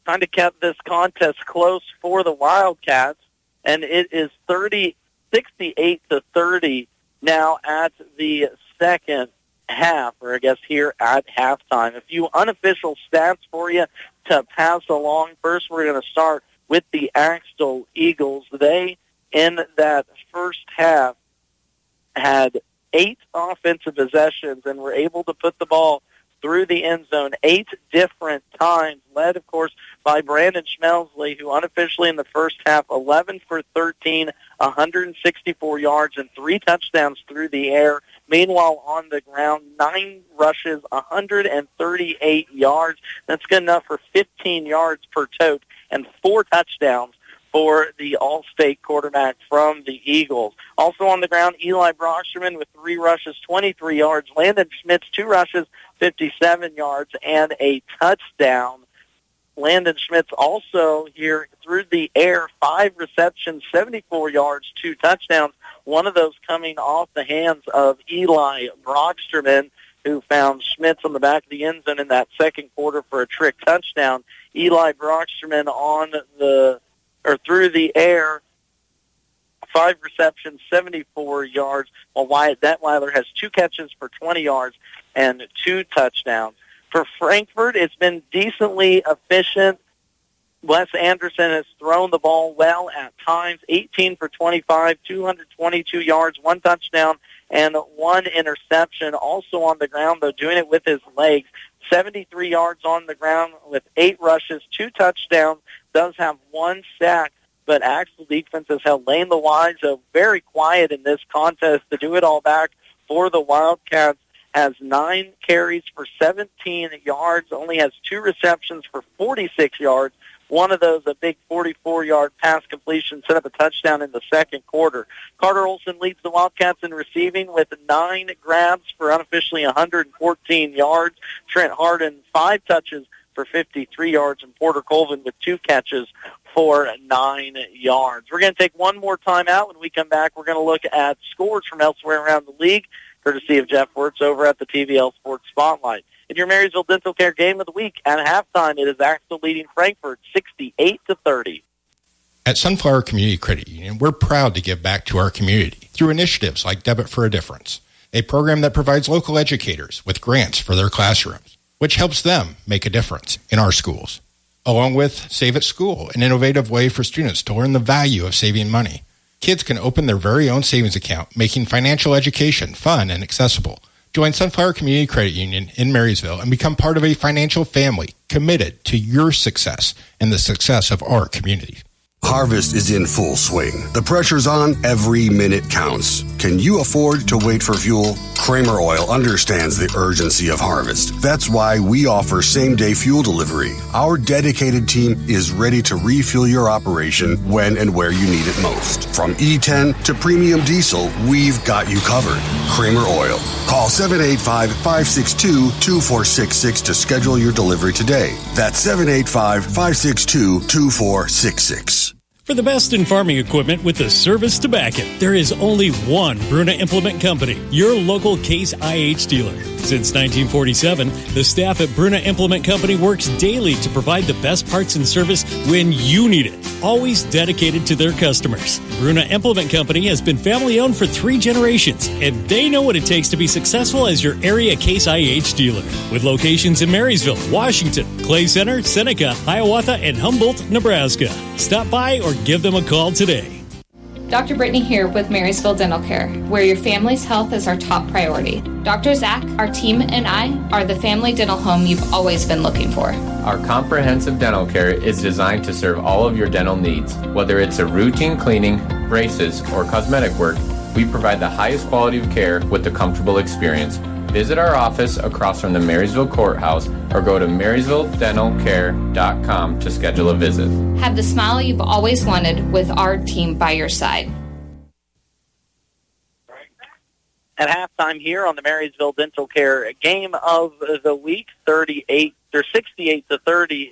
Kind of kept this contest close for the Wildcats, and it is 68-30 now at the second half, or I guess here at halftime. A few unofficial stats for you to pass along. First, we're going to start with the Axtell Eagles. They, in that first half, had 8 offensive possessions and were able to put the ball through the end zone 8 different times, led, of course, by Brandon Schmelsley, who unofficially in the first half, 11 for 13, 164 yards, and 3 touchdowns through the air. Meanwhile, on the ground, 9 rushes, 138 yards. That's good enough for 15 yards per tote and 4 touchdowns for the All-State quarterback from the Eagles. Also on the ground, Eli Brocksterman with 3 rushes, 23 yards. Landon Schmitz, 2 rushes, 57 yards, and a touchdown. Landon Schmitz also here through the air, 5 receptions, 74 yards, 2 touchdowns. One of those coming off the hands of Eli Brocksterman, who found Schmitz on the back of the end zone in that second quarter for a trick touchdown. Eli Brocksterman through the air, 5 receptions, 74 yards, while Wyatt Detweiler has 2 catches for 20 yards and 2 touchdowns. For Frankfort, it's been decently efficient. Wes Anderson has thrown the ball well at times, 18 for 25, 222 yards, 1 touchdown, and 1 interception. Also on the ground, though, doing it with his legs, 73 yards on the ground with 8 rushes, 2 touchdowns, does have 1 sack, but Axtell defense has held Lane LeWise very quiet in this contest. To do it all back for the Wildcats, has 9 carries for 17 yards, only has 2 receptions for 46 yards. One of those, a big 44-yard pass completion, set up a touchdown in the second quarter. Carter Olson leads the Wildcats in receiving with 9 grabs for unofficially 114 yards. Trent Harden, 5 touches for 53 yards, and Porter Colvin with 2 catches for 9 yards. We're going to take one more time out. When we come back, we're going to look at scores from elsewhere around the league, courtesy of Jeff Wirtz over at the TVL Sports Spotlight. In your Marysville Dental Care Game of the Week, at halftime, it is Axtell leading Frankfort 68-30. At Sunflower Community Credit Union, we're proud to give back to our community through initiatives like Debit for a Difference, a program that provides local educators with grants for their classrooms, which helps them make a difference in our schools. Along with Save at School, an innovative way for students to learn the value of saving money. Kids can open their very own savings account, making financial education fun and accessible. Join Sunflower Community Credit Union in Marysville and become part of a financial family committed to your success and the success of our community. Harvest is in full swing. The pressure's on. Every minute counts. Can you afford to wait for fuel? Kramer Oil understands the urgency of harvest. That's why we offer same-day fuel delivery. Our dedicated team is ready to refuel your operation when and where you need it most. From E10 to premium diesel, we've got you covered. Kramer Oil. Call 785-562-2466 to schedule your delivery today. That's 785-562-2466. For the best in farming equipment with the service to back it, there is only one Bruna Implement Company, your local Case IH dealer. Since 1947, the staff at Bruna Implement Company works daily to provide the best parts and service when you need it, always dedicated to their customers. Bruna Implement Company has been family-owned for 3 generations, and they know what it takes to be successful as your area Case IH dealer. With locations in Marysville, Washington, Clay Center, Seneca, Hiawatha, and Humboldt, Nebraska. Stop by or give them a call today. Dr. Brittany here with Marysville Dental Care, where your family's health is our top priority. Dr. Zach, our team, and I are the family dental home you've always been looking for. Our comprehensive dental care is designed to serve all of your dental needs. Whether it's a routine cleaning, braces, or cosmetic work, we provide the highest quality of care with a comfortable experience. Visit our office across from the Marysville Courthouse or go to marysvilledentalcare.com to schedule a visit. Have the smile you've always wanted with our team by your side. At halftime here on the Marysville Dental Care Game of the Week, 68-30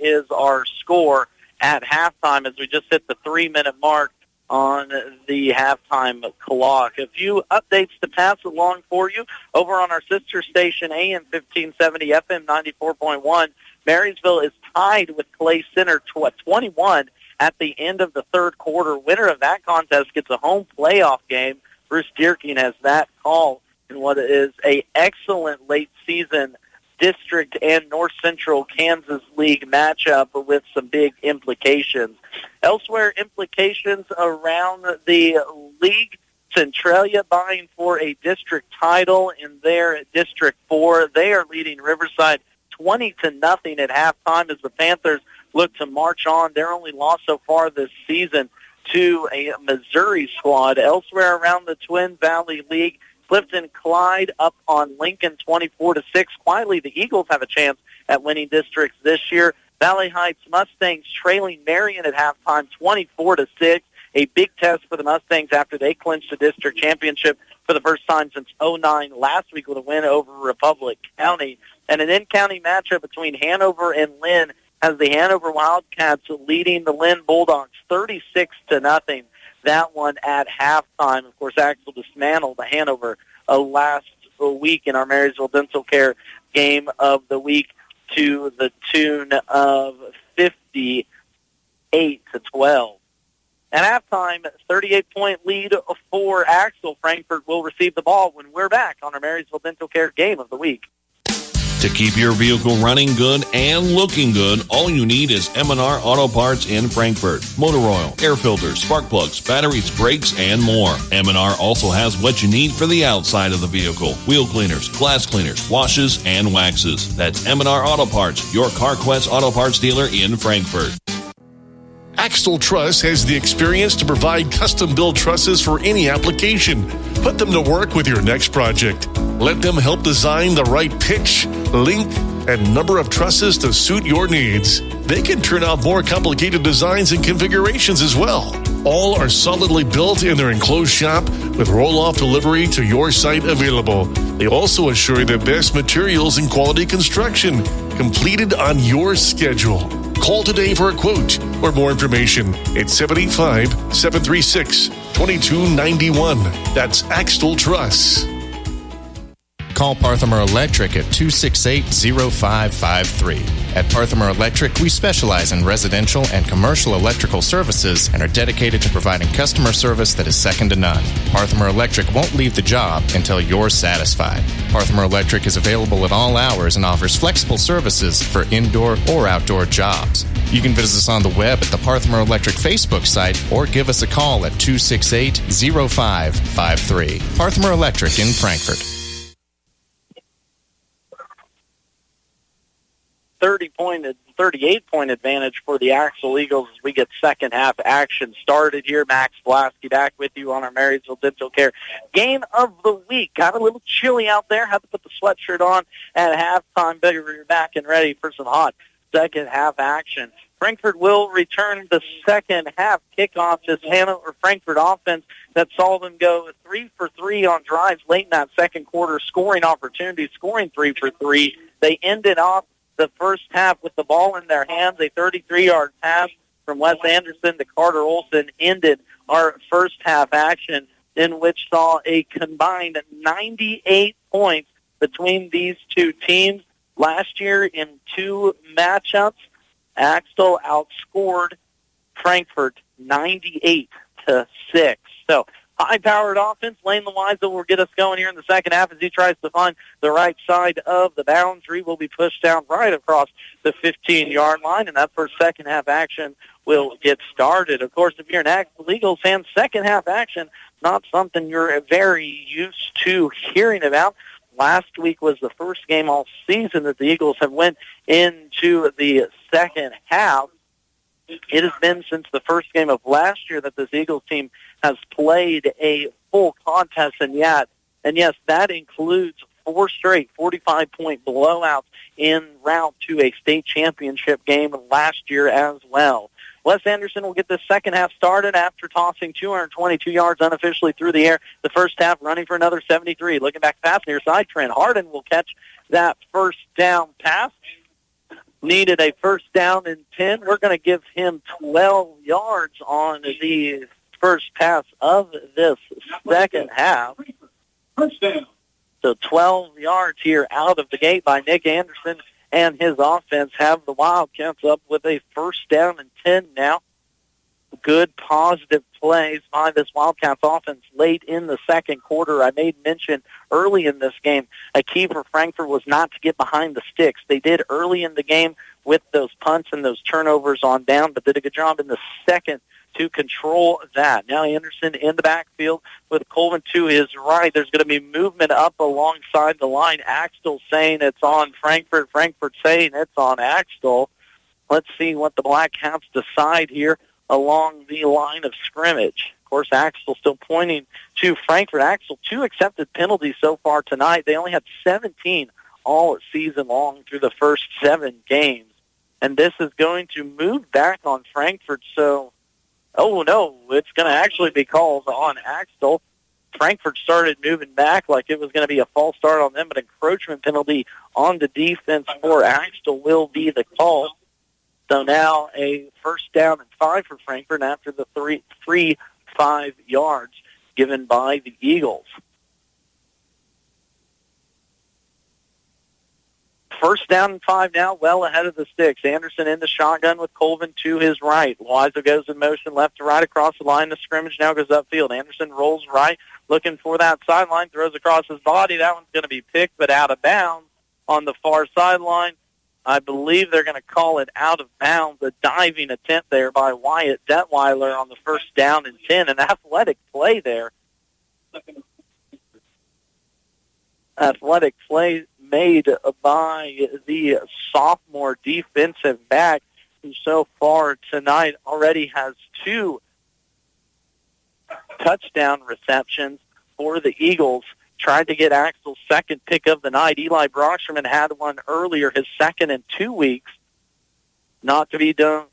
is our score at halftime as we just hit the 3-minute mark on the halftime clock. A few updates to pass along for you over on our sister station, AM 1570, FM 94.1. Marysville is tied with Clay Center 21 at the end of the third quarter. Winner of that contest gets a home playoff game. Bruce Dierking has that call in what is a excellent late season District and North Central Kansas League matchup with some big implications. Elsewhere, implications around the league. Centralia vying for a district title in their District 4. They are leading Riverside 20-0 at halftime as the Panthers look to march on. Their only loss so far this season to a Missouri squad. Elsewhere around the Twin Valley League, Clifton Clyde up on Lincoln 24-6. Quietly, the Eagles have a chance at winning districts this year. Valley Heights Mustangs trailing Marion at halftime 24-6. A big test for the Mustangs after they clinched the district championship for the first time since 2009 last week with a win over Republic County. And an in-county matchup between Hanover and Lynn has the Hanover Wildcats leading the Lynn Bulldogs 36-0. That one at halftime. Of course, Axtell dismantled the Hanover last week in our Marysville Dental Care Game of the Week to the tune of 58-12. At halftime, 38-point lead for Axtell. Frankfort will receive the ball when we're back on our Marysville Dental Care Game of the Week. To keep your vehicle running good and looking good, all you need is M&R Auto Parts in Frankfort. Motor oil, air filters, spark plugs, batteries, brakes, and more. M&R also has what you need for the outside of the vehicle. Wheel cleaners, glass cleaners, washes, and waxes. That's M&R Auto Parts, your CarQuest Auto Parts dealer in Frankfort. Axtell Truss has the experience to provide custom-built trusses for any application. Put them to work with your next project. Let them help design the right pitch, length, and number of trusses to suit your needs. They can turn out more complicated designs and configurations as well. All are solidly built in their enclosed shop with roll-off delivery to your site available. They also assure the best materials and quality construction, completed on your schedule. Call today for a quote or more information at 785-736-2291. That's Axtell Truss. Call Parthimer Electric at 268-0553. At Parthimer Electric, we specialize in residential and commercial electrical services and are dedicated to providing customer service that is second to none. Parthimer Electric won't leave the job until you're satisfied. Parthimer Electric is available at all hours and offers flexible services for indoor or outdoor jobs. You can visit us on the web at the Parthimer Electric Facebook site or give us a call at 268-0553. Parthimer Electric in Frankfort. 38-point advantage for the Axtell Eagles as we get second half action started here. Max Blasky back with you on our Marysville Dental Care Game of the Week. Got a little chilly out there. Had to put the sweatshirt on at halftime, but we're back and ready for some hot second half action. Frankfort will return the second half kickoff. This Hanover Frankfort offense that saw them go 3 for 3 on drives late in that second quarter, scoring opportunities, scoring 3 for 3. They ended off the first half with the ball in their hands, a 33-yard pass from Wes Anderson to Carter Olson ended our first half action, in which saw a combined 98 points between these two teams. Last year in 2 matchups, Axtell outscored Frankfort 98-6. So high-powered offense. Lane Loiza will get us going here in the second half as he tries to find the right side of the boundary. Will be pushed down right across the 15-yard line, and that first second half action will get started. Of course, if you're an Axtell Eagles fan, second half action, not something you're very used to hearing about. Last week was the first game all season that the Eagles have went into the second half. It has been since the first game of last year that this Eagles team has played a full contest, and yes, that includes 4 straight 45-point blowouts en route to a state championship game last year as well. Wes Anderson will get the second half started after tossing 222 yards unofficially through the air. The first half running for another 73. Looking back pass near side, Trent Harden will catch that first down pass. Needed a first down and 10. We're going to give him 12 yards on the first pass of this second half. First down. So 12 yards here out of the gate by Nick Anderson, and his offense have the Wildcats up with a first down and 10 now. Good positive plays by this Wildcats offense late in the second quarter. I made mention early in this game, a key for Frankfort was not to get behind the sticks. They did early in the game with those punts and those turnovers on down, but did a good job in the second to control that. Now Anderson in the backfield with Colvin to his right. There's going to be movement up alongside the line. Axtell saying it's on Frankfort. Frankfort saying it's on Axtell. Let's see what the Black Cats decide here along the line of scrimmage. Of course, Axtell still pointing to Frankfort. Axtell, 2 accepted penalties so far tonight. They only had 17 all season long through the first 7 games. And this is going to move back on Frankfort. So, oh no, it's going to actually be called on Axtell. Frankfort started moving back like it was going to be a false start on them, but encroachment penalty on the defense for Axtell will be the call. So now a first down and 5 for Frankfort after the 5 yards given by the Eagles. First down and 5 now, well ahead of the sticks. Anderson in the shotgun with Colvin to his right. Loiza goes in motion left to right across the line. The scrimmage now goes upfield. Anderson rolls right, looking for that sideline, throws across his body. That one's going to be picked, but out of bounds on the far sideline. I believe they're going to call it out of bounds, a diving attempt there by Wyatt Detweiler on the first down and 10. An athletic play there. Athletic play made by the sophomore defensive back, who so far tonight already has 2 touchdown receptions for the Eagles. Tried to get Axtell's second pick of the night. Eli Brocksherman had one earlier, his second in 2 weeks. Not to be done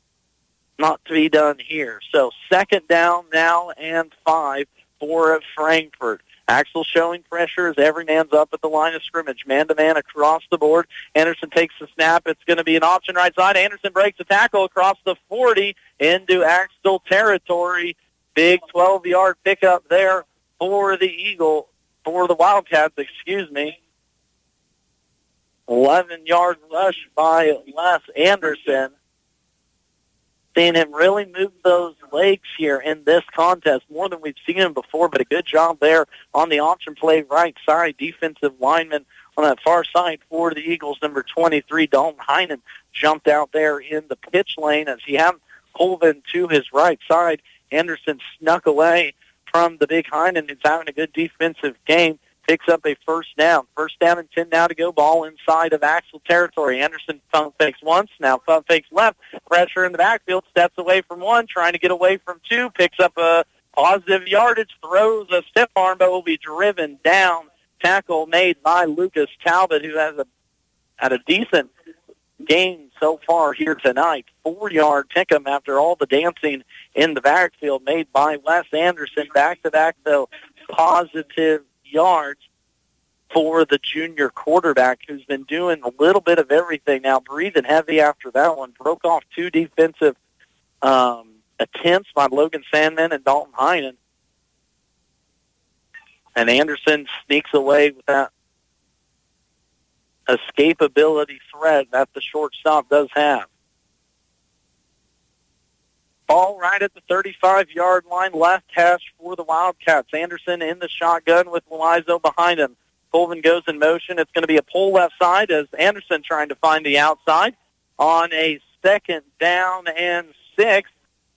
here. So second down now and 5 for Frankfort. Axtell showing pressure as every man's up at the line of scrimmage. Man-to-man across the board. Anderson takes the snap. It's going to be an option right side. Anderson breaks the tackle across the 40 into Axtell territory. Big 12-yard pickup there for the Wildcats, 11-yard rush by Les Anderson. Seeing him really move those legs here in this contest more than we've seen him before, but a good job there on the option play right side. Defensive lineman on that far side for the Eagles, number 23, Dalton Heinen, jumped out there in the pitch lane as he had Colvin to his right side. Anderson snuck away from the big Heinen, who's having a good defensive game. Picks up a first down. First down and 10 now to go. Ball inside of Axtell territory. Anderson pump fakes once. Now pump fakes left. Pressure in the backfield. Steps away from 1. Trying to get away from 2. Picks up a positive yardage. Throws a stiff arm, but will be driven down. Tackle made by Lucas Talbot, who has had a decent game so far here tonight. 4-yard pick-em after all the dancing in the backfield made by Wes Anderson. Back-to-back, though, positive yards for the junior quarterback, who's been doing a little bit of everything now, breathing heavy after that one. Broke off 2 defensive attempts by Logan Sandman and Dalton Heinen. And Anderson sneaks away with that escapability threat that the shortstop does have. Ball right at the 35-yard line, left hash for the Wildcats. Anderson in the shotgun with Loizo behind him. Colvin goes in motion. It's going to be a pull left side as Anderson trying to find the outside on a 2nd down and 6.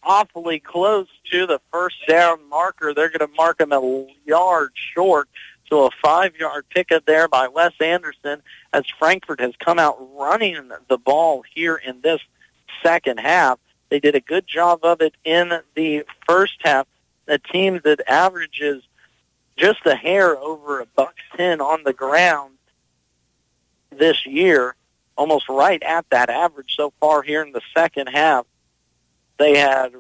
Awfully close to the first down marker. They're going to mark him a yard short. So a 5-yard pickup there by Wes Anderson as Frankfort has come out running the ball here in this second half. They did a good job of it in the first half. A team that averages just a hair over $110 on the ground this year, almost right at that average so far here in the second half. They had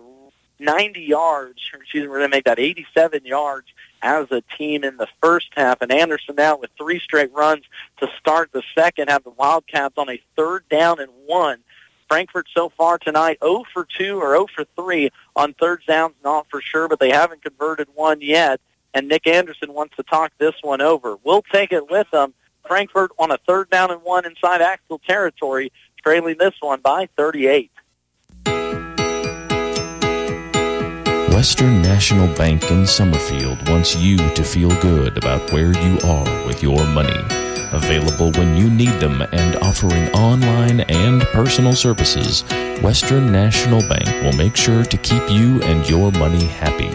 90 yards, we're going to make that 87 yards as a team in the first half. And Anderson now with 3 straight runs to start the second half. The Wildcats on a 3rd down and 1. Frankfort so far tonight 0 for 2 or 0 for 3 on 3rd downs, not for sure, but they haven't converted one yet. And Nick Anderson wants to talk this one over. We'll take it with them. Frankfort on a 3rd down and 1 inside Axtell territory, trailing this one by 38. Western National Bank in Summerfield wants you to feel good about where you are with your money. Available when you need them and offering online and personal services, Western National Bank will make sure to keep you and your money happy.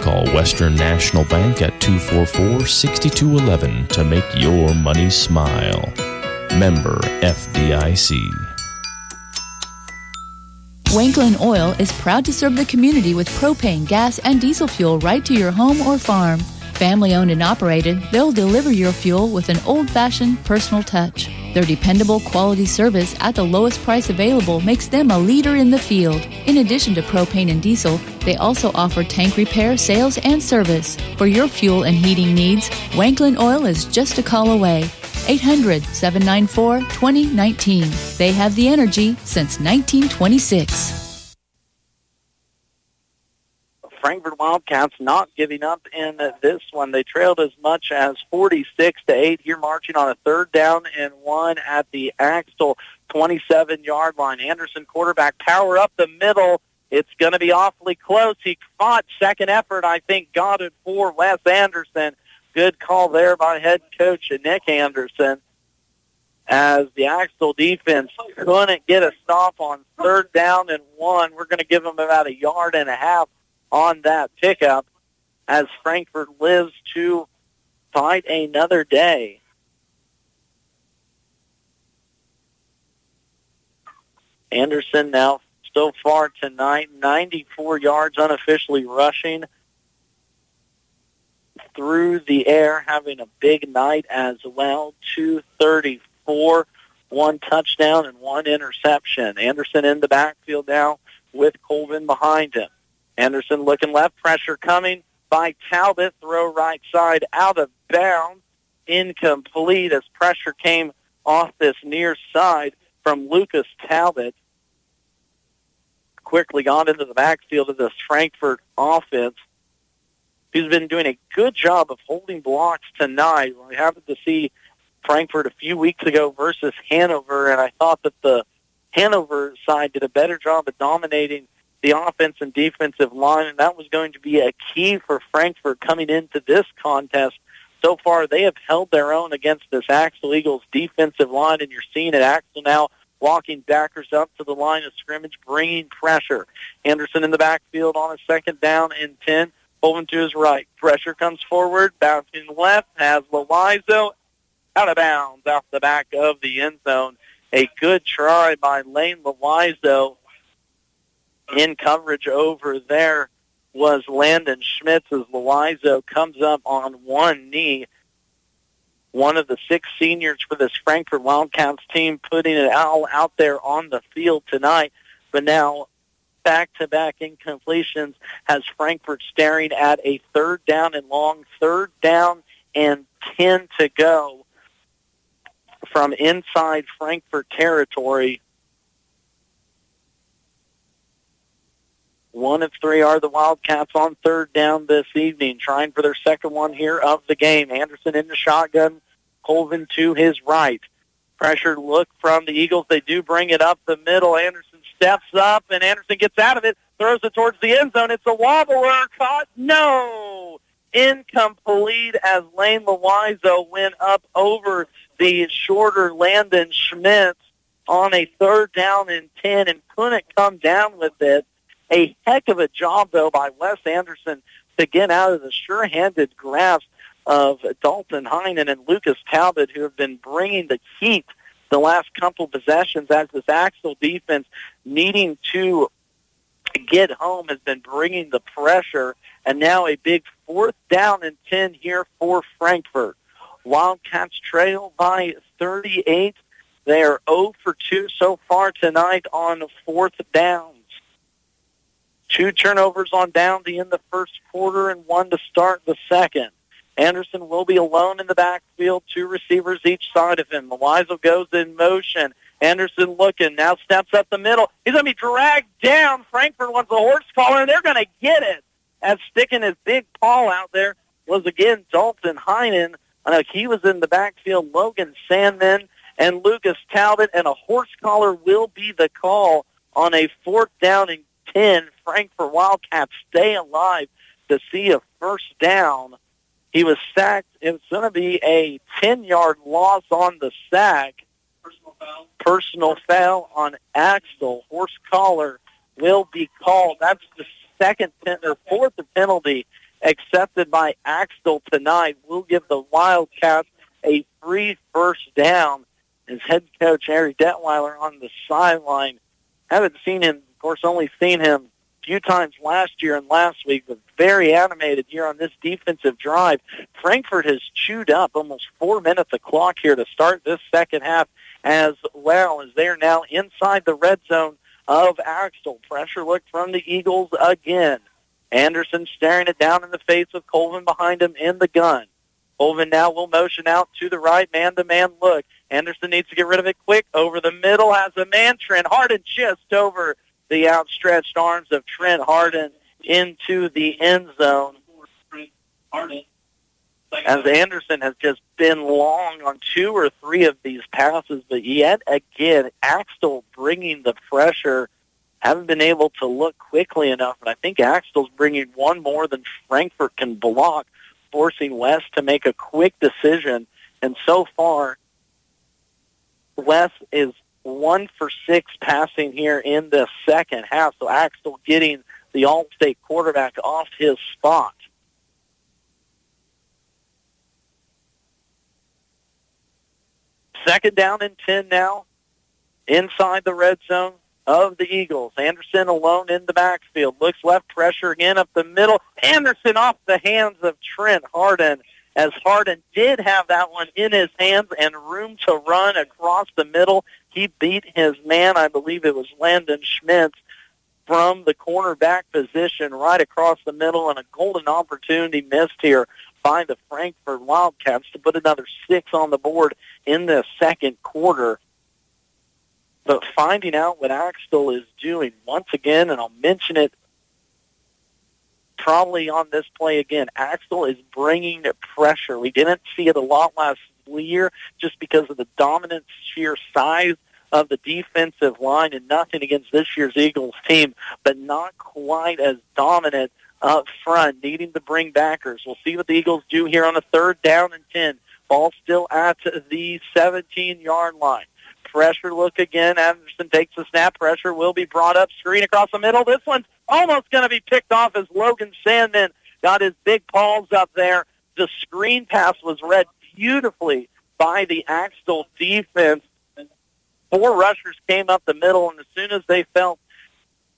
Call Western National Bank at 244-6211 to make your money smile. Member FDIC. Wanklin Oil is proud to serve the community with propane, gas, and diesel fuel right to your home or farm. Family owned and operated, they'll deliver your fuel with an old-fashioned personal touch. Their dependable quality service at the lowest price available makes them a leader in the field. In addition to propane and diesel, they also offer tank repair, sales, and service. For your fuel and heating needs, Wanklin Oil is just a call away. 800-794-2019. They have the energy since 1926. Frankfort Wildcats not giving up in this one. They trailed as much as 46-8 here, marching on a 3rd down and 1 at the Axtell 27-yard line. Anderson, quarterback, power up the middle. It's going to be awfully close. He fought, second effort, I think, got it for Wes Anderson. Good call there by head coach Nick Anderson as the Axtell defense couldn't get a stop on 3rd down and 1. We're going to give them about 1.5 yards on that pickup as Frankfort lives to fight another day. Anderson now so far tonight, 94 yards unofficially rushing through the air, having a big night as well. 234, 1 touchdown and 1 interception. Anderson in the backfield now with Colvin behind him. Anderson looking left, pressure coming by Talbot, throw right side, out of bounds, incomplete as pressure came off this near side from Lucas Talbot. Quickly got into the backfield of this Frankfort offense, who's been doing a good job of holding blocks tonight. We happened to see Frankfort a few weeks ago versus Hanover, and I thought that the Hanover side did a better job of dominating the offense and defensive line, and that was going to be a key for Frankfort coming into this contest. So far, they have held their own against this Axtell Eagles defensive line, and you're seeing it. Axtell now walking backers up to the line of scrimmage, bringing pressure. Anderson in the backfield on a 2nd down and 10. Colvin to his right. Pressure comes forward, bouncing left, has Loizo out of bounds off the back of the end zone. A good try by Lane Loizo. In coverage over there was Landon Schmitz as Loizo comes up on one knee. One of the 6 seniors for this Frankfort Wildcats team putting it all out there on the field tonight. But now back-to-back incompletions has Frankfort staring at a 3rd down and long, 3rd down and 10 to go from inside Frankfort territory. 1 of 3 are the Wildcats on third down this evening, trying for their second one here of the game. Anderson in the shotgun, Colvin to his right. Pressured look from the Eagles. They do bring it up the middle. Anderson steps up, and Anderson gets out of it, throws it towards the end zone. It's a wobbler. Caught. No! Incomplete as Lane Loizo went up over the shorter Landon Schmitz on a third down and 10 and couldn't come down with it. A heck of a job, though, by Wes Anderson to get out of the sure-handed grasp of Dalton Heinen and Lucas Talbot, who have been bringing the heat the last couple possessions as this Axtell defense needing to get home has been bringing the pressure. And now a big 4th down and 10 here for Frankfort. Wildcats trail by 38. They are 0 for 2 so far tonight on 4th downs. 2 turnovers on down to end the first quarter and 1 to start the second. Anderson will be alone in the backfield, 2 receivers each side of him. Loizo goes in motion. Anderson looking, now steps up the middle. He's going to be dragged down. Frankfort wants a horse collar, and they're going to get it. As sticking his big paw out there was, again, Dalton Heinen. He was in the backfield, Logan Sandman and Lucas Talbot, and a horse collar will be the call on a 4th down and 10. Frankfort Wildcats stay alive to see a first down. He was sacked. It's going to be a 10-yard loss on the sack. Personal foul on Axtell. Horse collar will be called. That's the 4th penalty accepted by Axtell tonight. We'll give the Wildcats a free first down. As head coach Harry Detweiler on the sideline. Haven't seen him, of course, only seen him a few times last year and last week, but very animated here on this defensive drive. Frankfort has chewed up almost 4 minutes of clock here to start this second half, as well as they're now inside the red zone of Axtell. Pressure look from the Eagles again. Anderson staring it down in the face of Colvin behind him in the gun. Colvin now will motion out to the right, man-to-man look. Anderson needs to get rid of it quick. Over the middle has a man, Trent Harden, just over the outstretched arms of Trent Harden into the end zone. As Anderson has just been long on 2 or 3 of these passes, but yet again, Axtell bringing the pressure, haven't been able to look quickly enough, and I think Axtell's bringing one more than Frankfort can block, forcing Wes to make a quick decision. And so far, Wes is 1 for 6 passing here in the second half, so Axtell getting the All-State quarterback off his spot. Second down and 10 now, inside the red zone of the Eagles. Anderson alone in the backfield. Looks left, pressure again up the middle. Anderson off the hands of Trent Harden, as Harden did have that one in his hands and room to run across the middle. He beat his man, I believe it was Landon Schmitz, from the cornerback position right across the middle, and a golden opportunity missed here by the Frankfort Wildcats to put another 6 on the board in the second quarter. But finding out what Axtell is doing once again, and I'll mention it probably on this play again, Axtell is bringing pressure. We didn't see it a lot last year just because of the dominant sheer size of the defensive line, and nothing against this year's Eagles team, but not quite as dominant up front, needing to bring backers. We'll see what the Eagles do here on a 3rd down and 10. Ball still at the 17-yard line. Pressure look again. Anderson takes the snap. Pressure will be brought up. Screen across the middle. This one's almost going to be picked off as Logan Sandman got his big paws up there. The screen pass was read beautifully by the Axtell defense. 4 rushers came up the middle, and as soon as they felt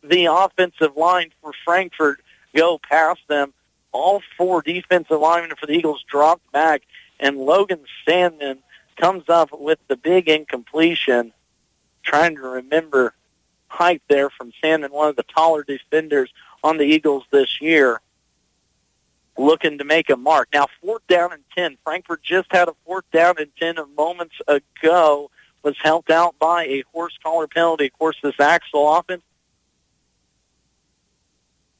the offensive line for Frankfort go past them, all 4 defensive linemen for the Eagles dropped back, and Logan Sandman comes up with the big incompletion. Trying to remember height there from Sandman, one of the taller defenders on the Eagles this year, looking to make a mark. Now 4th down and 10. Frankfort just had a 4th down and 10 moments ago, was helped out by a horse collar penalty. Of course, this Axtell offense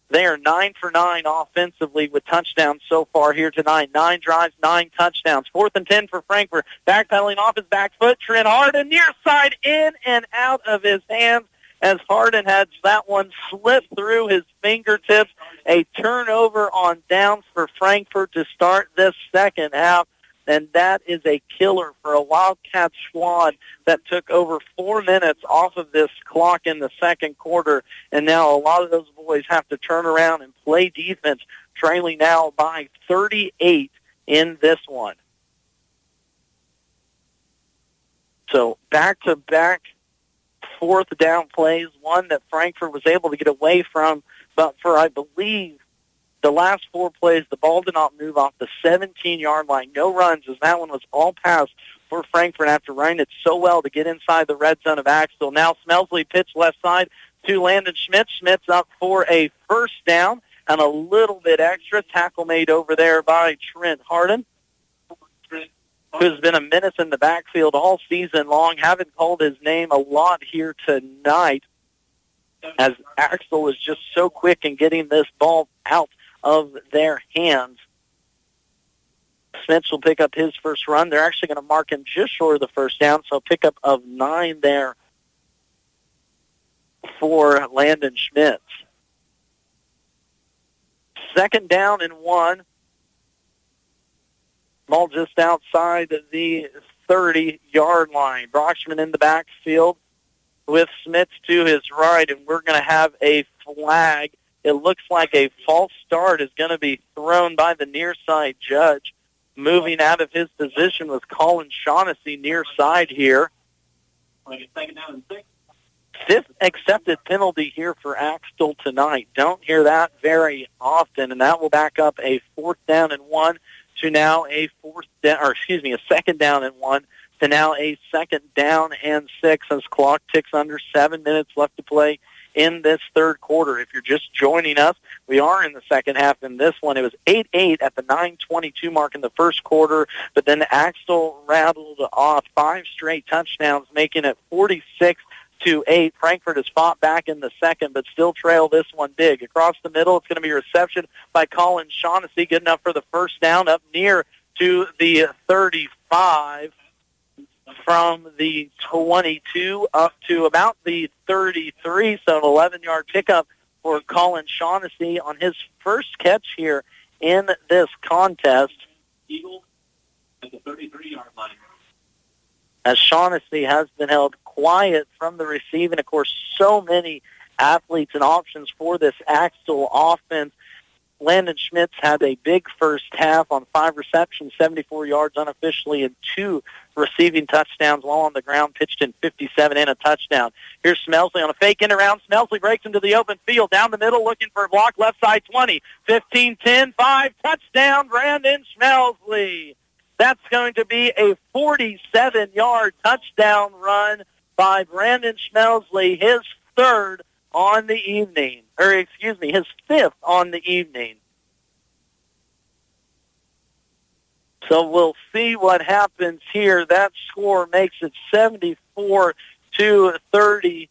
They are 9 for 9 offensively with touchdowns so far here tonight. 9 drives, 9 touchdowns. 4th and 10 for Frankfort. Backpedaling off his back foot. Trent Harden near side, in and out of his hands as Harden had that one slip through his fingertips. A turnover on downs for Frankfort to start this second half. And that is a killer for a Wildcat squad that took over 4 minutes off of this clock in the second quarter. And now a lot of those boys have to turn around and play defense, trailing now by 38 in this one. So back-to-back fourth down plays, one that Frankfort was able to get away from, but for, I believe, the last 4 plays, the ball did not move off the 17-yard line. No runs, as that one was all pass for Frankfort after running it so well to get inside the red zone of Axtell. Now Smelsley pitch left side to Landon Schmitz. Schmitz up for a first down and a little bit extra. Tackle made over there by Trent Harden, who's been a menace in the backfield all season long. Haven't called his name a lot here tonight, as Axtell was just so quick in getting this ball out of their hands. Smith will pick up his first run. They're actually going to mark him just short of the first down, so pickup of 9 there for Landon Schmitz. 2nd down and 1. Ball just outside the 30-yard line. Brockman in the backfield with Smith to his right, and we're going to have a flag. It looks like a false start is going to be thrown by the near side judge. Moving out of his position was Colin Shaughnessy near side here. 5th accepted penalty here for Axtell tonight. Don't hear that very often, and that will back up a 4th down and 1 to now a 2nd down and 1 to now a 2nd down and 6 as clock ticks under 7 minutes left to play in this third quarter. If you're just joining us, we are in the second half in this one. It was 8-8 at the 9:22 mark in the first quarter, but then Axtell rattled off 5 straight touchdowns, making it 46-8. Frankfort has fought back in the second, but still trail this one big. Across the middle, it's going to be a reception by Colin Shaughnessy, good enough for the first down, up near to the 35. From the 22 up to about the 33, so an 11-yard pickup for Colin Shaughnessy on his first catch here in this contest. Eagles at the 33-yard line. As Shaughnessy has been held quiet from the receiving. Of course, so many athletes and options for this Axtell offense. Landon Schmitz had a big first half on 5 receptions, 74 yards unofficially, and 2 receiving touchdowns while on the ground, pitched in 57 and a touchdown. Here's Smelsley on a fake in around. Smelsley breaks into the open field, down the middle, looking for a block, left side 20, 15, 10, 5, touchdown, Brandon Smelsley. That's going to be a 47-yard touchdown run by Brandon Smelsley, his 3rd on the evening, his 5th on the evening. So we'll see what happens here. That score makes it 74-30,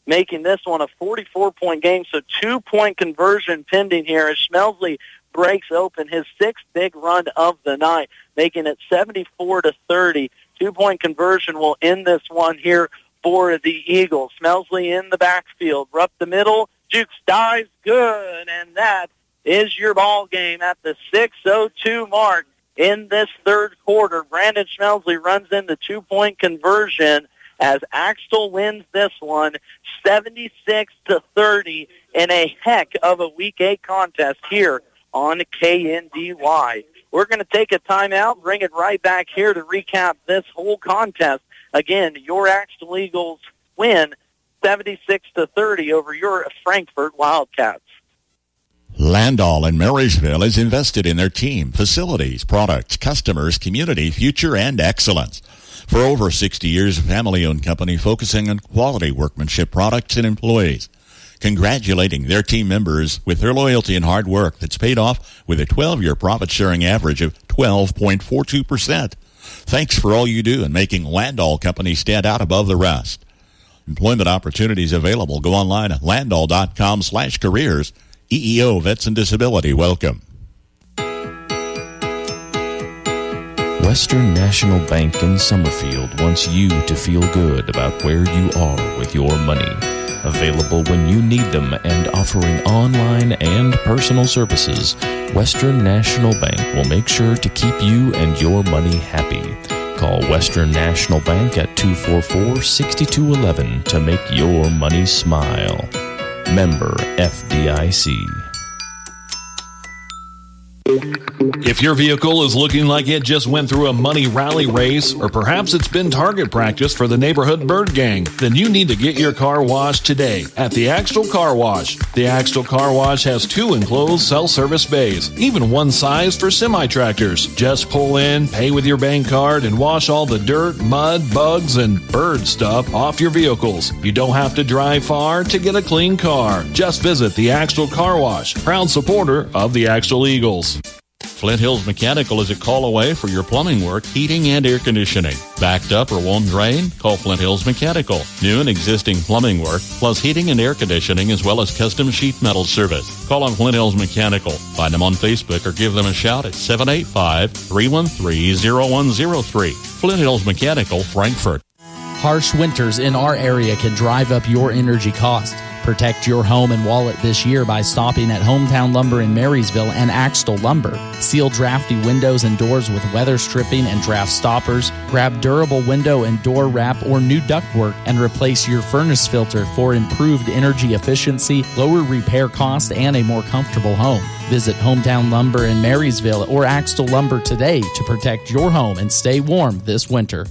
making this one a 44-point game. So 2-point conversion pending here as Smelsley breaks open his 6th big run of the night, making it 74-30. 2-point conversion will end this one here for the Eagles. Smelsley in the backfield, up the middle, Jukes dives, good, and that is your ball game at the 6:02 mark in this third quarter. Brandon Smelsley runs in the 2-point conversion as Axtell wins this one 76-30 in a heck of a Week 8 contest here on KNDY. We're going to take a timeout, bring it right back here to recap this whole contest. Again, your Axtell Eagles win 76-30 over your Frankfort Wildcats. Landall in Marysville is invested in their team, facilities, products, customers, community, future, and excellence. For over 60 years, a family-owned company focusing on quality workmanship products and employees. Congratulating their team members with their loyalty and hard work that's paid off with a 12-year profit-sharing average of 12.42%. Thanks for all you do in making Landall Company stand out above the rest. Employment opportunities available. Go online at landall.com/careers. EEO Vets and Disability. Welcome. Western National Bank in Summerfield wants you to feel good about where you are with your money. Available when you need them and offering online and personal services, Western National Bank will make sure to keep you and your money happy. Call Western National Bank at 244-6211 to make your money smile. Member FDIC. If your vehicle is looking like it just went through a money rally race, or perhaps it's been target practice for the neighborhood bird gang, then you need to get your car washed today at the Axtell Car Wash. The Axtell Car Wash has 2 enclosed self-service bays, even one size for semi-tractors. Just pull in, pay with your bank card, and wash all the dirt, mud, bugs, and bird stuff off your vehicles. You don't have to drive far to get a clean car. Just visit the Axtell Car Wash, proud supporter of the Axtell Eagles. Flint Hills Mechanical is a call away for your plumbing work, heating, and air conditioning. Backed up or won't drain? Call Flint Hills Mechanical. New and existing plumbing work, plus heating and air conditioning, as well as custom sheet metal service. Call on Flint Hills Mechanical. Find them on Facebook or give them a shout at 785-313-0103. Flint Hills Mechanical, Frankfort. Harsh winters in our area can drive up your energy cost. Protect your home and wallet this year by stopping at Hometown Lumber in Marysville and Axtell Lumber. Seal drafty windows and doors with weather stripping and draft stoppers. Grab durable window and door wrap or new ductwork and replace your furnace filter for improved energy efficiency, lower repair cost, and a more comfortable home. Visit Hometown Lumber in Marysville or Axtell Lumber today to protect your home and stay warm this winter.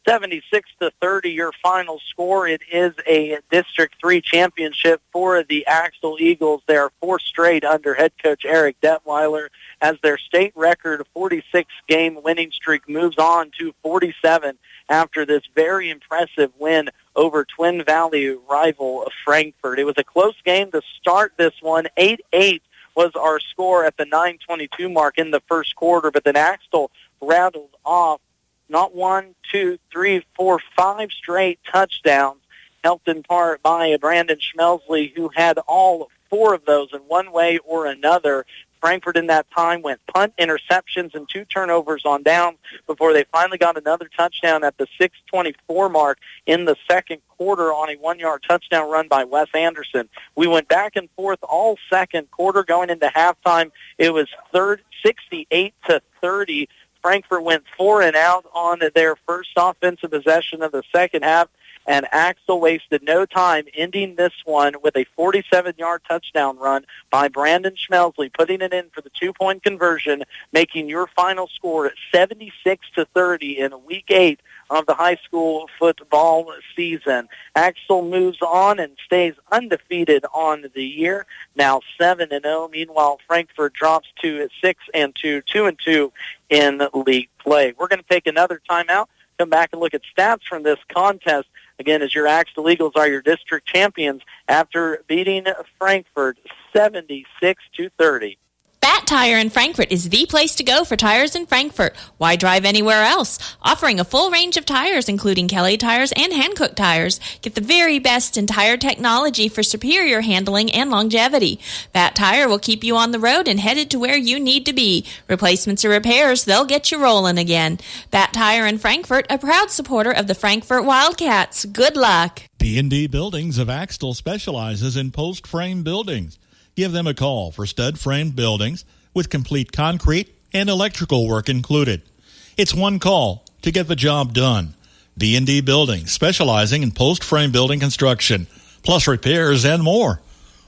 76-30, your final score. It is a District 3 championship for the Axtell Eagles. They are 4 straight under head coach Eric Detweiler as their state record 46-game winning streak moves on to 47 after this very impressive win over Twin Valley rival Frankfort. It was a close game to start this one. 8-8 was our score at the 9:22 mark in the first quarter, but then Axtell rattled off not 1, 2, 3, 4, 5 straight touchdowns, helped in part by Brandon Schmelsley, who had all 4 of those in one way or another. Frankfort in that time went punt, interceptions, and 2 turnovers on downs before they finally got another touchdown at the 6:24 mark in the second quarter on a 1-yard touchdown run by Wes Anderson. We went back and forth all second quarter. Going into halftime, it was 68-30. Frankfort went 4 and out on their first offensive possession of the second half, and Axtell wasted no time, ending this one with a 47-yard touchdown run by Brandon Schmelsley, putting it in for the 2-point conversion, making your final score at 76-30 in Week 8 of the high school football season. Axtell moves on and stays undefeated on the year, now 7-0. Meanwhile, Frankfort drops to 6-2, 2-2 in league play. We're going to take another timeout, come back and look at stats from this contest. Again, as your Axtell Eagles are your district champions after beating Frankfort 76-30. Bat Tire in Frankfort is the place to go for tires in Frankfort. Why drive anywhere else? Offering a full range of tires, including Kelly tires and Hankook tires. Get the very best in tire technology for superior handling and longevity. Bat Tire will keep you on the road and headed to where you need to be. Replacements or repairs, they'll get you rolling again. Bat Tire in Frankfort, a proud supporter of the Frankfort Wildcats. Good luck. KNDY Buildings of Axtell specializes in post-frame buildings. Give them a call for stud-framed buildings with complete concrete and electrical work included. It's one call to get the job done. KNDY Buildings, specializing in post-frame building construction, plus repairs and more.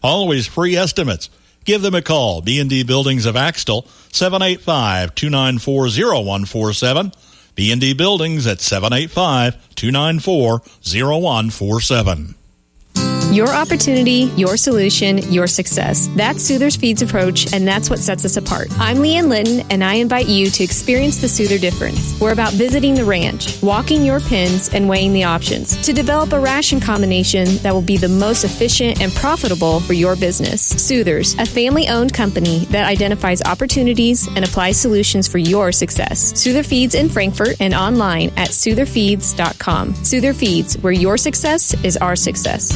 Always free estimates. Give them a call. KNDY Buildings of Axtell, 785-294-0147. KNDY Buildings at 785-294-0147. Your opportunity, your solution, your success. That's Soother's Feeds approach, and that's what sets us apart. I'm Leanne Litton, and I invite you to experience the Soother difference. We're about visiting the ranch, walking your pens, and weighing the options to develop a ration combination that will be the most efficient and profitable for your business. Soothers, a family-owned company that identifies opportunities and applies solutions for your success. Soother Feeds in Frankfort and online at sootherfeeds.com. Soother Feeds, where your success is our success.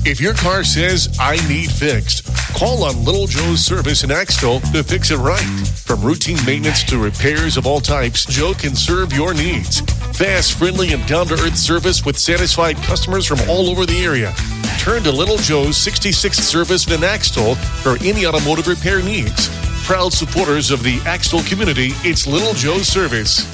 If your car says, I need fixed, call on Little Joe's Service in Axtell to fix it right. From routine maintenance to repairs of all types, Joe can serve your needs. Fast, friendly, and down-to-earth service with satisfied customers from all over the area. Turn to Little Joe's 66th Service in Axtell for any automotive repair needs. Proud supporters of the Axtell community, it's Little Joe's Service.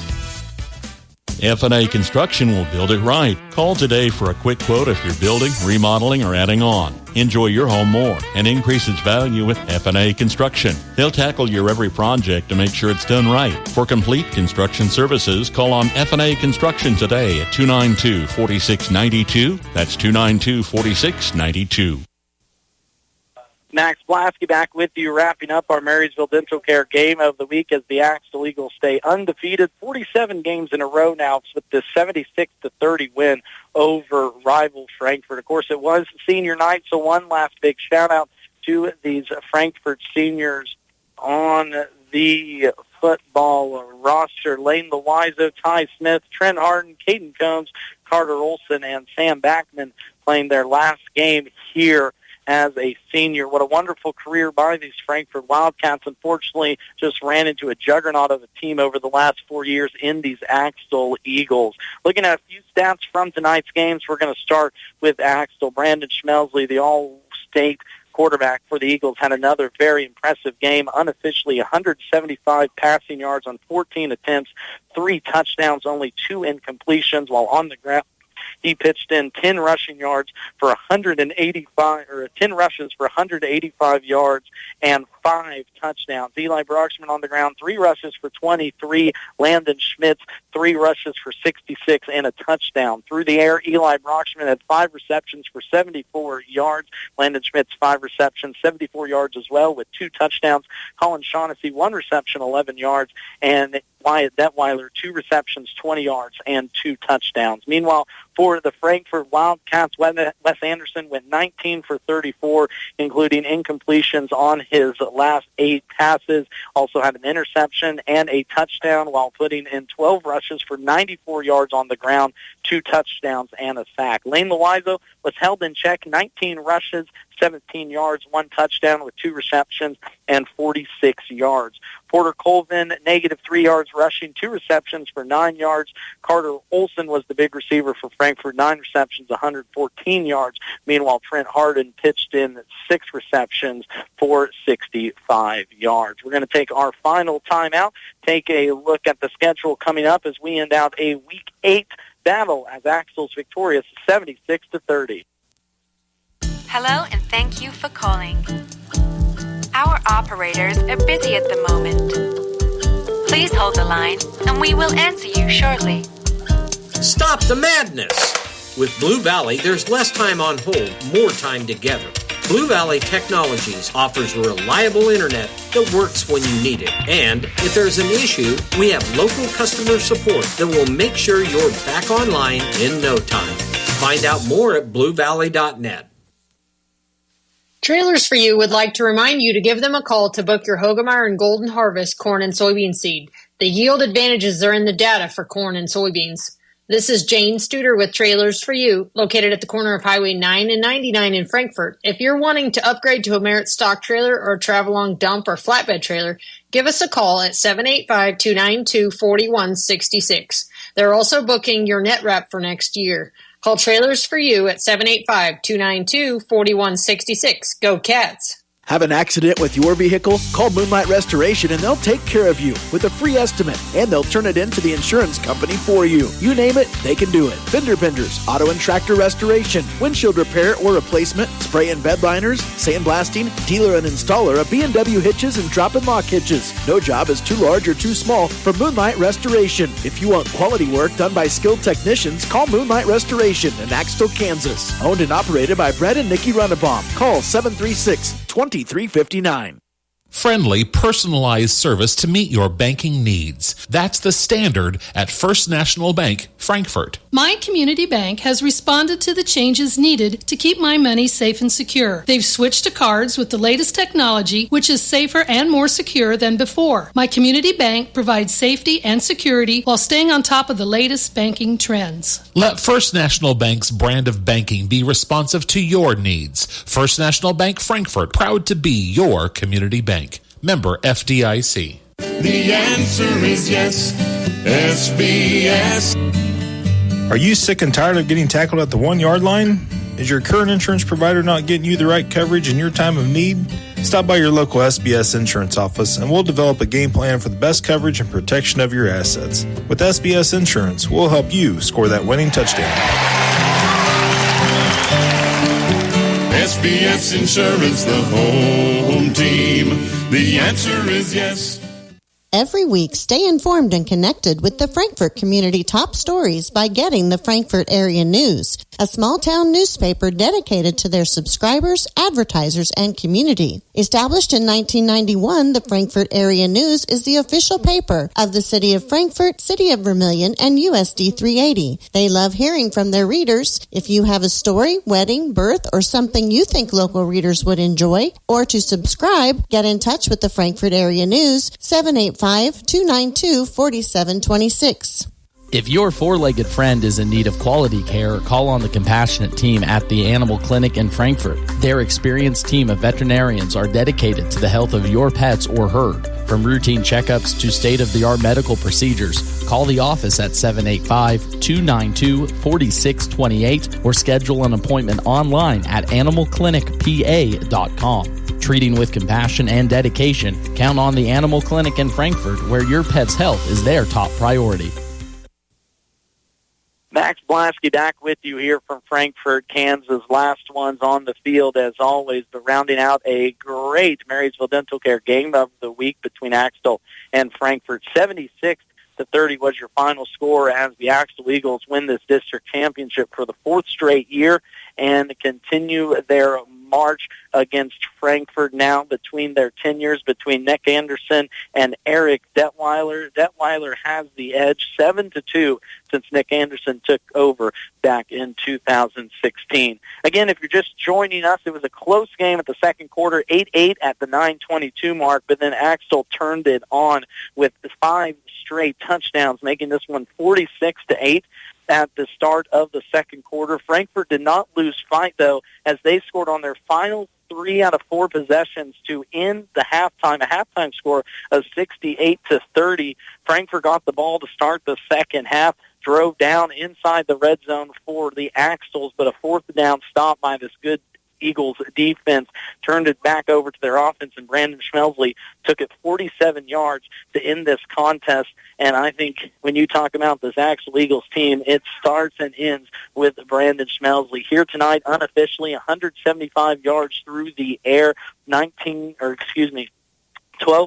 F&A Construction will build it right. Call today for a quick quote if you're building, remodeling, or adding on. Enjoy your home more and increase its value with F&A Construction. They'll tackle your every project to make sure it's done right. For complete construction services, call on F&A Construction today at 292-4692. That's 292-4692. Max Blasky back with you, wrapping up our Marysville Dental Care Game of the Week as the Axtell Eagles stay undefeated, 47 games in a row now with this 76-30 win over rival Frankfort. Of course, it was senior night, so one last big shout-out to these Frankfort seniors on the football roster. Lane Loizo, Ty Smith, Trent Harden, Caden Combs, Carter Olson, and Sam Backman playing their last game here as a senior. What a wonderful career by these Frankfort Wildcats. Unfortunately, just ran into a juggernaut of a team over the last 4 years in these Axtell Eagles. Looking at a few stats from tonight's games, we're going to start with Axtell. Brandon Schmelsley, the All-State quarterback for the Eagles, had another very impressive game. Unofficially, 175 passing yards on 14 attempts, 3 touchdowns, only 2 incompletions, while on the ground he pitched in 10 rushing yards for 185, or 10 rushes for 185 yards and 5 touchdowns. Eli Broxman on the ground, 3 rushes for 23. Landon Schmitz, 3 rushes for 66 and a touchdown. Through the air, Eli Broxman had 5 receptions for 74 yards. Landon Schmitz, 5 receptions, 74 yards as well with 2 touchdowns. Colin Shaughnessy, 1 reception, 11 yards. And Wyatt Detweiler, 2 receptions, 20 yards, and 2 touchdowns. Meanwhile, for the Frankfort Wildcats, Wes Anderson went 19 for 34, including incompletions on his last 8 passes. Also had an interception and a touchdown while putting in 12 rushes for 94 yards on the ground, 2 touchdowns, and a sack. Lane Loizo was held in check, 19 rushes, 17 yards, 1 touchdown with 2 receptions and 46 yards. Porter Colvin, negative 3 yards rushing, 2 receptions for 9 yards. Carter Olson was the big receiver for Frankfort, 9 receptions, 114 yards. Meanwhile, Trent Harden pitched in 6 receptions for 65 yards. We're going to take our final timeout, take a look at the schedule coming up as we end out a Week 8 battle as Axtell's victorious 76-30. Hello and thank you for calling. Our operators are busy at the moment. Please hold the line and we will answer you shortly. Stop the madness! With Blue Valley, there's less time on hold, more time together. Blue Valley Technologies offers reliable internet that works when you need it. And if there's an issue, we have local customer support that will make sure you're back online in no time. Find out more at bluevalley.net. Trailers for You would like to remind you to give them a call to book your Hogemeyer and Golden Harvest corn and soybean seed. The yield advantages are in the data for corn and soybeans. This is Jane Studer with Trailers for You, located at the corner of Highway 9 and 99 in Frankfort. If you're wanting to upgrade to a Merit stock trailer or a travel-long dump or flatbed trailer, give us a call at 785-292-4166. They're also booking your net wrap for next year. Call Trailers for You at 785-292-4166. Go Cats! Have an accident with your vehicle? Call Moonlight Restoration and they'll take care of you with a free estimate, and they'll turn it into the insurance company for you. You name it, they can do it. Fender benders, auto and tractor restoration, windshield repair or replacement, spray and bed liners, sandblasting, dealer and installer of B&W hitches and drop and lock hitches. No job is too large or too small for Moonlight Restoration. If you want quality work done by skilled technicians, call Moonlight Restoration in Axtell, Kansas. Owned and operated by Brett and Nikki Runnebaum. Call 736-2359. Friendly, personalized service to meet your banking needs. That's the standard at First National Bank, Frankfort. My community bank has responded to the changes needed to keep my money safe and secure. They've switched to cards with the latest technology, which is safer and more secure than before. My community bank provides safety and security while staying on top of the latest banking trends. Let First National Bank's brand of banking be responsive to your needs. First National Bank, Frankfort, proud to be your community bank. Member FDIC. The answer is yes, SBS. Are you sick and tired of getting tackled at the 1-yard line? Is your current insurance provider not getting you the right coverage in your time of need? Stop by your local SBS insurance office and we'll develop a game plan for the best coverage and protection of your assets. With SBS Insurance, we'll help you score that winning touchdown. SBS Insurance, the home team. The answer is yes. Every week, stay informed and connected with the Frankfort community top stories by getting the Frankfort Area News, a small-town newspaper dedicated to their subscribers, advertisers, and community. Established in 1991, the Frankfort Area News is the official paper of the City of Frankfort, City of Vermilion, and USD 380. They love hearing from their readers. If you have a story, wedding, birth, or something you think local readers would enjoy, or to subscribe, get in touch with the Frankfort Area News, 785-292-4726. If your four-legged friend is in need of quality care, call on the compassionate team at the Animal Clinic in Frankfort. Their experienced team of veterinarians are dedicated to the health of your pets or herd. From routine checkups to state-of-the-art medical procedures, call the office at 785-292-4628 or schedule an appointment online at animalclinicpa.com. Treating with compassion and dedication, count on the Animal Clinic in Frankfort, where your pet's health is their top priority. Max Blasky back with you here from Frankfort, Kansas. Last ones on the field as always, but rounding out a great Marysville Dental Care game of the week between Axtell and Frankfort. 76-30 was your final score as the Axtell Eagles win this district championship for the fourth straight year and continue their march against Frankfort now between their tenures between Nick Anderson and Eric Detweiler. Detweiler has the edge 7-2 since Nick Anderson took over back in 2016. Again, if you're just joining us, it was a close game at the second quarter, 8-8 at the 9:22 mark, but then Axtell turned it on with 5 straight touchdowns, making this one 46-8. At the start of the second quarter. Frankfort did not lose fight, though, as they scored on their final 3 out of 4 possessions to end the halftime, a halftime score of 68-30. Frankfort got the ball to start the second half, drove down inside the red zone for the Axtells, but a fourth down stop by this good Eagles defense turned it back over to their offense, and Brandon Schmelsley took it 47 yards to end this contest. And I think when you talk about this Axtell Eagles team, it starts and ends with Brandon Schmelsley. Here tonight, unofficially, 175 yards through the air, 12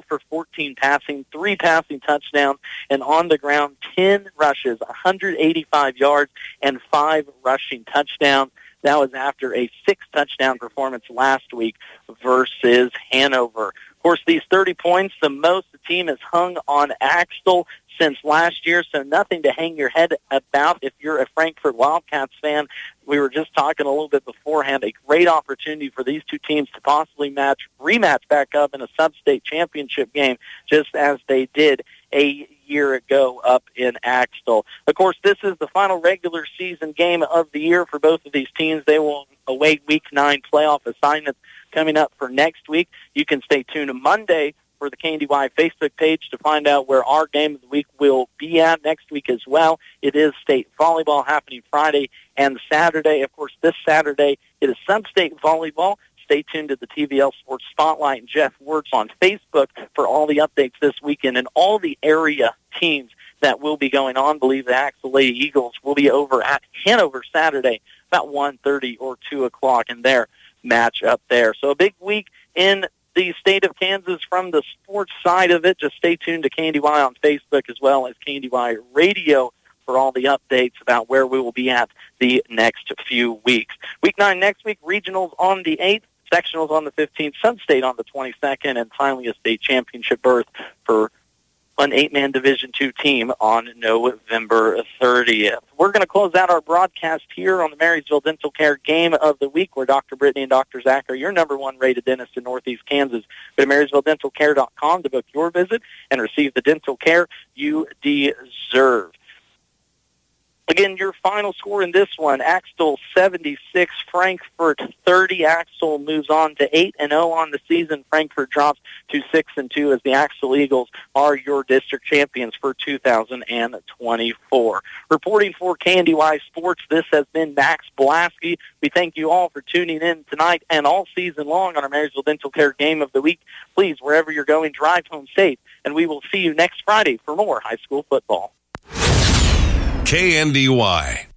for 14 passing, 3 passing touchdowns, and on the ground, 10 rushes, 185 yards, and 5 rushing touchdowns. That was after a 6-touchdown performance last week versus Hanover. Of course, these 30 points, the most the team has hung on Axtell since last year, so nothing to hang your head about if you're a Frankfort Wildcats fan. We were just talking a little bit beforehand, a great opportunity for these two teams to possibly rematch back up in a sub-state championship game, just as they did a year ago up in Axtell. Of course, this is the final regular season game of the year for both of these teams. They will await Week 9 playoff assignments coming up for next week. You can stay tuned Monday for the KNDY Facebook page to find out where our game of the week will be at next week as well. It is state volleyball happening Friday and Saturday. Of course, this Saturday it is sub-state volleyball. stay tuned to the TVL Sports Spotlight and Jeff Wirtz on Facebook for all the updates this weekend and all the area teams that will be going on. I believe the Axtell Lady Eagles will be over at Hanover Saturday about 1:30 or 2 o'clock in their match up there. So a big week in the state of Kansas from the sports side of it. Just stay tuned to KNDY on Facebook as well as KNDY Radio for all the updates about where we will be at the next few weeks. Week 9 next week, regionals on the 8th, sectionals on the 15th, Sun State on the 22nd, and finally a state championship berth for an 8-man Division II team on November 30th. We're going to close out our broadcast here on the Marysville Dental Care Game of the Week, where Dr. Brittany and Dr. Zach are your number one rated dentist in Northeast Kansas. Go to MarysvilleDentalCare.com to book your visit and receive the dental care you deserve. Again, your final score in this one, Axtell 76, Frankfort 30. Axtell moves on to 8-0 on the season. Frankfort drops to 6-2 as the Axtell Eagles are your district champions for 2024. Reporting for KNDY Sports, this has been Max Blasky. We thank you all for tuning in tonight and all season long on our Marysville Dental Care Game of the Week. Please, wherever you're going, drive home safe, and we will see you next Friday for more high school football. KNDY.